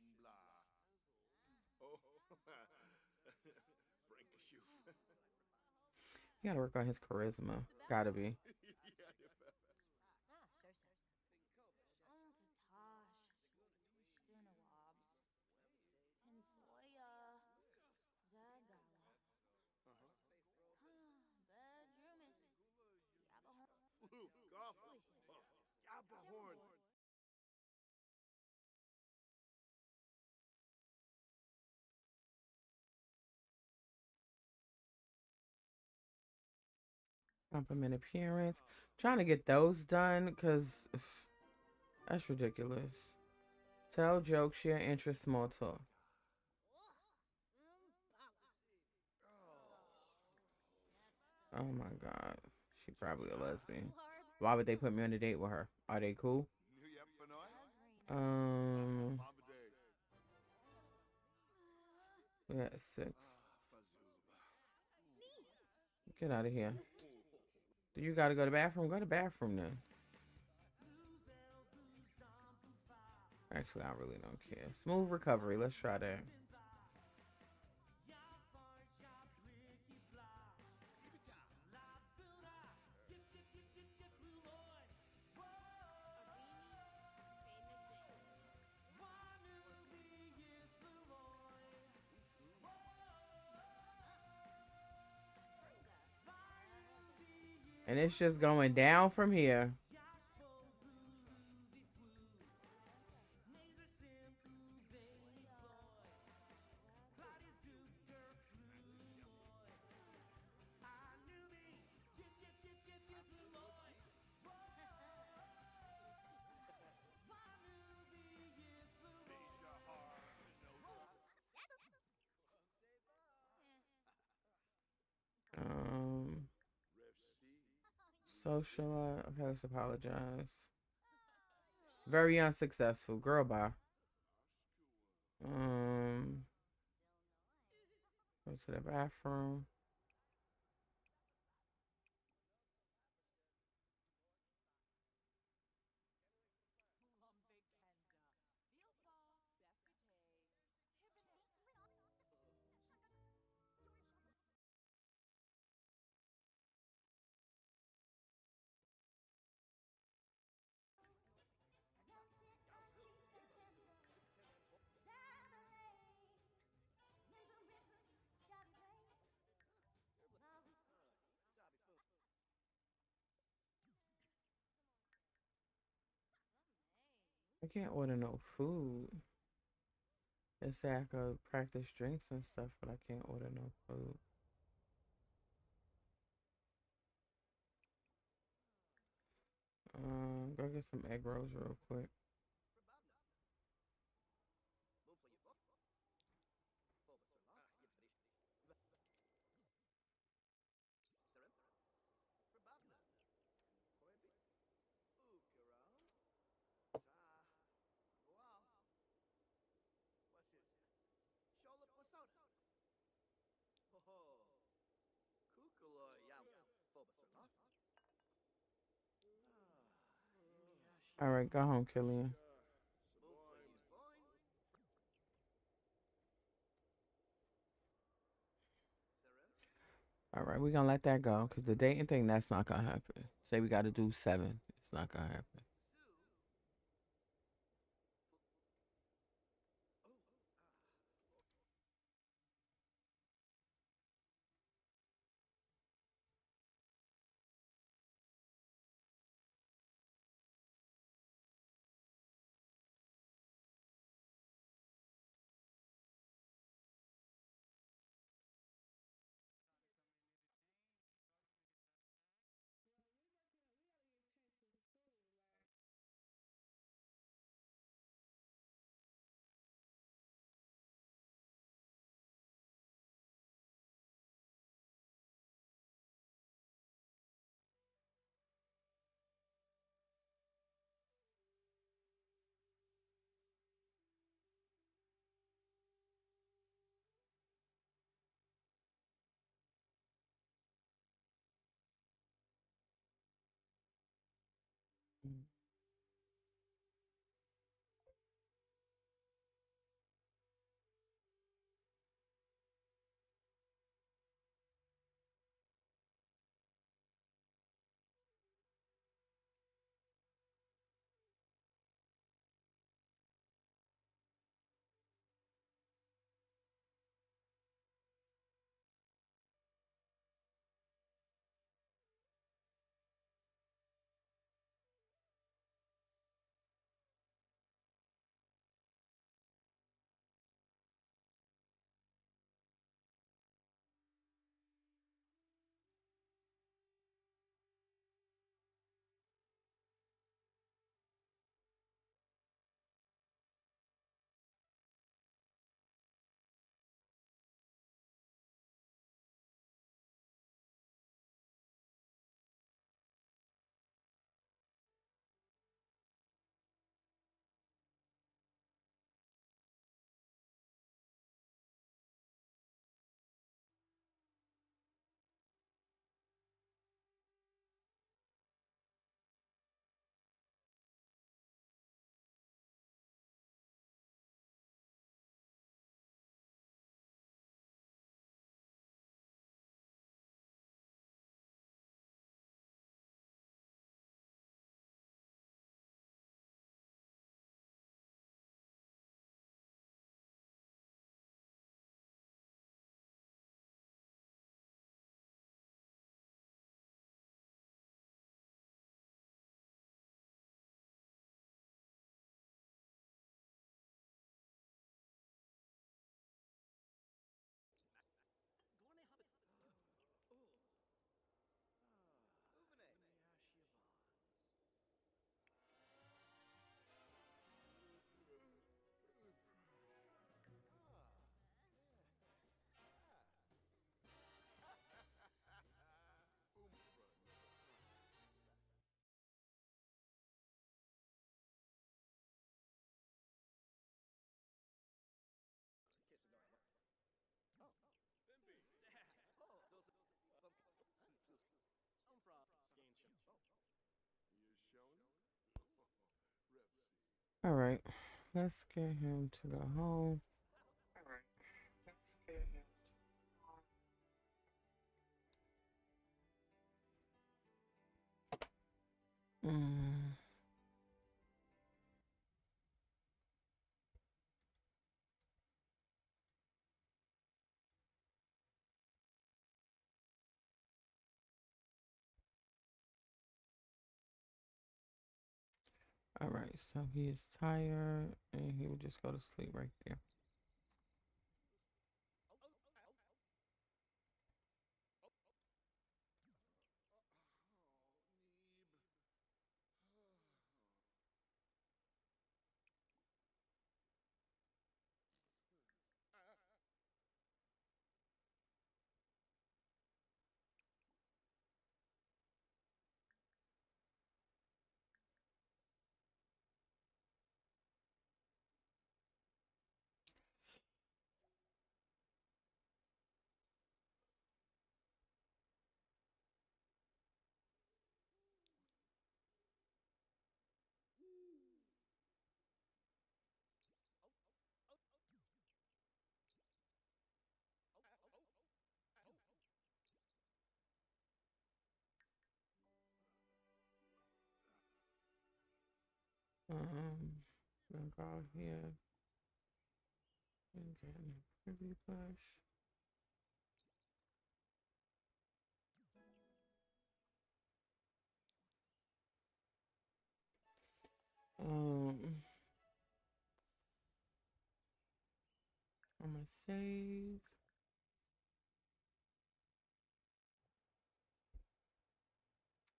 You gotta work on his charisma. Gotta be. Compliment appearance. Trying to get those done because that's ridiculous. Tell jokes, share interests, small talk. Oh my god. She probably a lesbian. Why would they put me on a date with her? Are they cool? Um, we got six. Get out of here. Do you gotta go to the bathroom? Go to the bathroom then. Actually, I really don't care. Smooth recovery. Let's try that. And it's just going down from here. Um, Social. Okay, let's apologize. Very unsuccessful. Girl, bye. Um, Go to the bathroom. I can't order no food. It's say I could practice drinks and stuff, but I can't order no food. Go get some egg rolls real quick. All right, go home, Killian. All right, we're gonna let that go because the dating thing, that's not gonna happen. Say we gotta do 7. It's not gonna happen. right. Let's get him to go home. All right. Let's get him. Mm. All right. So he is tired, and he will just go to sleep right there. Gonna go out here and get a pretty bush. Um, I'm gonna save,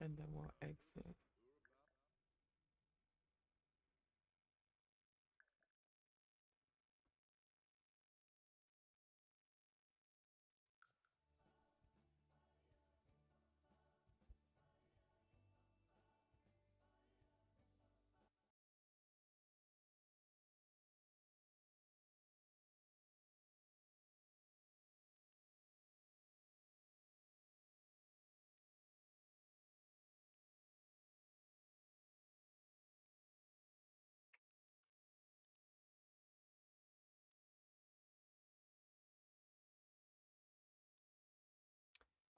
and then we'll exit.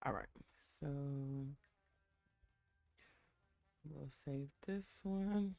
All right, so we'll save this one.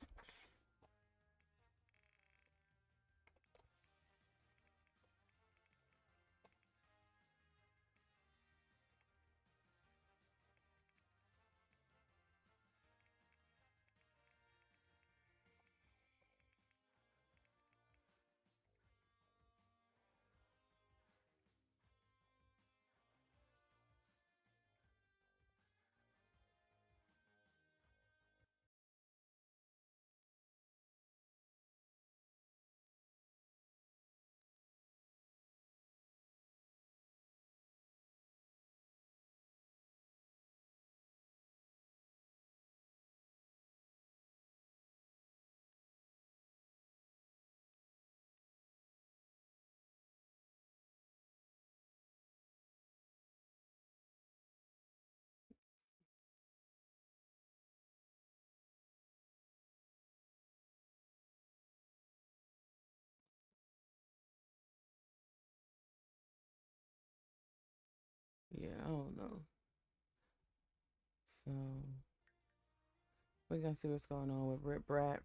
Yeah, I don't know. So we're gonna see what's going on with Rip Brat.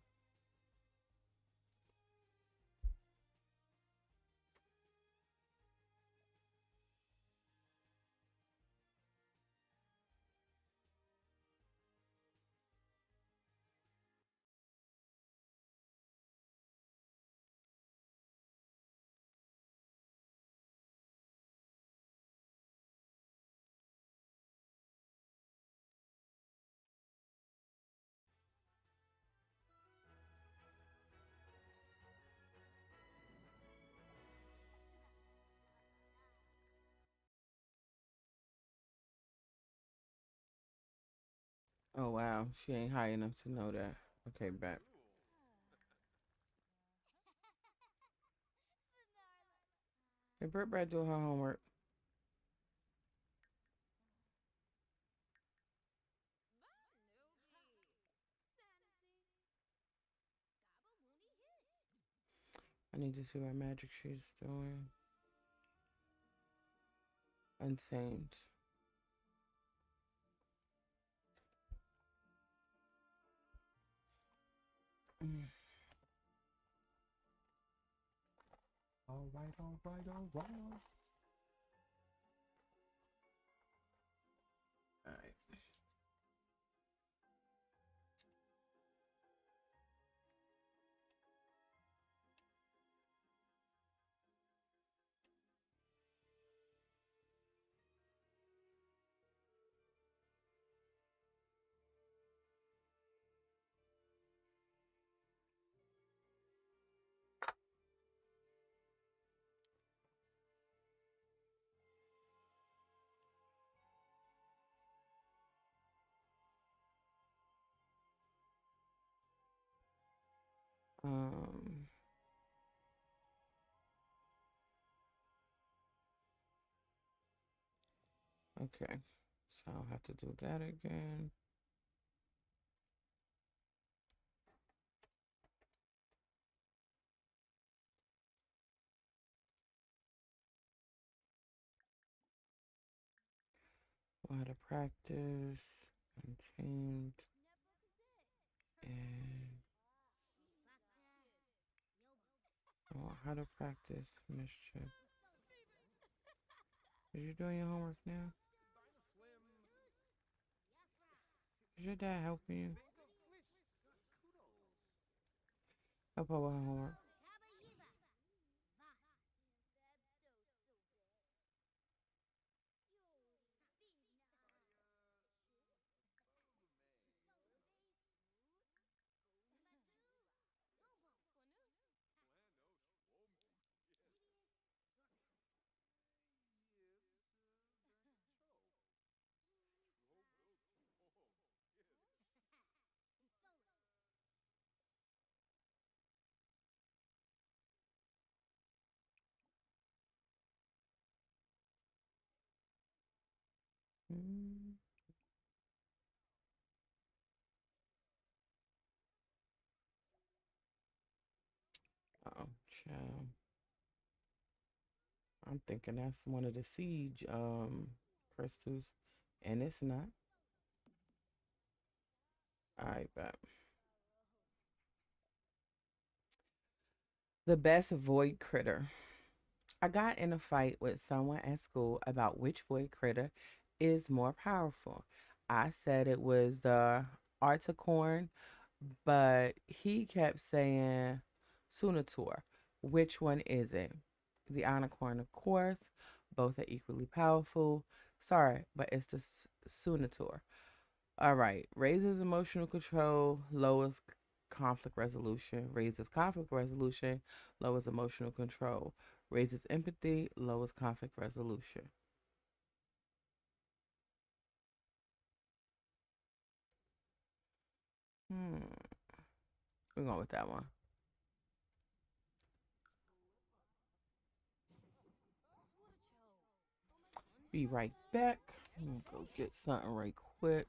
Oh wow, she ain't high enough to know that. Okay, back. Hey, Rip Brat doing her homework. I need to see what magic she's doing. Untamed. Mm. All right, all right, all right. All right. Um. Okay. So I'll have to do that again. We'll have to practice. Untamed. And how to practice mischief. Is you doing your homework now? Is your dad helping you? Help her with her homework. Mm. Oh, child. I'm thinking that's one of the siege crystals, and it's not. I bet. The best void critter. I got in a fight with someone at school about which void critter is more powerful. I said it was the Articorn, but he kept saying Sunator. Which one is it? The Unicorn, of course. Both are equally powerful. Sorry, but it's the Sunator. All right. Raises emotional control, lowers conflict resolution, raises conflict resolution, lowers emotional control, raises empathy, lowers conflict resolution. We're going with that one. Be right back. I'm gonna go get something right quick.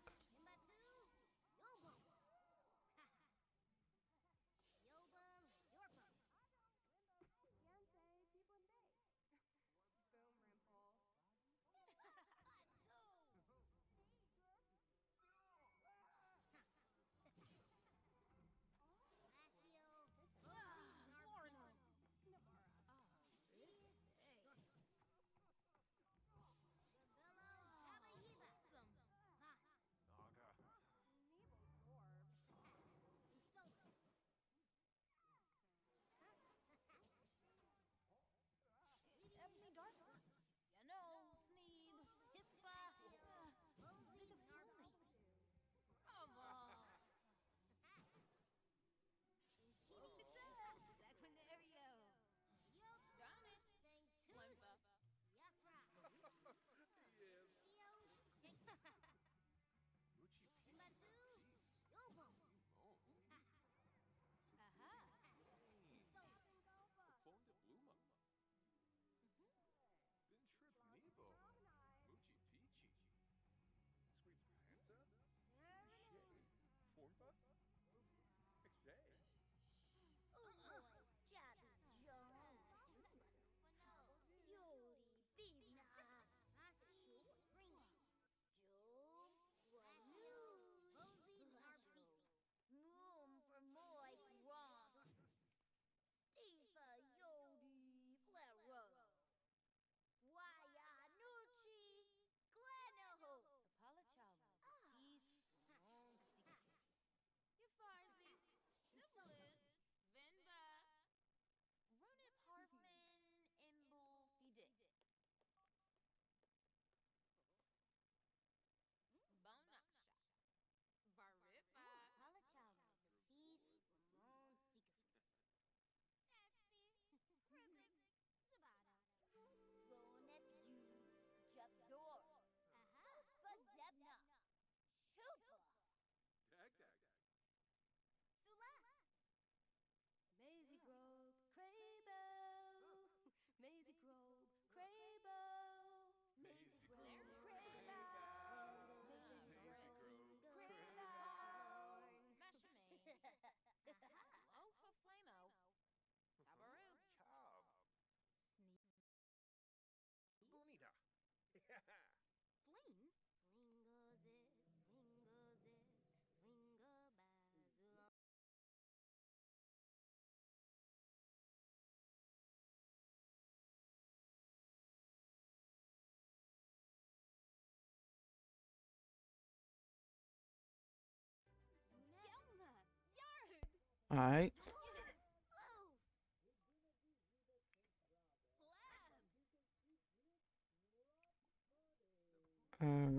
All right.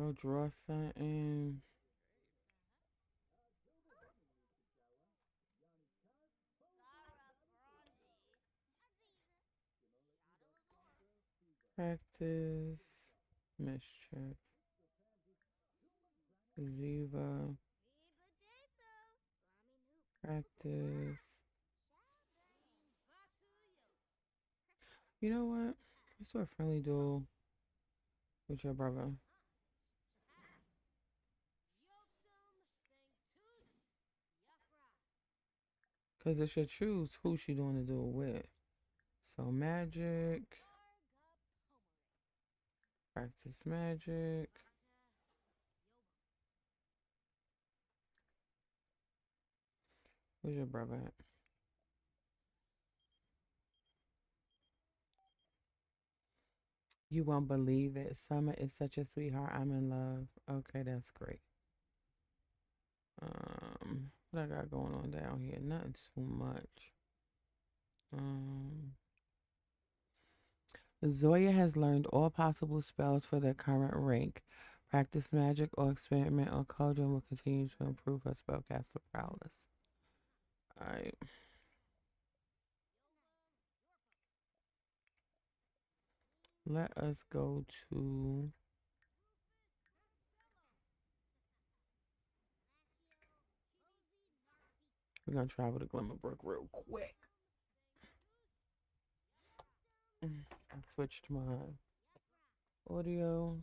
Go draw something. Practice. Mischief. Ziva. Practice. You know what? Let's do a friendly duel with your brother. Because it should choose who she doing the duel with. So magic. Practice magic. Where's your brother at? You won't believe it. Summer is such a sweetheart. I'm in love. Okay, that's great. What I got going on down here? Nothing too much. Um, Zoya has learned all possible spells for their current rank. Practice magic or experiment on cauldron will continue to improve her spellcaster prowess. Alright. Let us go to. We're gonna travel to Glimmerbrook real quick. I switched my audio.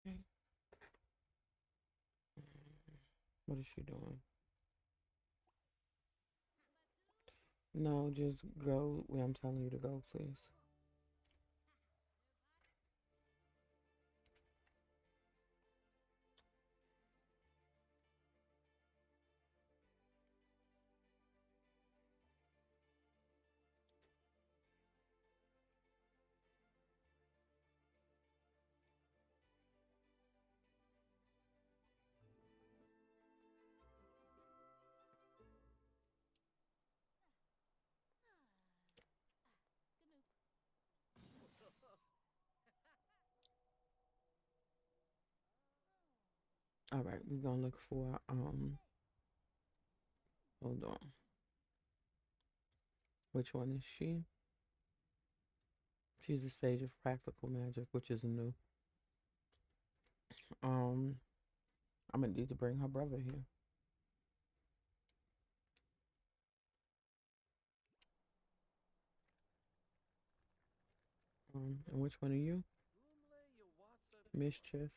Okay. What is she doing? No, just go where I'm telling you to go, please. All right, we're gonna look for hold on. Which one is she? She's a sage of practical magic, which is new. Um, I'm gonna need to bring her brother here. And which one are you? Mischief.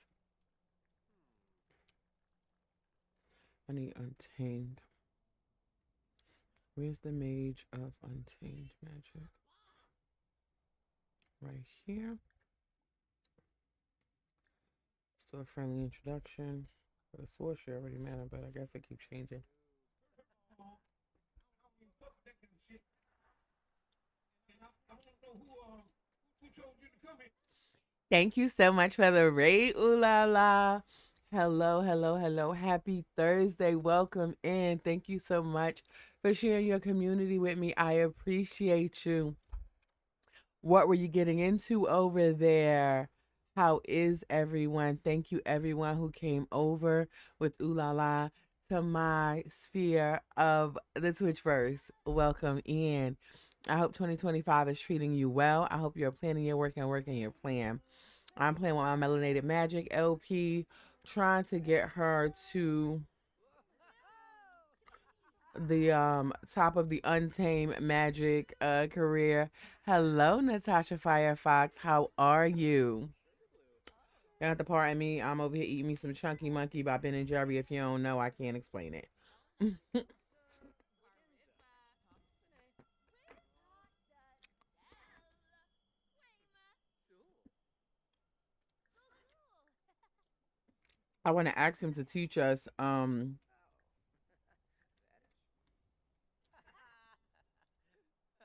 I need Untamed. Where's the mage of Untamed magic? Right here. Let's do a friendly introduction. I swore she already met her, but I guess I keep changing. Thank you so much for the raid. Ooh la la. Hello, hello, hello. Happy Thursday. Welcome in. Thank you so much for sharing your community with me. I appreciate you. What were you getting into over there? How is everyone? Thank you, everyone who came over with Ooh La La to my sphere of the Twitchverse. Welcome in. I hope 2025 is treating you well. I hope you're planning your work and working your plan. I'm playing with my Melanated Magic LP, trying to get her to the top of the Untamed Magic career. Hello, Natasha Firefox. How are you? You have to pardon me. I'm over here eating me some Chunky Monkey by Ben and Jerry. If you don't know, I can't explain it. I want to ask him to teach us um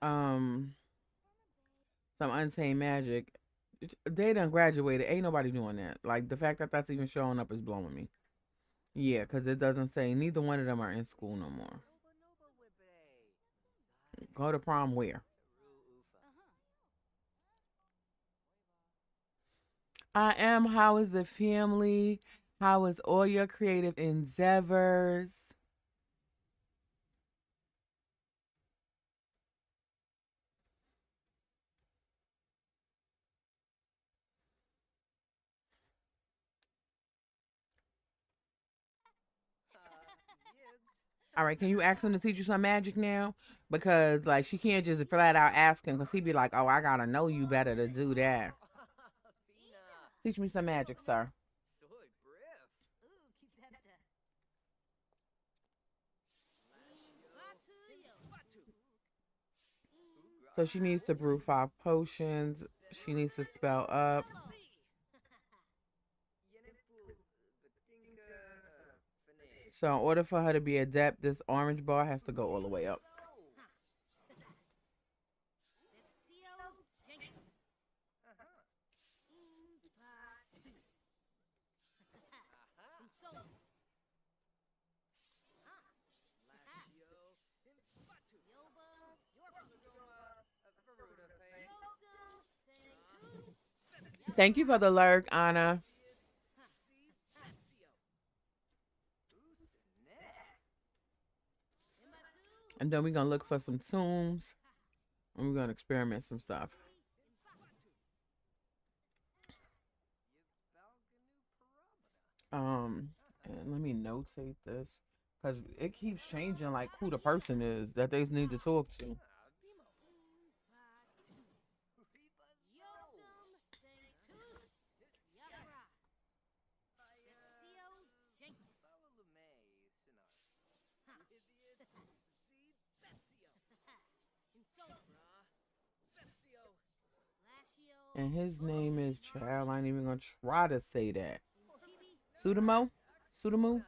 some Untamed Magic. They done graduated. Ain't nobody doing that. Like the fact that that's even showing up is blowing me. Yeah, because it doesn't say neither one of them are in school no more. Go to prom where? I am. How is the family? How is all your creative endeavors? All right, can you ask him to teach you some magic now? Because like she can't just flat out ask him because he'd be like, "Oh, I gotta know you better to do that." Teach me some magic, sir. So she needs to brew 5 potions. She needs to spell up. So in order for her to be adept, this orange bar has to go all the way up. Thank you for the lurk, Anna. And then we're gonna look for some tombs and we're gonna experiment some stuff. And let me notate this because it keeps changing like who the person is that they need to talk to. And his name is Child. I ain't even gonna try to say that. Sudamo? Sudamu?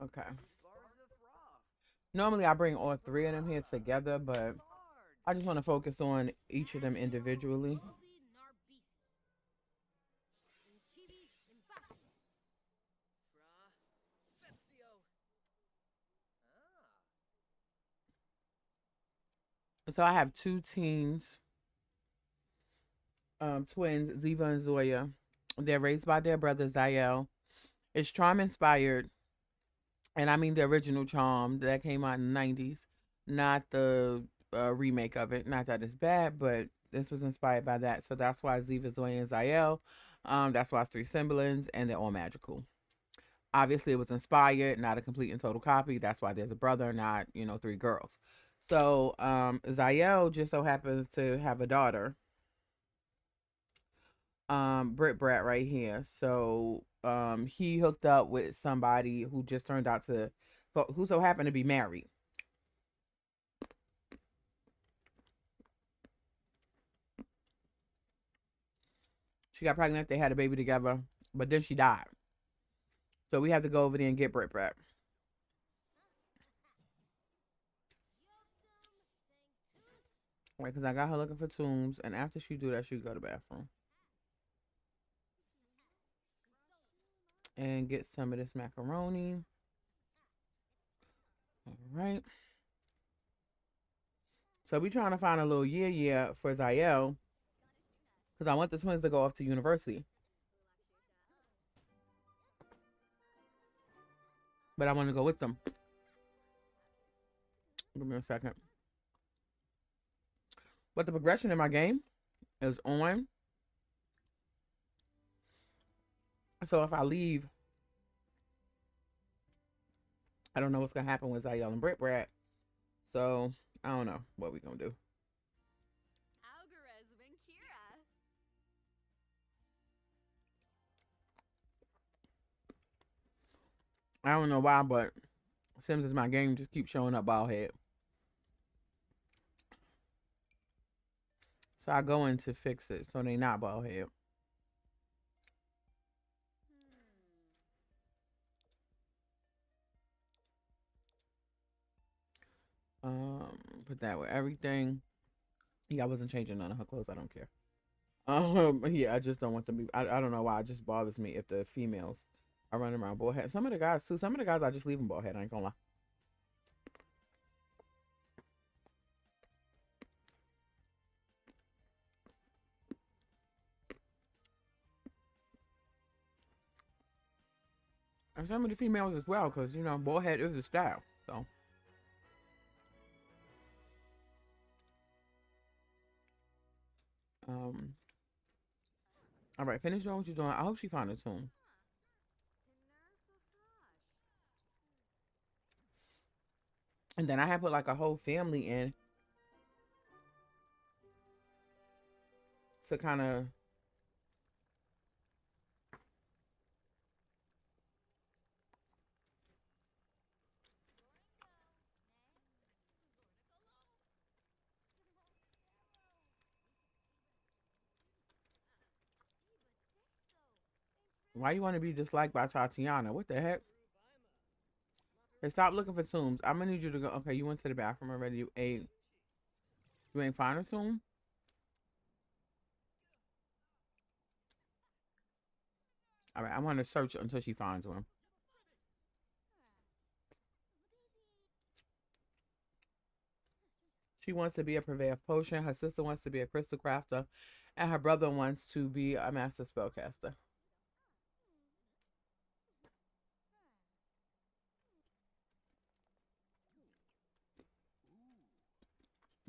Okay. Normally I bring all three of them here together, but I just want to focus on each of them individually. So I have two teens, twins, Ziva and Zoya. They're raised by their brother Zael. It's charm inspired, and I mean the original charm that came out in the 90s, not the remake of it. Not that it's bad, but this was inspired by that. So that's why Ziva, Zoya, and Zael. That's why it's three siblings, and they're all magical. Obviously, it was inspired, not a complete and total copy. That's why there's a brother, not three girls. So Zael just so happens to have a daughter, Brit Brat right here. So he hooked up with somebody who just turned out to who so happened to be married. She got pregnant, they had a baby together, but then she died. So we have to go over there and get Brit Brat. Right, because I got her looking for tombs, and after she do that, she go to the bathroom and get some of this macaroni. All right. So we trying to find a little year for Zael because I want the twins to go off to university, but I want to go with them. Give me a second. But the progression in my game is on. So if I leave, I don't know what's gonna happen with Zael and Brit Brat. So I don't know what we gonna do. I don't know why, but Sims is my game. Just keep showing up bald head. So I go in to fix it so they not bald head. Put that with everything. Yeah, I wasn't changing none of her clothes. I don't care. Yeah, I just don't want them to be. I don't know why. It just bothers me if the females are running around bald head. Some of the guys too. Some of the guys I just leave them bald head. I ain't gonna lie. And some of the females as well, because you know, bald head is a style. So. Um. All right, finish doing what you're doing. I hope she found a tune. And then I had put like a whole family in to kind of. Why you want to be disliked by Tatiana? What the heck? Hey, stop looking for tombs. I'm gonna need you to go. Okay, you went to the bathroom already. You ate. You ain't find a tomb. All right, I'm gonna search until she finds one. She wants to be a purveyor of potion. Her sister wants to be a crystal crafter, and her brother wants to be a master spellcaster.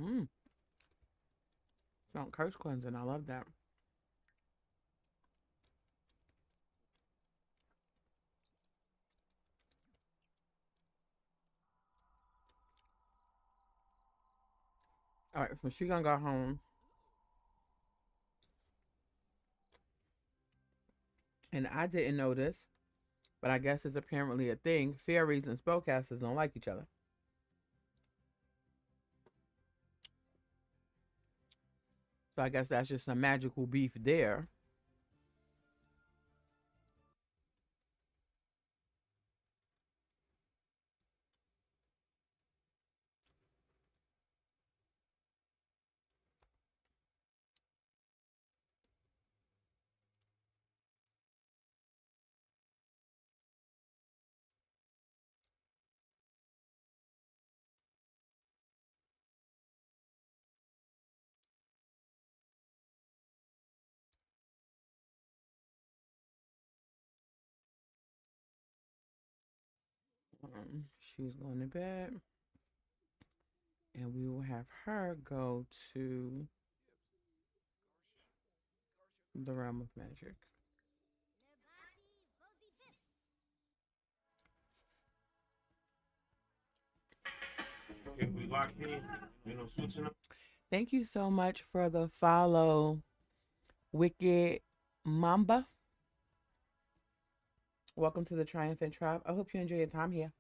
Hmm. Sound curse cleansing. I love that. All right, so she gonna go home, and I didn't know this, but I guess it's apparently a thing. Fairies and spellcasters don't like each other. So I guess that's just some magical beef there. She's going to bed, and we will have her go to the realm of magic. If we locked in, switching up. Thank you so much for the follow, Wicked Mamba. Welcome to the Triumphant Tribe. I hope you enjoy your time here.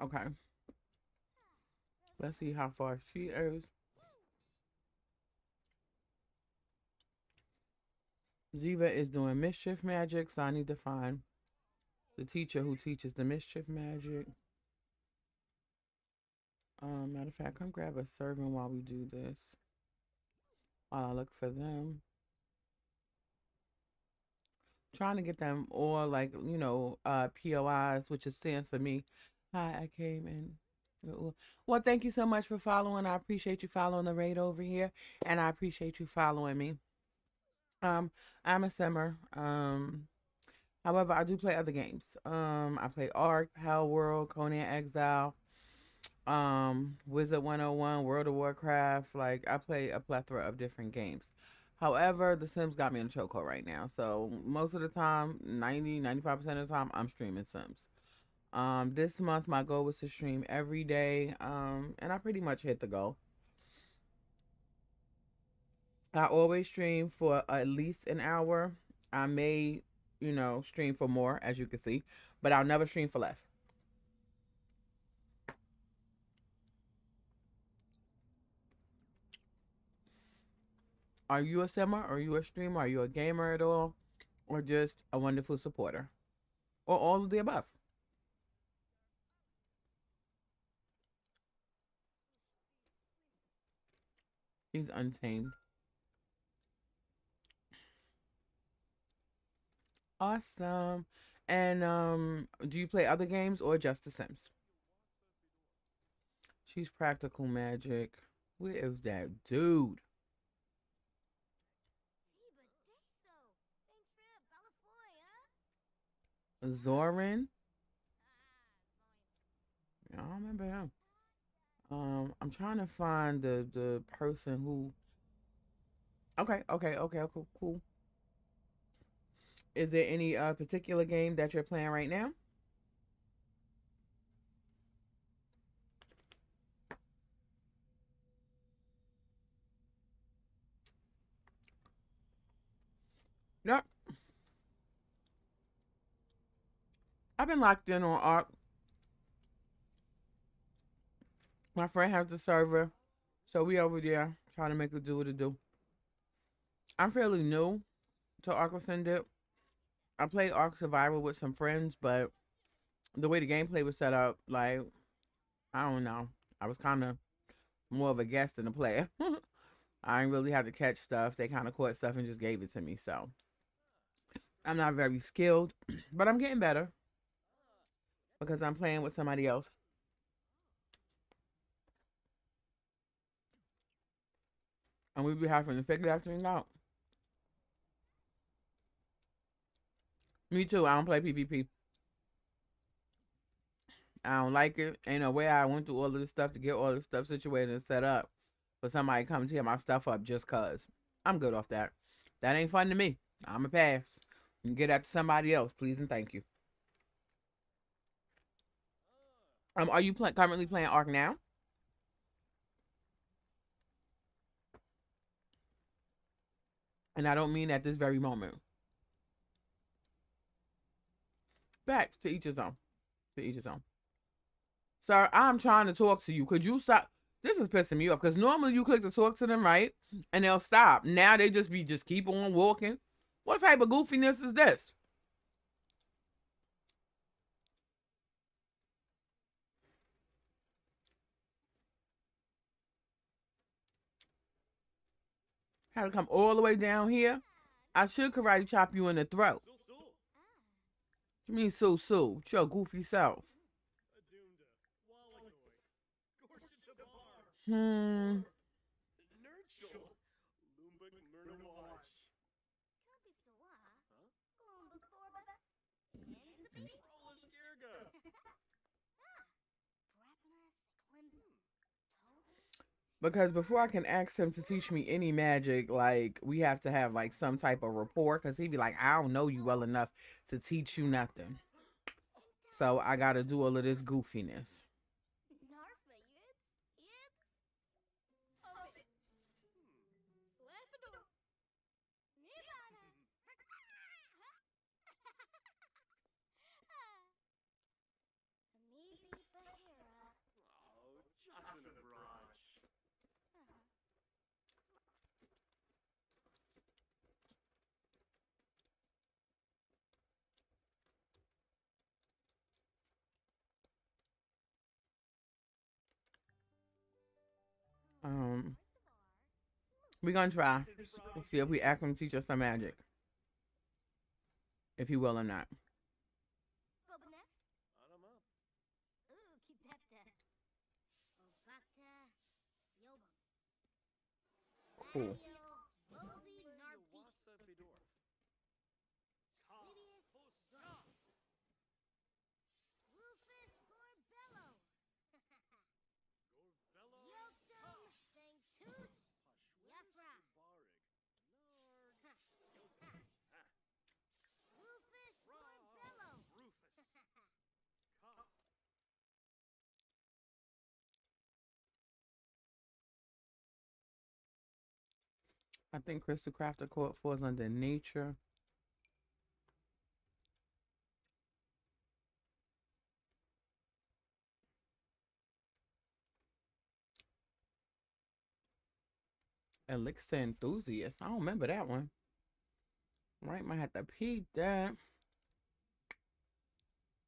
Okay. Let's see how far she is. Ziva is doing mischief magic, so I need to find The teacher who teaches the mischief magic. Matter of fact, come grab a servant while we do this. While I look for them. Trying to get them all like, POIs, which is stands for me. Hi, I came in. Well, thank you so much for following. I appreciate you following the raid over here, and I appreciate you following me. Um, I'm a simmer. However, I do play other games. I play Ark, Hell World, Conan Exile, Wizard 101, World of Warcraft. Like I play a plethora of different games. However, The Sims got me in a chokehold right now. So most of the time, 95% of the time, I'm streaming Sims. This month my goal was to stream every day. And I pretty much hit the goal. I always stream for at least an hour. I may, stream for more, as you can see, but I'll never stream for less. Are you a simmer? Are you a streamer? Are you a gamer at all? Or just a wonderful supporter? Or all of the above? He's untamed. Awesome. And do you play other games or just The Sims? She's practical magic. Where is that dude? Zoran? I don't remember him. I'm trying to find the person who. Okay, cool, cool. Is there any particular game that you're playing right now? No, I've been locked in on Ark. My friend has the server, so we over there trying to make it do what it do. I'm fairly new to Ark Ascended. I played Ark Survival with some friends, but the way the gameplay was set up, like I don't know, I was kind of more of a guest than a player. I didn't really have to catch stuff. They kind of caught stuff and just gave it to me. So I'm not very skilled, but I'm getting better because I'm playing with somebody else. And we be having to figure that thing out. Me too. I don't play PvP. I don't like it. Ain't no way I went through all of this stuff to get all this stuff situated and set up for somebody to come tear my stuff up just cause. I'm good off that. That ain't fun to me. I'm a pass. And get that to somebody else, please and thank you. Are you currently playing Ark now? And I don't mean at this very moment. Back to each his own. To each his own. Sir, I'm trying to talk to you. Could you stop? This is pissing me off because normally you click to talk to them, right? And they'll stop. Now they just keep on walking. What type of goofiness is this? Had to come all the way down here. I should karate chop you in the throat. What you mean, so? It's your goofy self. Hmm. Because before I can ask him to teach me any magic, like we have to have like some type of rapport. Cause he'd be like, I don't know you well enough to teach you nothing. So I gotta do all of this goofiness. Um, we're gonna try and see if we ask him to teach us some magic, if he will or not. Cool. I think Crystal Crafter Court falls under nature. Elixir Enthusiast. I don't remember that one. Right, might have to peep that.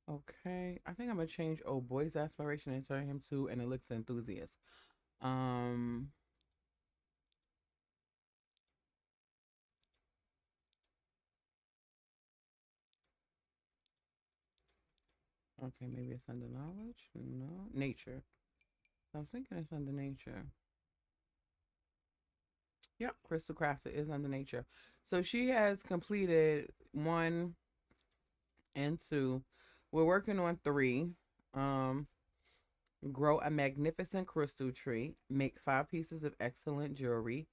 Okay, I think I'm gonna change old boy's aspiration and turn him to an elixir enthusiast. Um, okay, maybe it's under knowledge. No, nature. I was thinking it's under nature. Yep, Crystal Crafter is under nature. So she has completed 1 and 2. We're working on 3. Um, grow a magnificent crystal tree. Make 5 pieces of excellent jewelry.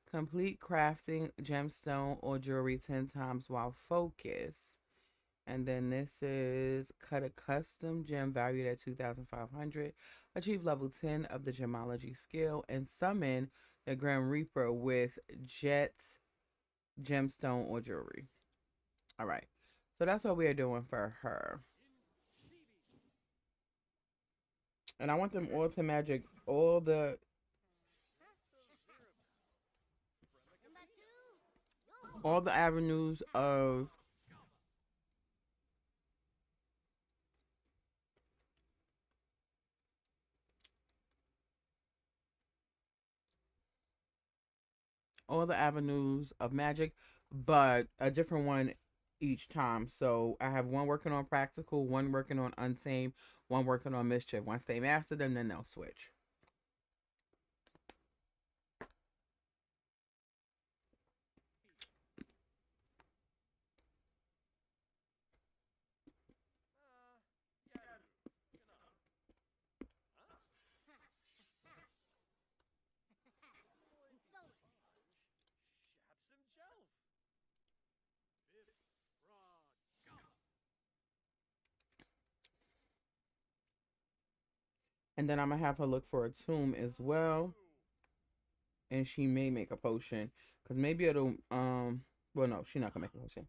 Complete crafting gemstone or jewelry 10 times while focused. And then this is cut a custom gem valued at 2,500. Achieve level 10 of the gemology skill and summon the Grim Reaper with jet gemstone or jewelry. All right. So that's what we are doing for her. And I want them all to magic all the avenues of magic, but a different one each time. So I have one working on practical, one working on unsame, one working on mischief. Once they master them, then they'll switch. And then I'm gonna have her look for a tomb as well. And she may make a potion. Cause maybe it'll well no, she's not gonna make a potion.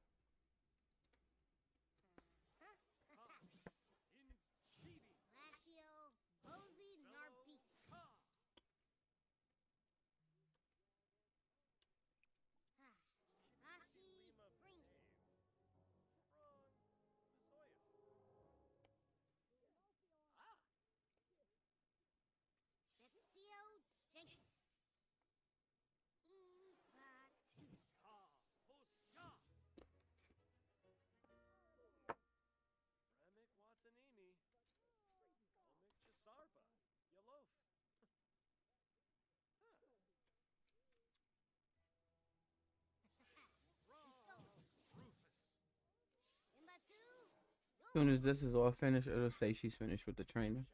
As soon as this is all finished, it'll say she's finished with the training.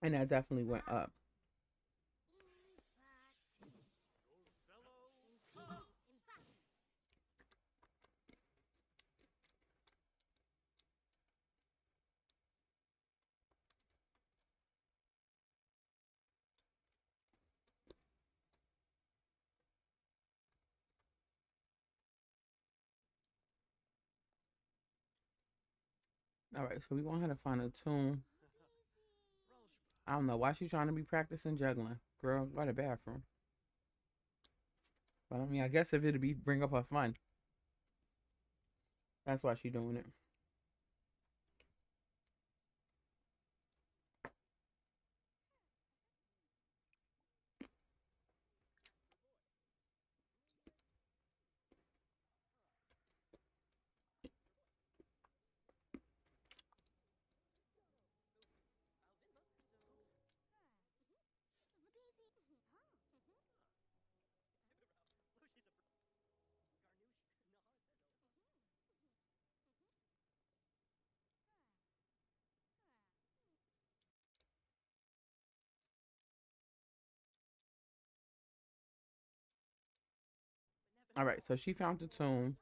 And that definitely went up. All right, so we want her to find a tomb. I don't know why she's trying to be practicing juggling. Girl, go to the bathroom. But I mean, I guess if it'd be bring up her fun, that's why she's doing it. All right, so she found the tomb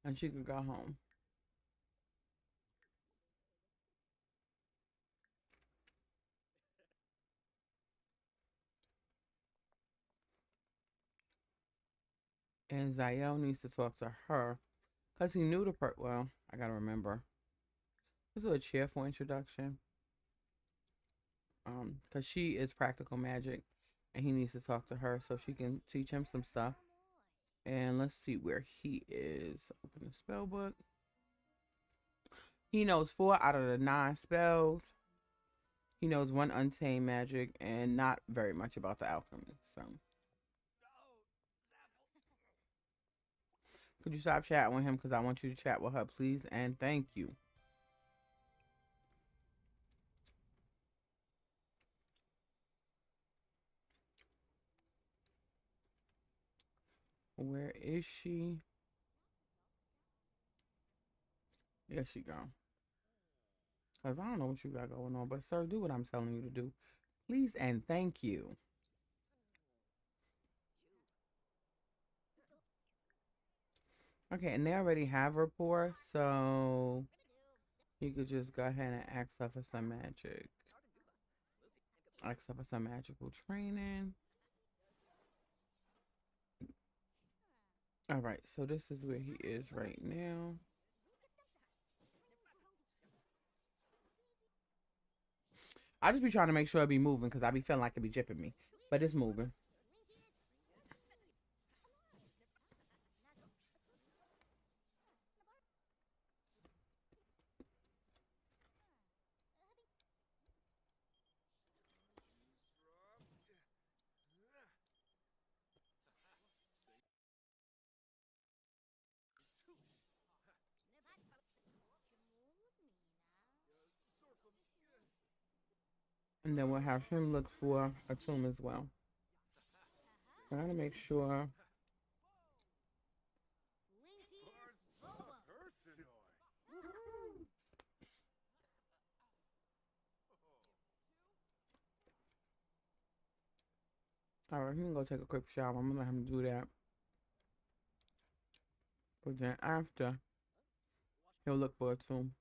and she could go home. And Zael needs to talk to her because he knew the well, I gotta remember. This is a cheerful introduction. Because she is practical magic and he needs to talk to her so she can teach him some stuff. And let's see where he is. Open the spell book. He knows 4 out of the 9 spells. He knows 1 untamed magic and not very much about the alchemy. So, could you stop chatting with him? Because I want you to chat with her, please. And thank you. Where is she? There she go. Because I don't know what you got going on. But, sir, do what I'm telling you to do. Please and thank you. Okay, and they already have rapport, so you could just go ahead and ask her for some magic. Ask her for some magical training. All right, so this is where he is right now. I just be trying to make sure it be moving because I be feeling like it be jipping me, but it's moving. And then we'll have him look for a tomb as well. I gotta make sure. All right, he can go take a quick shower. I'm gonna let him do that. But then after, he'll look for a tomb.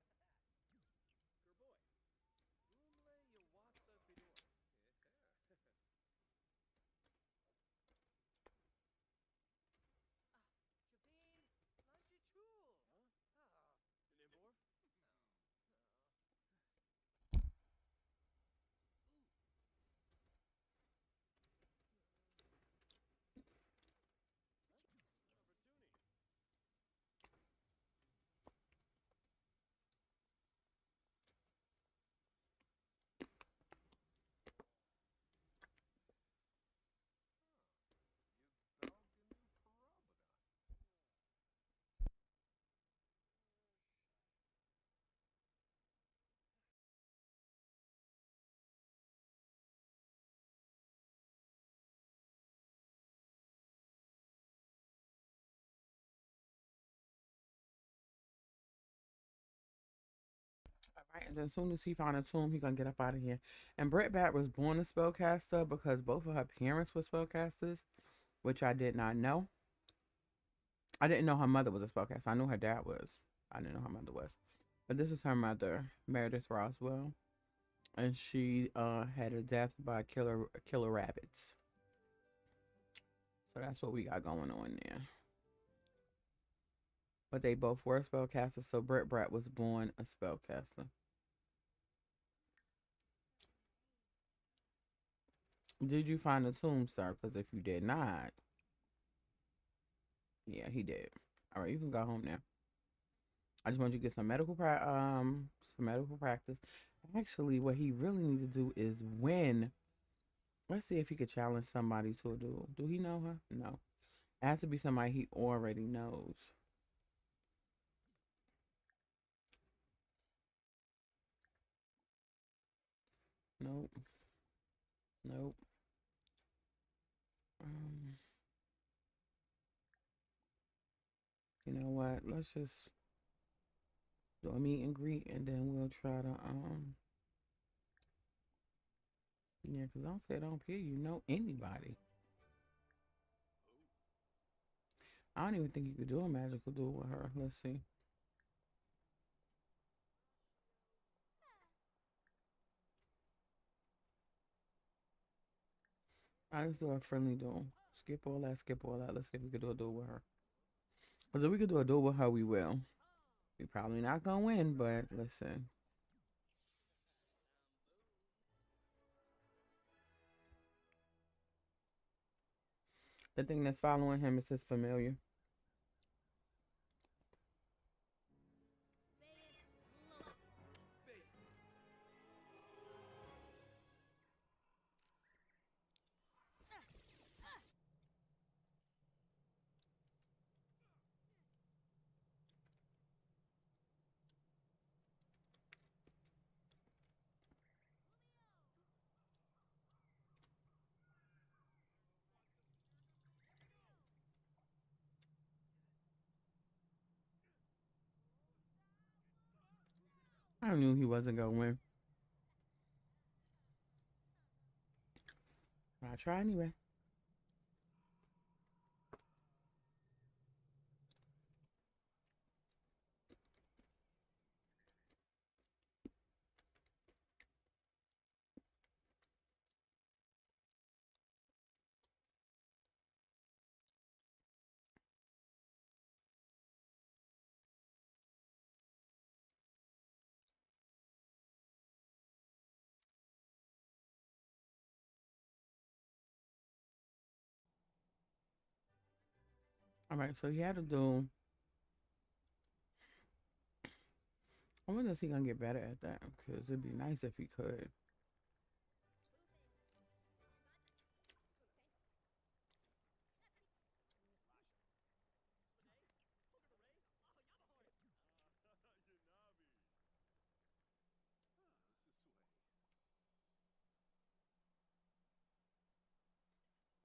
All right, and then as soon as he found a tomb, he gonna get up out of here. And Britt Bat was born a spellcaster because both of her parents were spellcasters, which I did not know. I didn't know her mother was a spellcaster. I knew her dad was. I didn't know her mother was. But this is her mother, Meredith Roswell, and she had a death by killer rabbits. So that's what we got going on there. But they both were spellcasters, so Britt Brat was born a spellcaster. Did you find the tomb, sir? Because if you did not, yeah, he did. All right, you can go home now. I just want you to get some medical practice. Actually, what he really needs to do is win. Let's see if he could challenge somebody to a duel. Do he know her? No. It has to be somebody he already knows. Nope. Nope. Um, you know what? Let's just do a meet and greet and then we'll try to yeah, because I don't say I don't hear you know anybody. I don't even think you could do a magical duel with her. Let's see. I just do a friendly duel. Skip all that, skip all that. Let's see if we could do a duel with her. Because if we could do a duel with her, we will. We probably not gonna win, but listen. The thing that's following him is his familiar. I knew he wasn't gonna win. I try anyway. All right, so he had to do. I wonder if he gonna get better at that because it'd be nice if he could.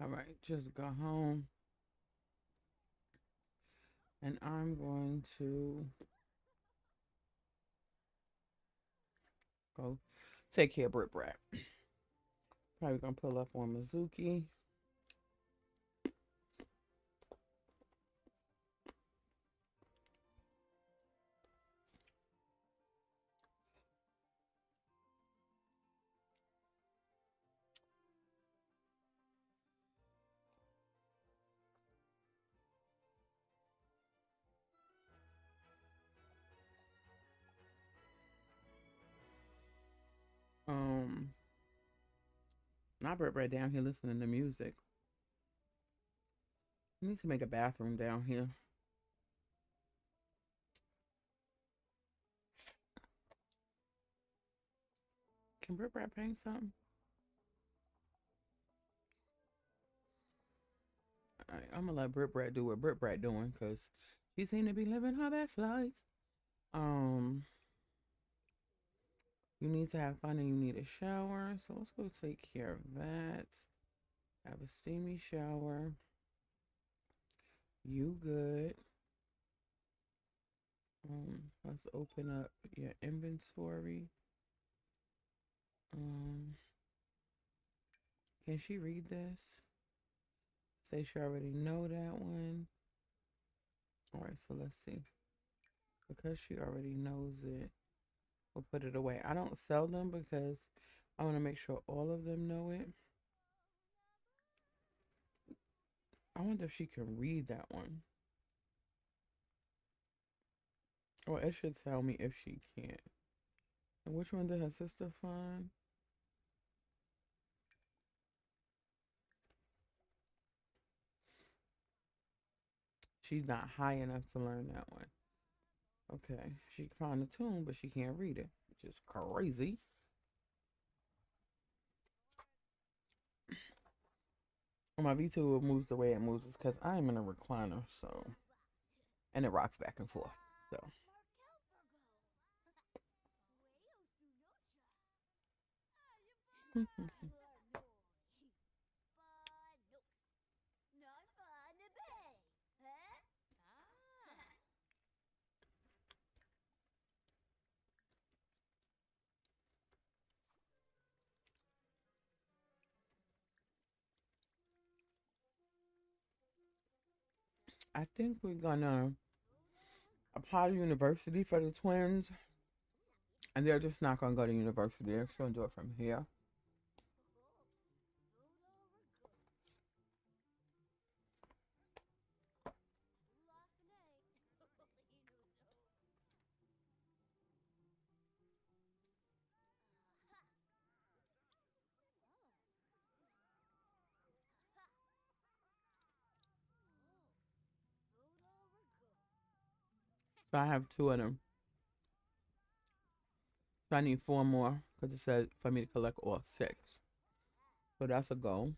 All right, just go home, and I'm going to go take care of Brit Brat. Probably gonna pull up on Mizuki. Um, not Brit Brat down here listening to music. He needs to make a bathroom down here. Can Brit Brat paint something? All right, I'm gonna let Brit Brat do what Brit Brat doing because she seemed to be living her best life. Um, you need to have fun and you need a shower, so let's go take care of that. Have a steamy shower. You good? Let's open up your inventory. Um, can she read this? Say she already know that one. All right, so let's see. Because she already knows it, we'll put it away. I don't sell them because I want to make sure all of them know it. I wonder if she can read that one. Or it should tell me if she can't. And which one did her sister find? She's not high enough to learn that one. Okay, she can find the tune, but she can't read it, which is crazy. My V2 moves the way it moves is because I'm in a recliner, so and it rocks back and forth. So I think we're gonna apply to university for the twins, and they're just not gonna go to university. They're just gonna do it from here. So I have two of them. So I need four more because it said for me to collect all six. So that's a goal.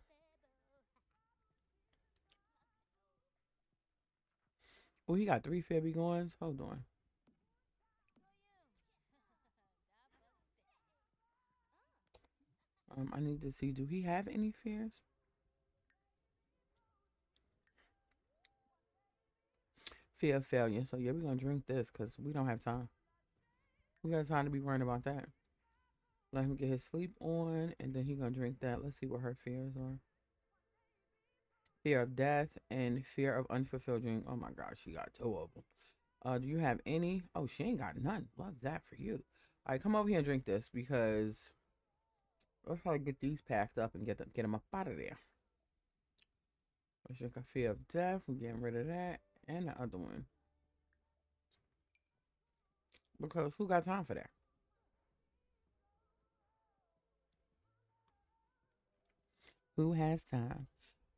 Oh, he got three Fairby goings. Hold on. I need to see. Do he have any fears? Fear of failure. So yeah, we're gonna drink this because we don't have time. We got time to be worrying about that. Let him get his sleep on, and then he gonna drink that. Let's see what her fears are. Fear of death and fear of unfulfilled dream. Oh my gosh, she got two of them. Do you have any? Oh, she ain't got none. Love that for you. All right, come over here and drink this because let's try to get these packed up and get them up out of there. Let's drink a fear of death. We're getting rid of that and the other one because who got time for that? Who has time?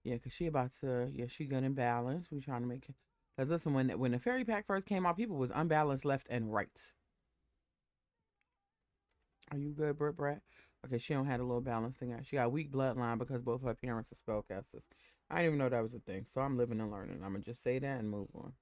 Yeah, cause she about to. Yeah, she good and balanced. We trying to make it. Cause listen, when the fairy pack first came out, people was unbalanced left and right. Are you good, Britt Brat? Okay, she don't have a little balance thing. She got a weak bloodline because both her parents are spellcasters. I didn't even know that was a thing. So I'm living and learning. I'm gonna just say that and move on.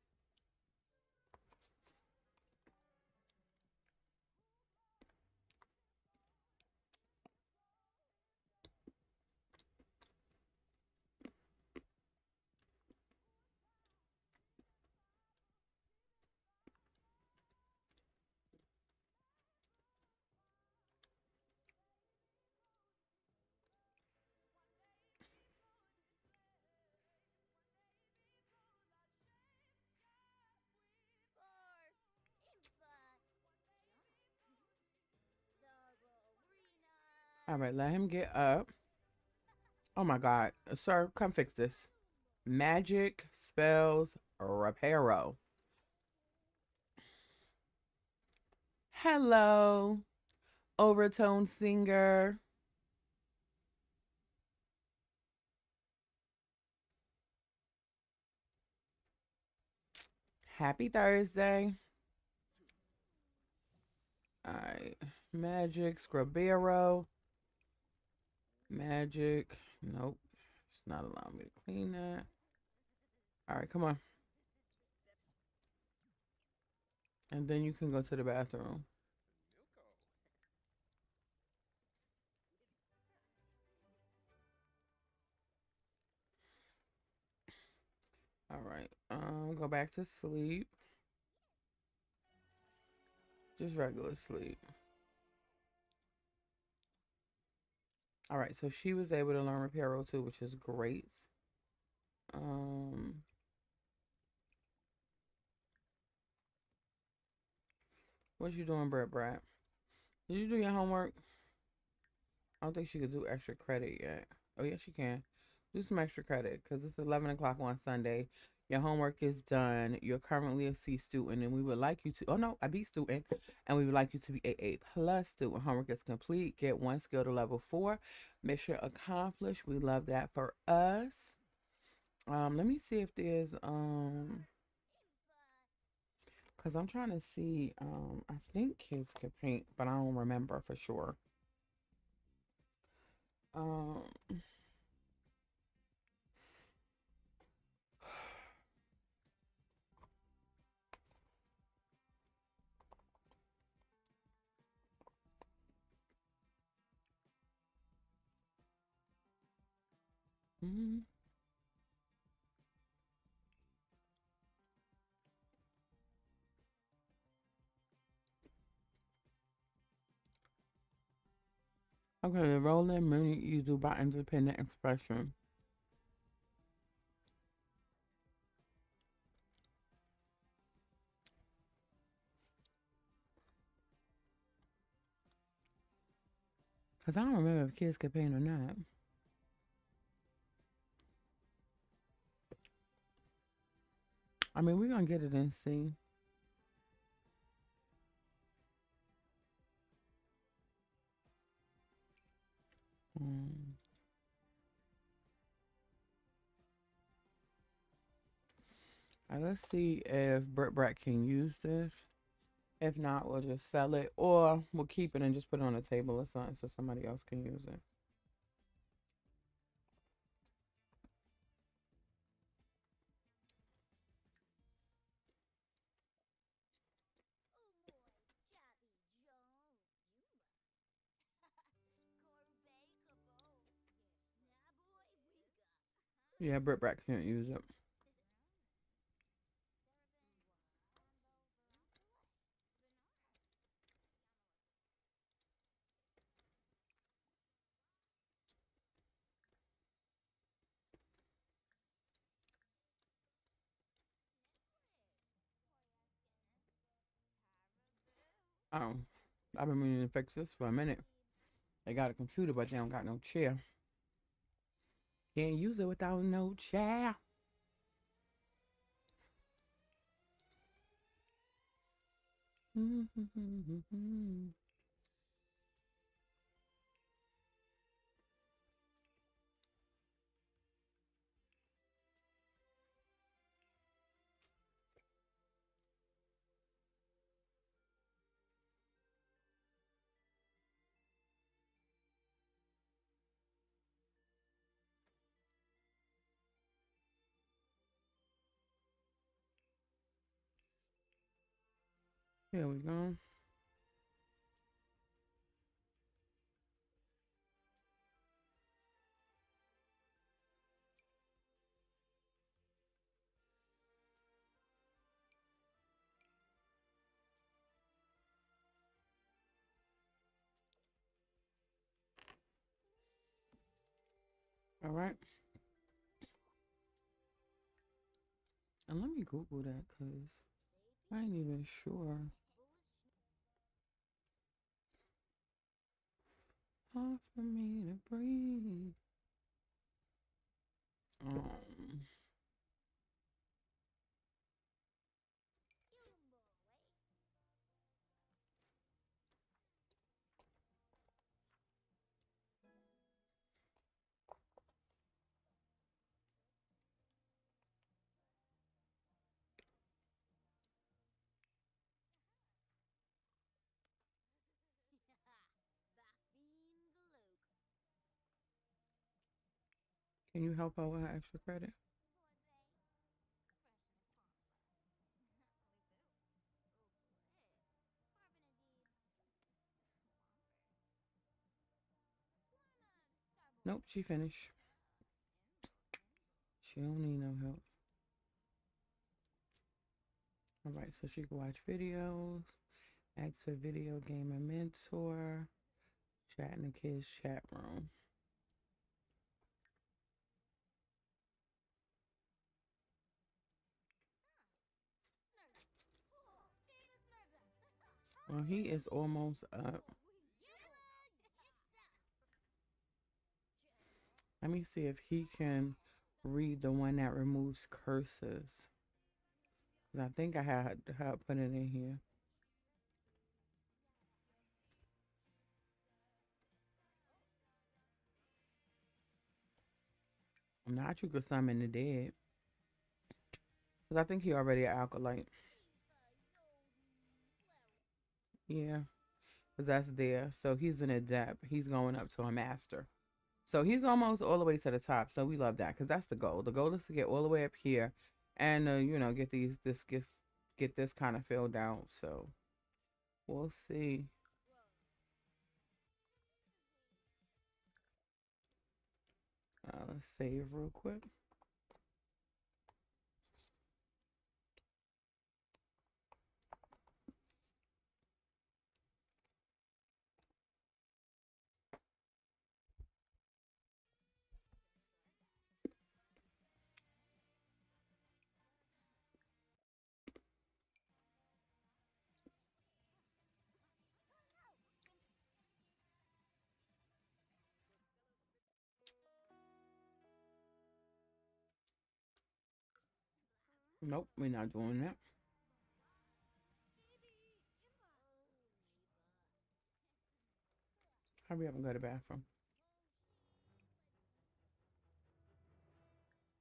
All right, let him get up. Oh my God, sir, come fix this. Magic spells reparo. Hello, overtone singer. Happy Thursday. All right, Magic Scrabero. Magic. Nope, it's not allowing me to clean that. All right, come on. And then you can go to the bathroom. All right. Go back to sleep. Just regular sleep. All right. So she was able to learn Reparo too, which is great. Um, what you doing, Brett Brat? Did you do your homework? I don't think she could do extra credit yet. Oh, yes, she can. Do some extra credit because it's 11 o'clock on Sunday. Your homework is done. You're currently a C student, and we would like you to. Oh no, a B student, and we would like you to be a plus student. Homework is complete. Get one skill to level 4. Mission accomplished. We love that for us. Let me see if there's because I'm trying to see. I think kids can paint, but I don't remember for sure. Um. Mhm. Okay, the rolling many used by independent expression. Because I don't remember if kids could paint or not. I mean, we're going to get it and see. Mm. Let's see if Britt Brat can use this. If not, we'll just sell it, or we'll keep it and just put it on a table or something so somebody else can use it. Yeah, Britt Brat can't use it. Oh, I've been meaning to fix this for a minute. They got a computer, but they don't got no chair. Can't use it without no chair. Here we go. All right. And let me Google that because I ain't even sure. Hard for me to breathe. Um, can you help out with her extra credit? Nope, she finished. She don't need no help. All right, so she can watch videos, ask her video game and mentor, chat in the kids' chat room. Well, he is almost up. Let me see if he can read the one that removes curses. Because I think I had her put it in here. Not you could summon the dead. Because I think he already an acolyte. Yeah. Because that's there. So he's an adept. He's going up to a master. So he's almost all the way to the top. So we love that because that's the goal. The goal is to get all the way up here and, get get this kind of filled out. So we'll see. Let's save real quick. Nope, we're not doing that. Hurry up and go to the bathroom.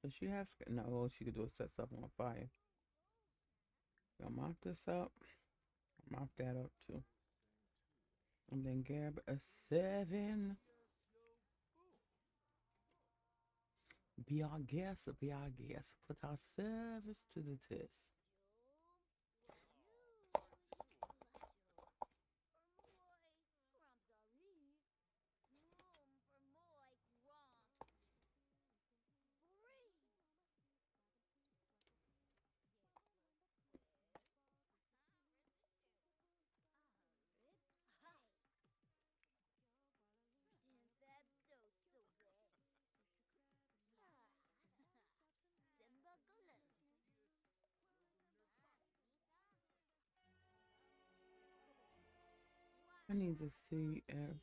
Does she have? No, all she could do is set stuff on fire. Gonna mop this up. Mop that up too. And then grab a 7. Be our guest, be our guest. Put our service to the test. I need to see if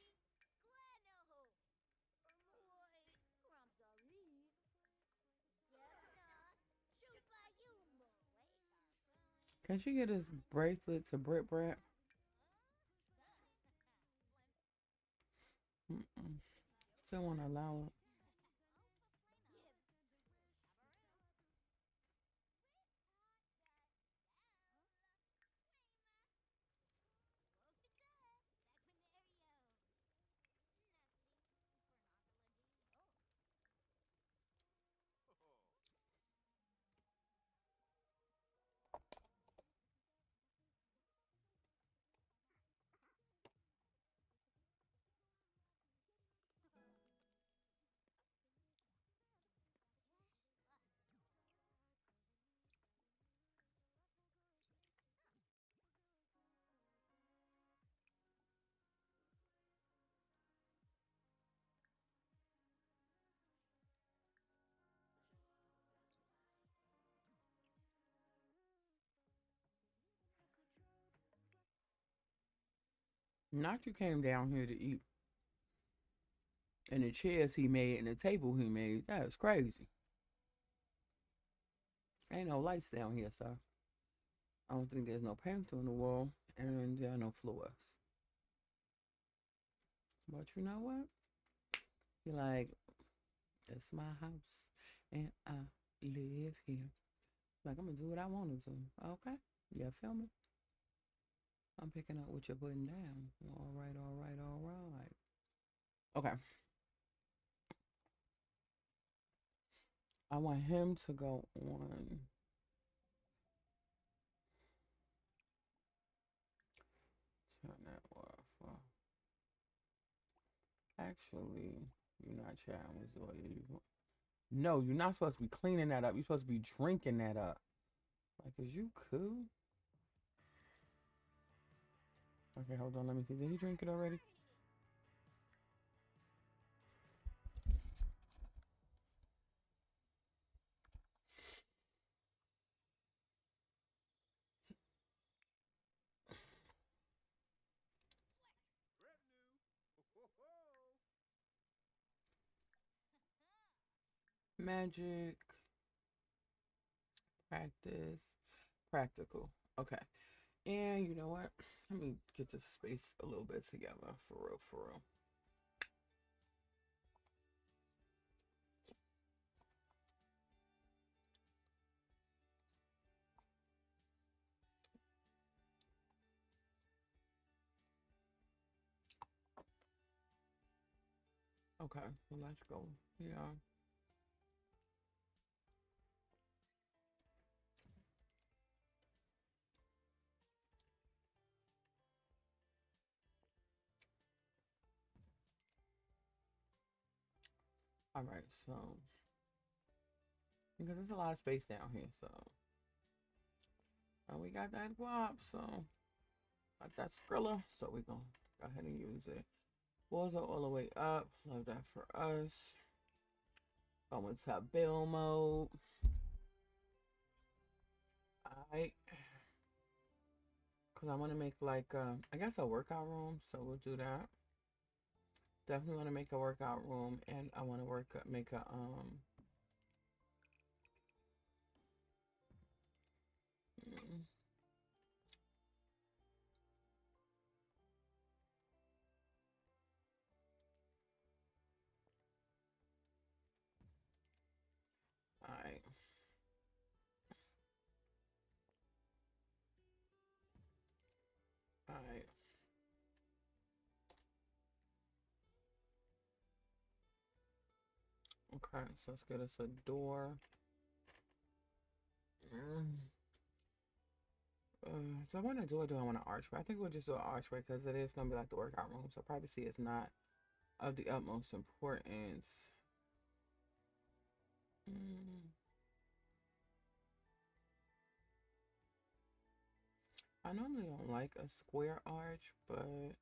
can she get his bracelet to Brit Brat? Still want to allow it. Not you came down here to eat. And the chairs he made and the table he made, that is crazy. Ain't no lights down here, sir. I don't think there's no paint on the wall, and there are no floors. But you know what? You're like, it's my house, and I live here. Like, I'm gonna do what I want to do. Okay? You feel me? I'm picking up what you're putting down. All right, all right, all right. Okay. I want him to go on. Turn that off. Actually, you're not chatting with Zoya. No, you're not supposed to be cleaning that up. You're supposed to be drinking that up. Like, is you cool? Okay, hold on. Let me see. Did he drink it already? Magic, practice, practical. Okay. And you know what? Let me get this space a little bit together. For real, for real. Okay, well, let's go. Yeah. All right, so because there's a lot of space down here, so and we got that guap, so got that Skrilla, so we gonna go ahead and use it. Walls are all the way up. Love that for us. Going to build mode. Alright. Because I want to make like, I guess a workout room. So we'll do that. Definitely want to make a workout room. And I want to make a, Mm. All right. All right. Okay, so let's get us a door. Mm. Do I want to do it? Do I want an archway? I think we'll just do an archway because it is going to be like the workout room. So privacy is not of the utmost importance. Mm. I normally don't like a square arch, but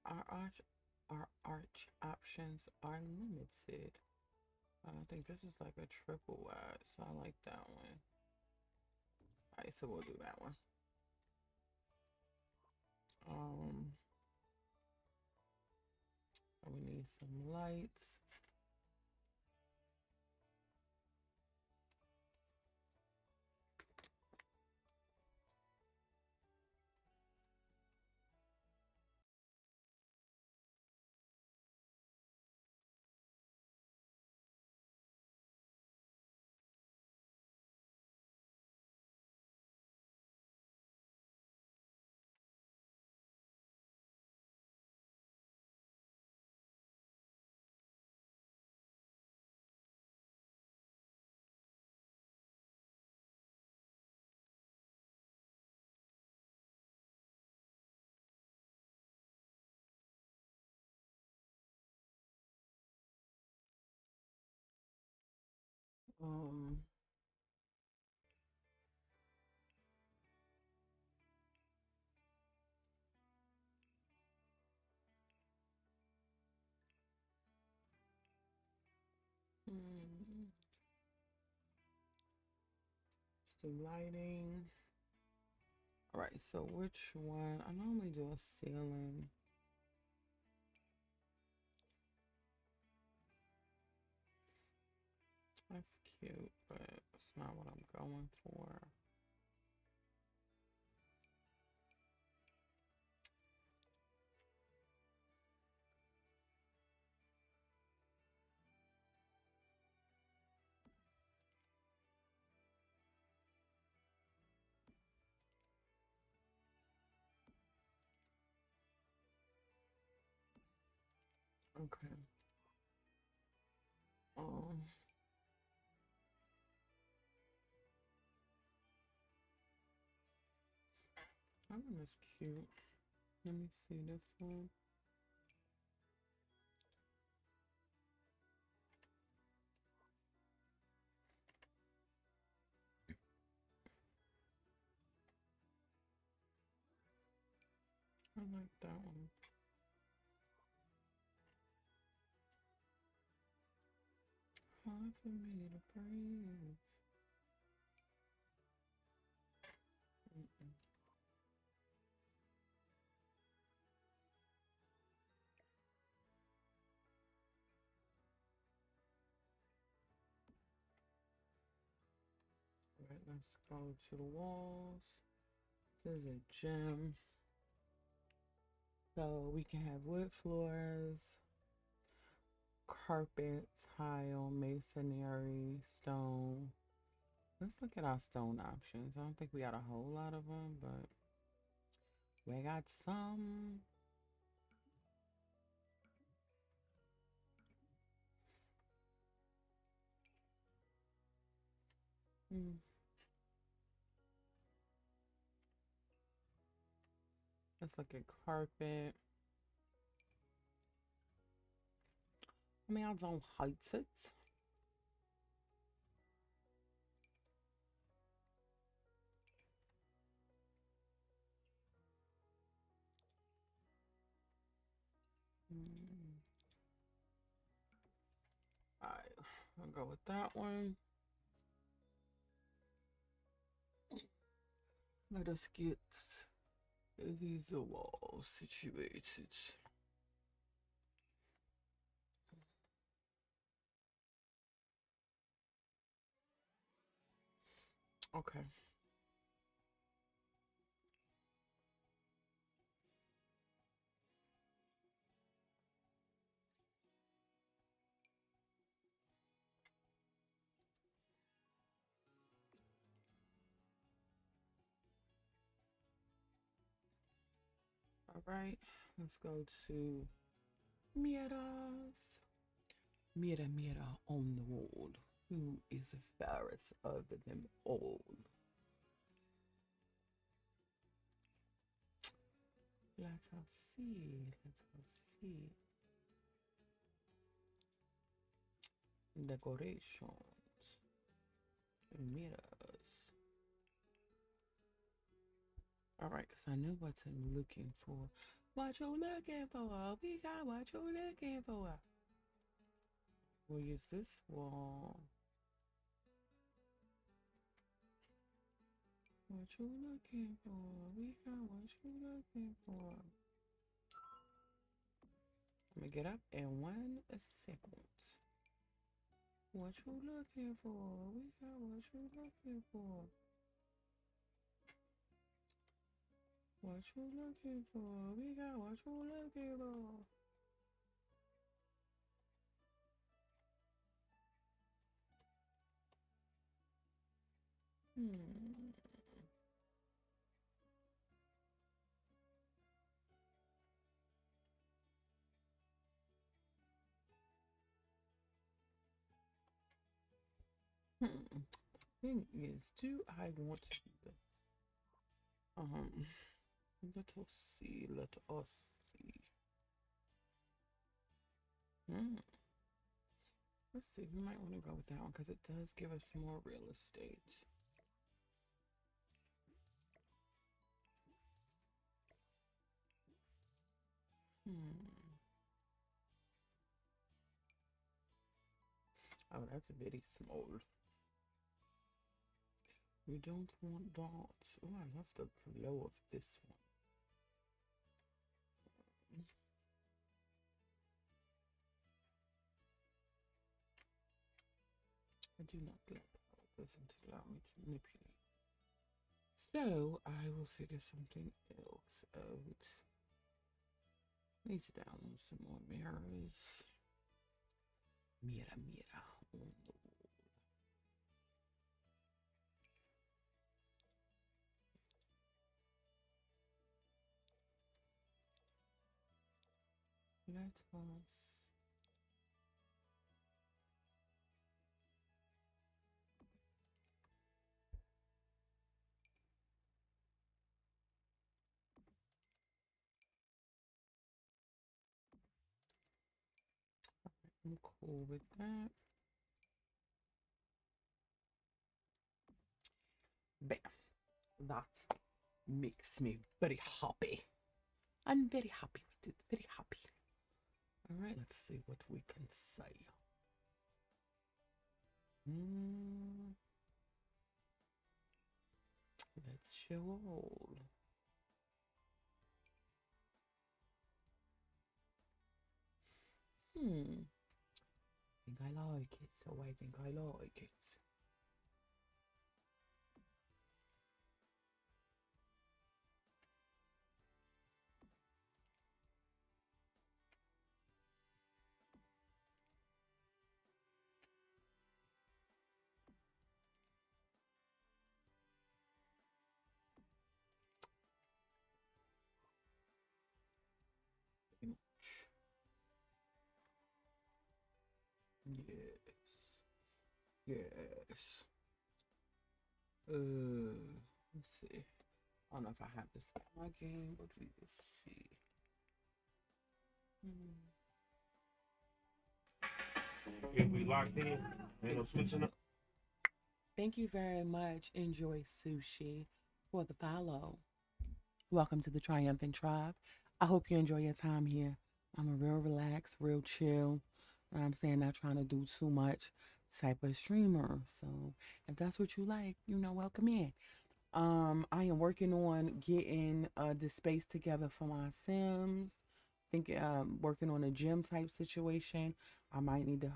our arch, our arch options are limited. I think this is like a triple wide, so I like that one. All right, so we'll do that one. Um, we need some lights. Um, mm, let's do lighting. All right, so which one? I normally do a ceiling. That's cute, but it's not what I'm going for. Okay. Um, that one is cute. Let me see this one. I like that one. Hard for me to breathe. Mm-mm. All right, let's go to the walls. This is a gym. So we can have wood floors, carpet, tile, masonry, stone. Let's look at our stone options. I don't think we got a whole lot of them, but we got some. Hmm. Let's look at carpet. I mean, I don't hate it. Mm. All right, I'll go with that one. Let us get these walls situated. Okay. All right, let's go to mirrors. Mirror, mirror on the wall. Who is the fairest of them all? Let us see. Let us see. Decorations. Mirrors. All right, because I know what I'm looking for. What you looking for? We got what you looking for. We'll use this one. What you looking for? We got what you looking for. Let me get up in 1 second. What you looking for? We got what you looking for. What you looking for? We got what you looking for. Hmm. Thing is, do I want to do that? Let us see. Let us see. Let's see. We might want to go with that one because it does give us more real estate. Oh, that's very small. We don't want that. Oh, I love the glow of this one. I do not like how it doesn't allow me to manipulate. So I will figure something else out. Need to download some more mirrors. Mirror, mirror on the wall. Let us. I'm cool with that. Bam. That makes me very happy. I'm very happy with it. Very happy. All right, let's see what we can say. Let's show all. I think I like it, so I think I like it. Pretty much. Yes. Yes. Let's see. I don't know if I have this in my game, but we will see. If we locked in, ain't no switching up. Thank you very much, Enjoy Sushi, for the follow. Welcome to the Triumphant Tribe. I hope you enjoy your time here. I'm a real relaxed, real chill. You know what I'm saying? Not trying to do too much type of streamer. So if that's what you like, welcome in. I am working on getting the space together for my Sims. Think working on a gym type situation. I might need to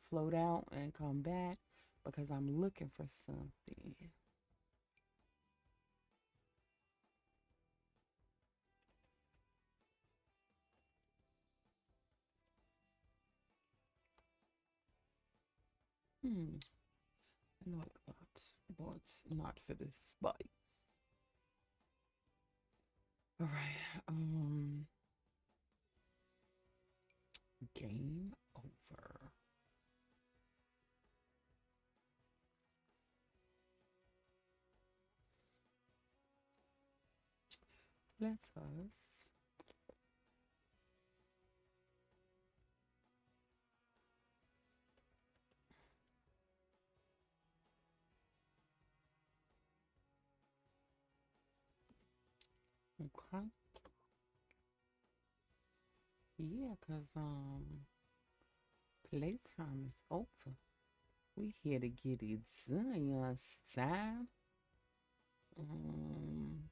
float out and come back because I'm looking for something. I like that, but not for this spice. All right. Game over. Let us okay. Yeah, cause playtime is over. We here to get it done, you understand? Um,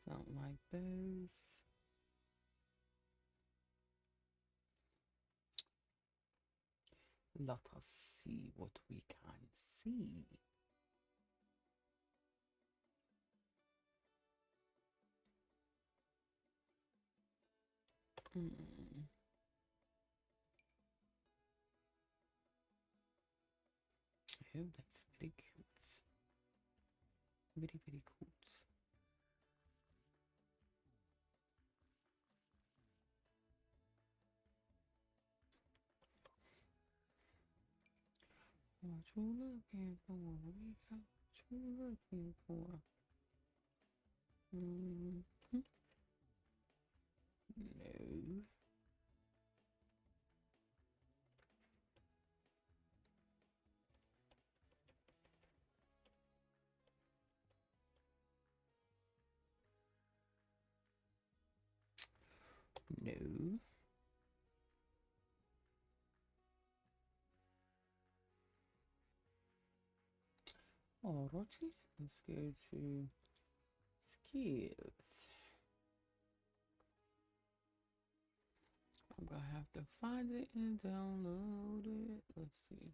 something like those. Let us see what we can see. Mm. Oh, that's very cute. Very, very cute. What you looking for? We got what you looking for. Mm-hmm. No. No. Alrighty. Let's go to skills. I'm gonna have to find it and download it. Let's see.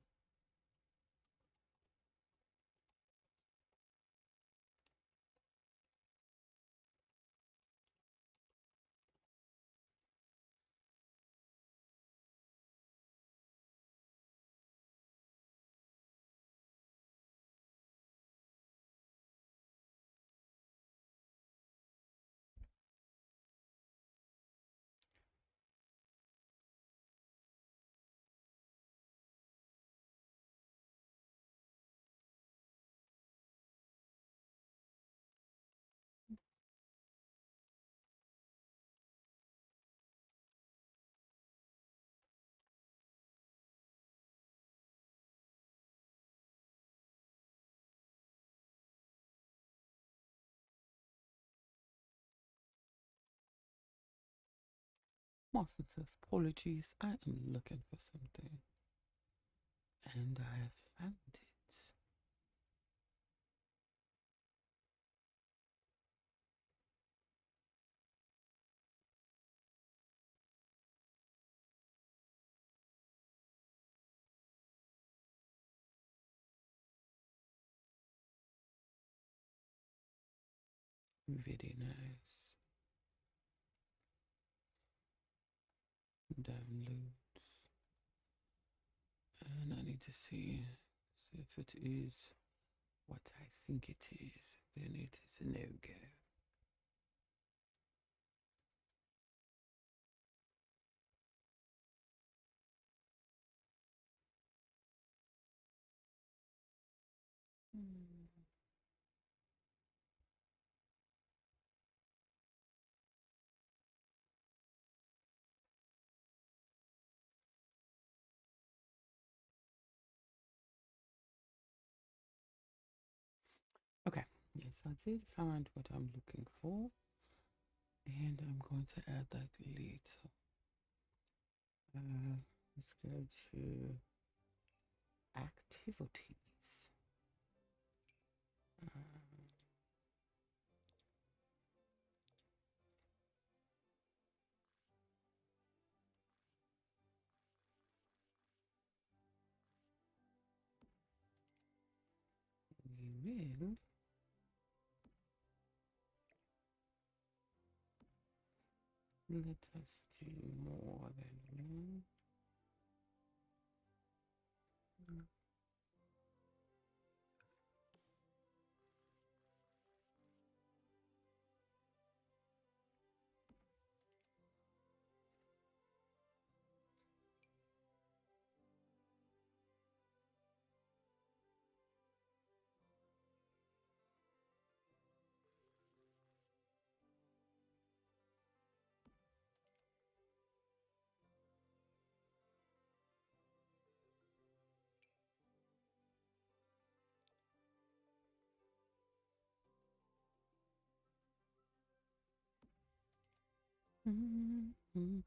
Master says, apologies, I am looking for something. And I have found it. Very nice. Downloads. And I need to see if it is what I think it is. Then it is a no-go. Hmm. Okay, yes, I did find what I'm looking for. And I'm going to add that later. Let's go to activities. Uh, we will Let us do more than one. Mm-hmm.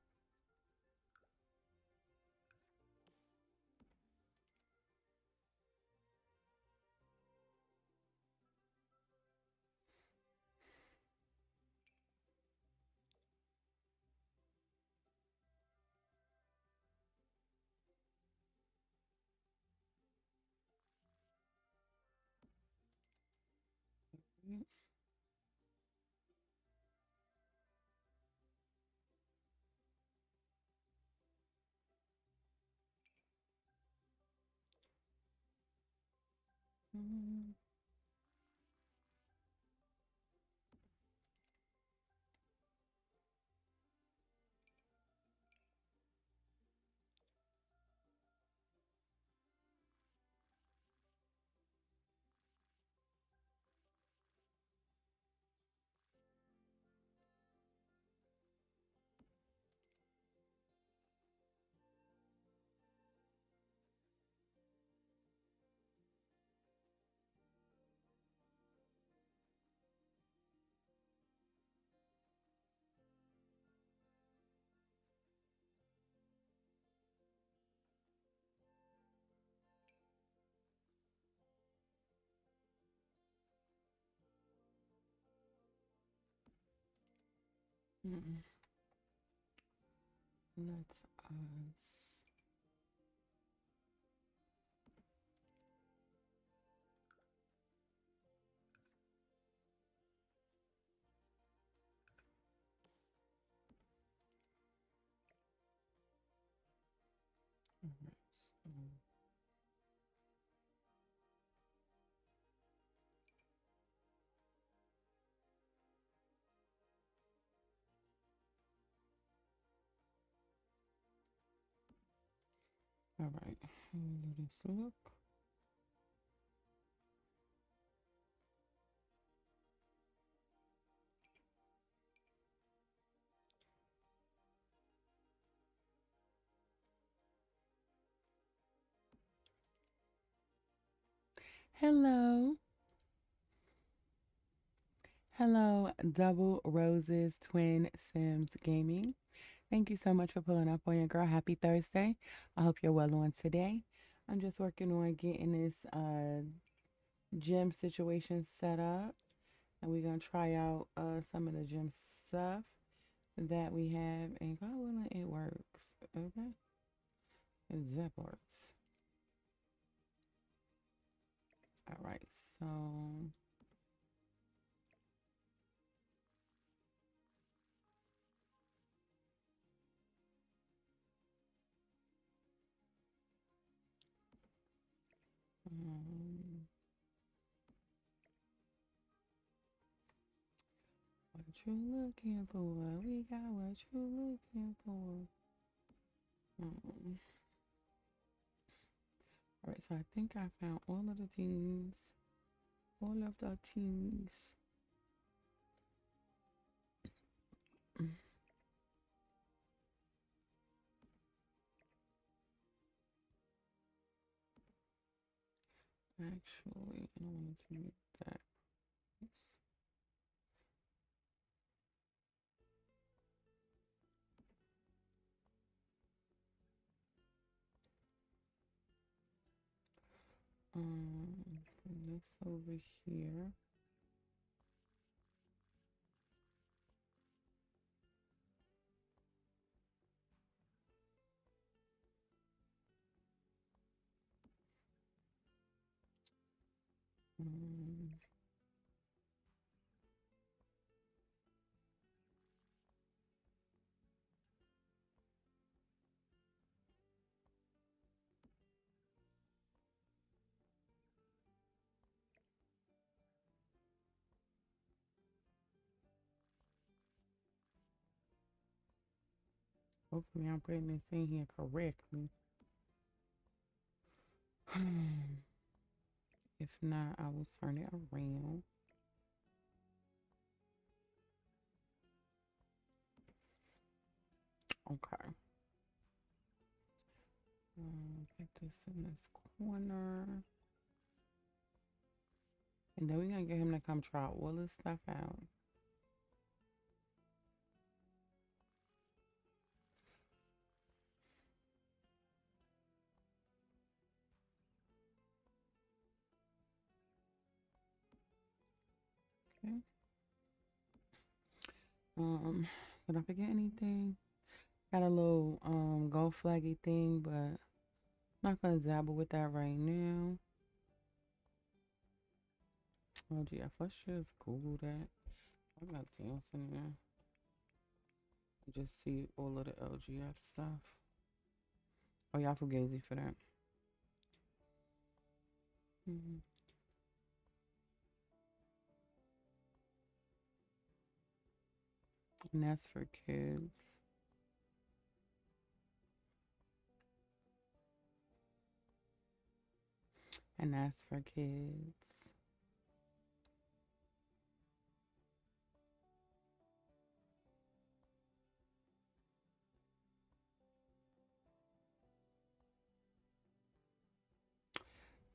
Mm-hmm. Mm-mm. Let us. All right. So, all right. How do this look? Hello. Hello, Double Roses Twin Sims Gaming. Thank you so much for pulling up on your girl. Happy Thursday. I hope you're well on today. I'm just working on getting this gym situation set up. And we're gonna try out some of the gym stuff that we have. And God willing, it works. Okay. It works. All right. So um, what you looking for? We got what you looking for. Um, all right, so I think I found all of the teams. All of the teams. Actually, I don't want to be that. This over here. Um, Hopefully I'm putting this in here correctly. If not, I will turn it around. Okay. Get this in this corner. And then we're going to get him to come try all this stuff out. Okay. Did I forget anything? Got a little gold flaggy thing, but I'm not gonna dabble with that right now. Oh GF, let's just Google that. I got dancing there. Just see all of the LGF stuff. Oh y'all fugazi for that. And that's for kids. And that's for kids.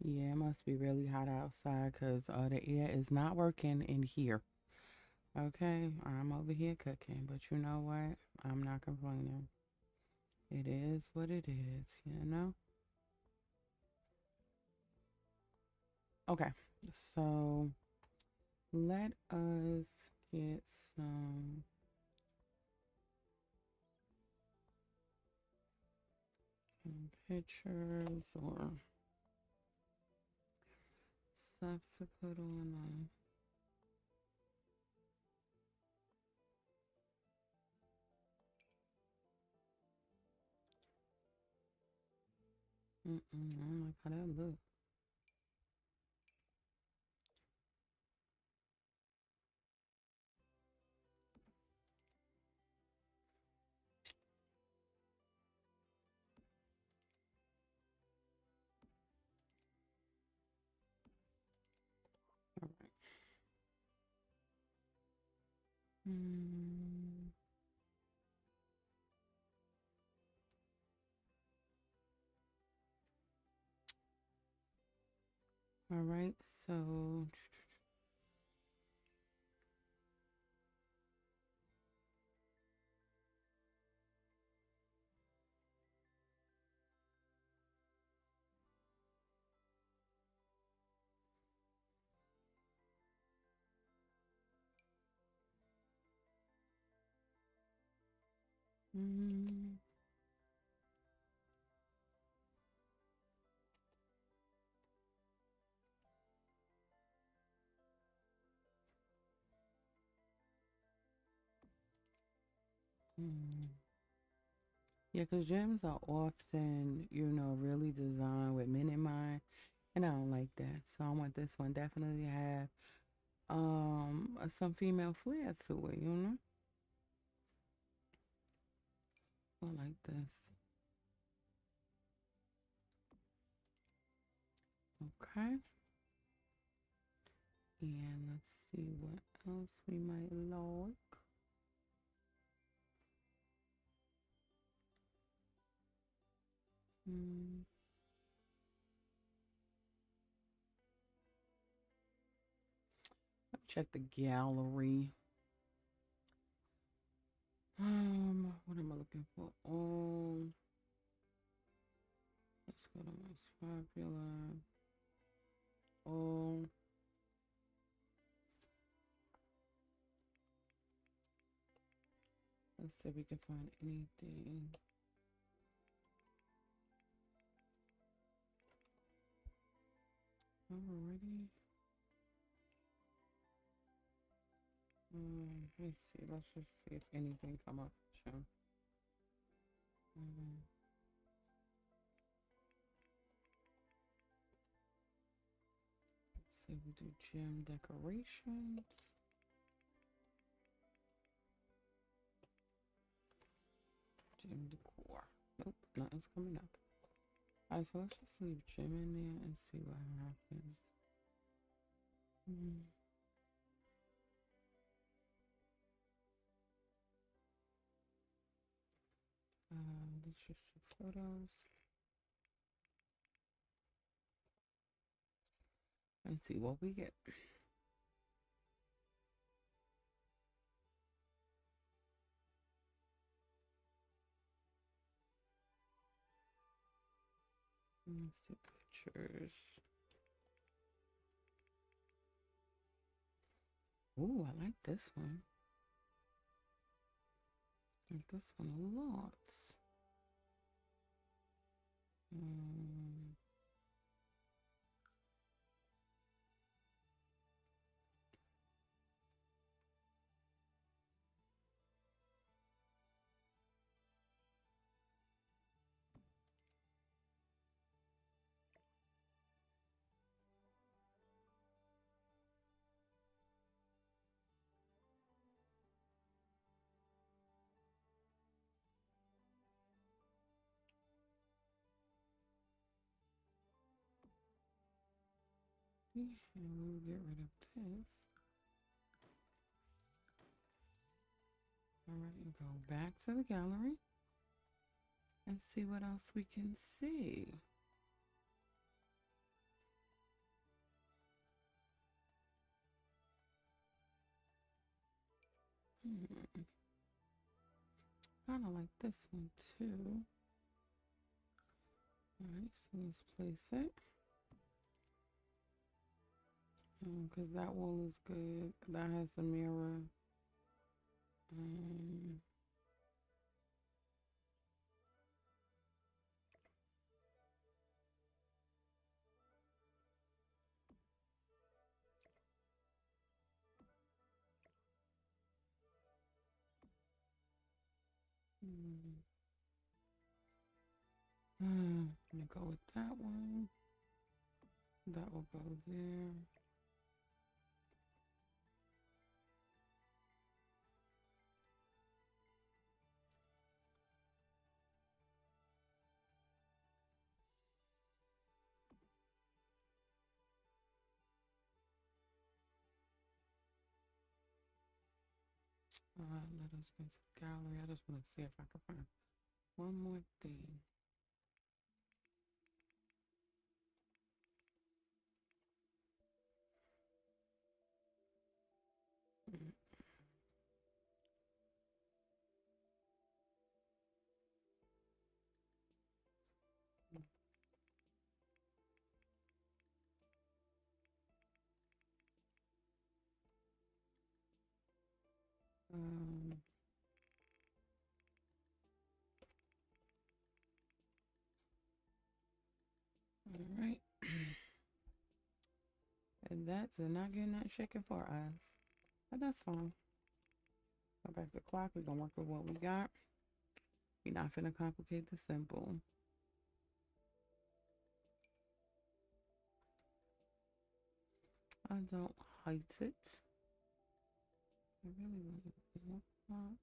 Yeah, it must be really hot outside because the air is not working in here. Okay, I'm over here cooking, but you know what? I'm not complaining. It is what it is, you know? Okay, so let us get some pictures or stuff to put on. I don't like how that looks. All right. All right, so yeah, because gyms are often, really designed with men in mind, and I don't like that. So I want this one definitely have some female flair to it, I like this. Okay. And let's see what else we might like. Check the gallery. What am I looking for? Let's go to most popular. Let's see if we can find anything. Alrighty. Let's see. Let's just see if anything come up. Sure. Let's see if we do gym decorations. Sim decor. Nope, nothing's coming up. Alright, so let's just leave Jim in there and see what happens. Let's just see photos. And see what we get. Let's see pictures. Ooh, I like this one. I like this one a lot. And we'll get rid of this. All right, and go back to the gallery and see what else we can see. Kind of like this one too. All right, so let's place it. Because that wall is good. That has a mirror. I'm gonna go with that one. That will go there. Let us go to the gallery. I just want to see if I can find one more thing. All right. And that's not getting that shaken for us. But that's fine. Go back to the clock. We're going to work with what we got. We're not going to complicate the simple. I don't hate it. I really want to look clock.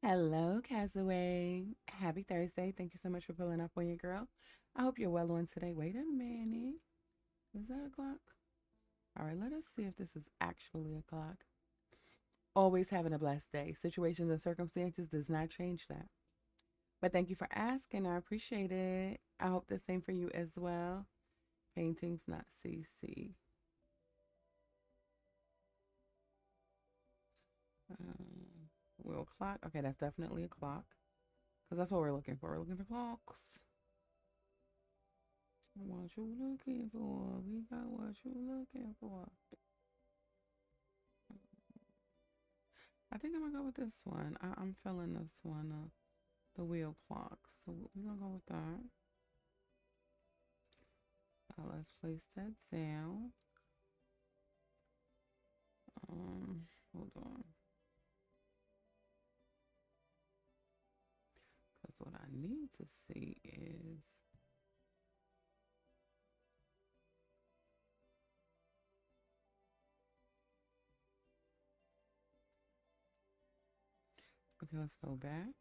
Hello, Castaway. Happy Thursday. Thank you so much for pulling up on your girl. I hope you're well on today. Wait a minute. Is that a clock? All right, let us see if this is actually a clock. Always having a blessed day. Situations and circumstances does not change that. But thank you for asking. I appreciate it. I hope the same for you as well. Paintings, not CC. Wheel clock. Okay, that's definitely a clock. Because that's what we're looking for. We're looking for clocks. What you looking for? We got what you looking for. I think I'm gonna go with this one. I'm feeling this one, the wheel clock. So we're gonna go with that. Let's place that down. Hold on. what I need to see is okay, let's go back.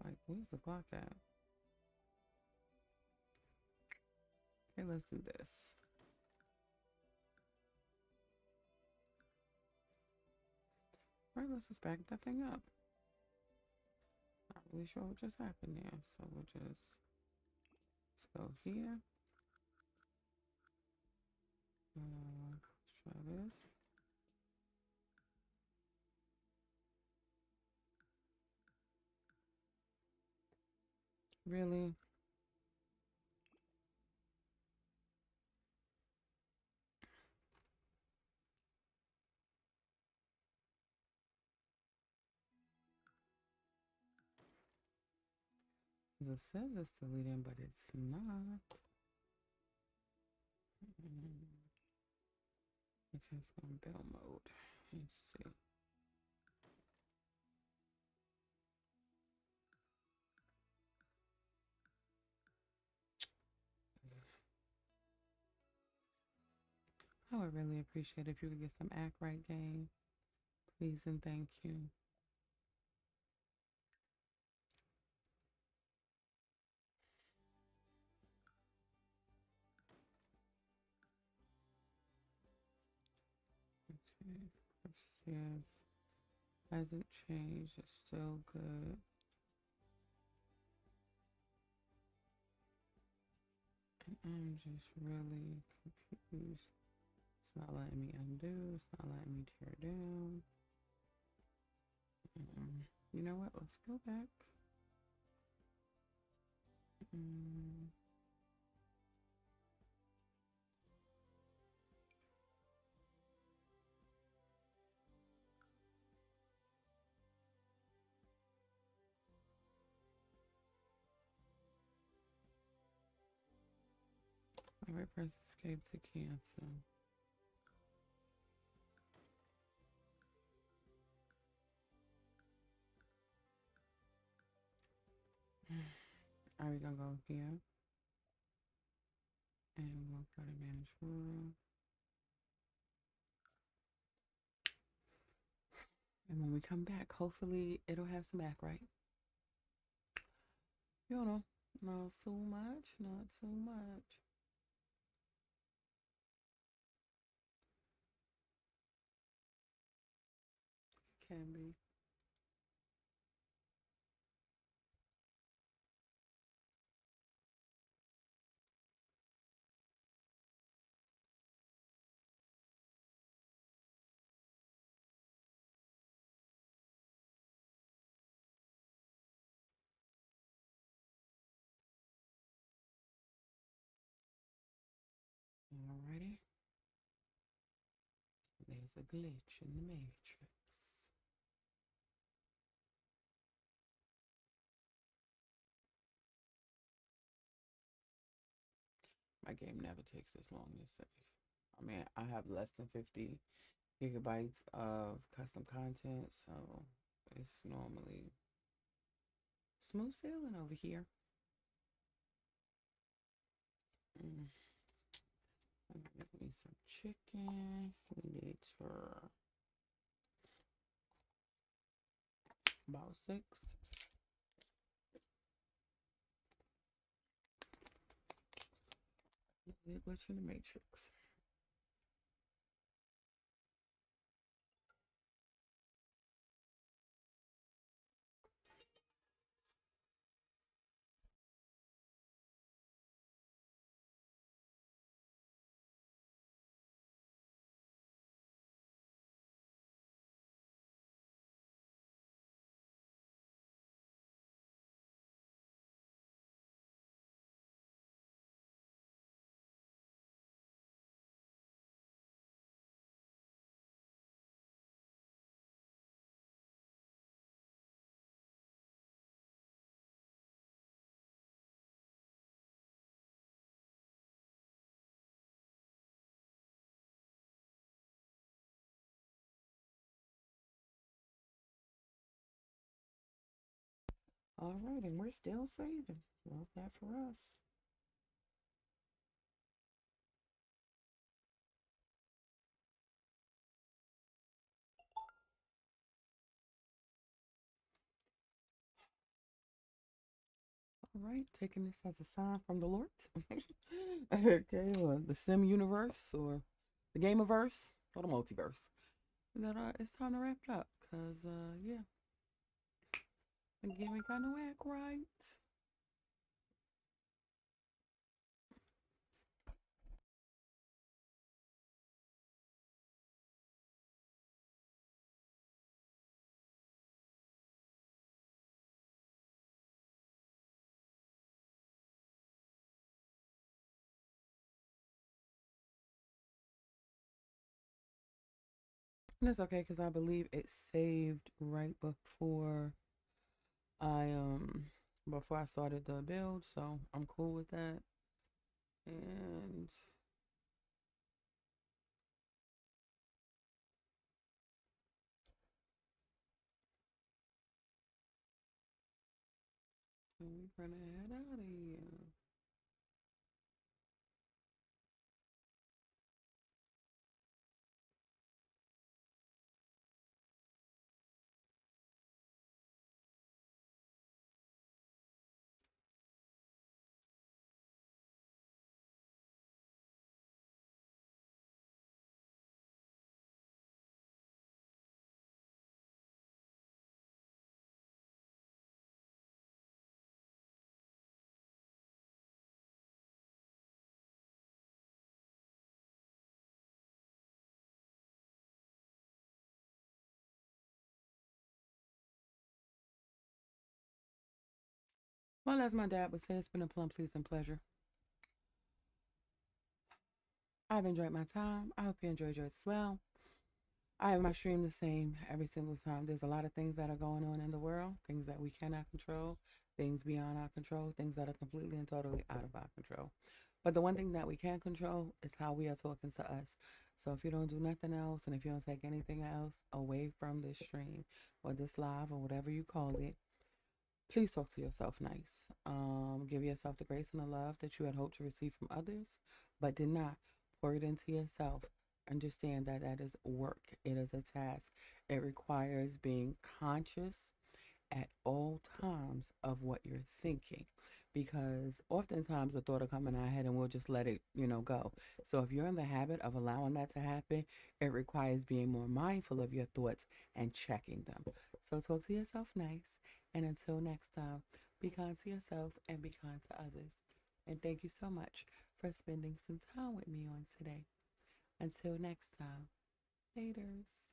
Like, where's the clock at? Okay, let's do this. All right, let's just back that thing up. Not really sure what just happened there, so we'll just let's go here. Let's try this. Really? It says it's deleting, but it's not. Okay, let's go in build mode. Let's see. I would really appreciate if you could get some act right game. Please and thank you. Okay. Yes. Hasn't changed. It's still good. And I'm just really confused. It's not letting me undo. It's not letting me tear down. You know what? Let's go back. All right, press escape to cancel. All right, we're gonna go here. And we'll go to manage world. And when we come back, hopefully it'll have some act right. You know, not so much, not so much. Can be. Alrighty. There's a glitch in the matrix. My game never takes this long to save. I mean, I have less than 50 gigabytes of custom content, so it's normally smooth sailing over here. Make me some chicken. We need to about 6. Glitch in the matrix. All right, and we're still saving. Love that for us. All right, taking this as a sign from the Lord. Okay, well, the sim universe or the gameverse or the multiverse. That it's time to wrap it up. Cause yeah, the game ain't got no act right. And it's okay because I believe it saved right I um before I started the build, so I'm cool with that. And we're gonna head out of here. Well, as my dad would say, it's been a plum pleasing pleasure. I've enjoyed my time. I hope you enjoyed yours as well. I have my stream the same every single time. There's a lot of things that are going on in the world, things that we cannot control, things beyond our control, things that are completely and totally out of our control. But the one thing that we can control is how we are talking to us. So if you don't do nothing else and if you don't take anything else away from this stream or this live or whatever you call it, please talk to yourself nice. Give yourself the grace and the love that you had hoped to receive from others, but did not. Pour it into yourself. Understand that that is work. It is a task. It requires being conscious at all times of what you're thinking, because oftentimes the thought will come in our head and we'll just let it, go. So if you're in the habit of allowing that to happen, it requires being more mindful of your thoughts and checking them. So talk to yourself nice, and until next time, be kind to yourself and be kind to others. And thank you so much for spending some time with me on today. Until next time, laters.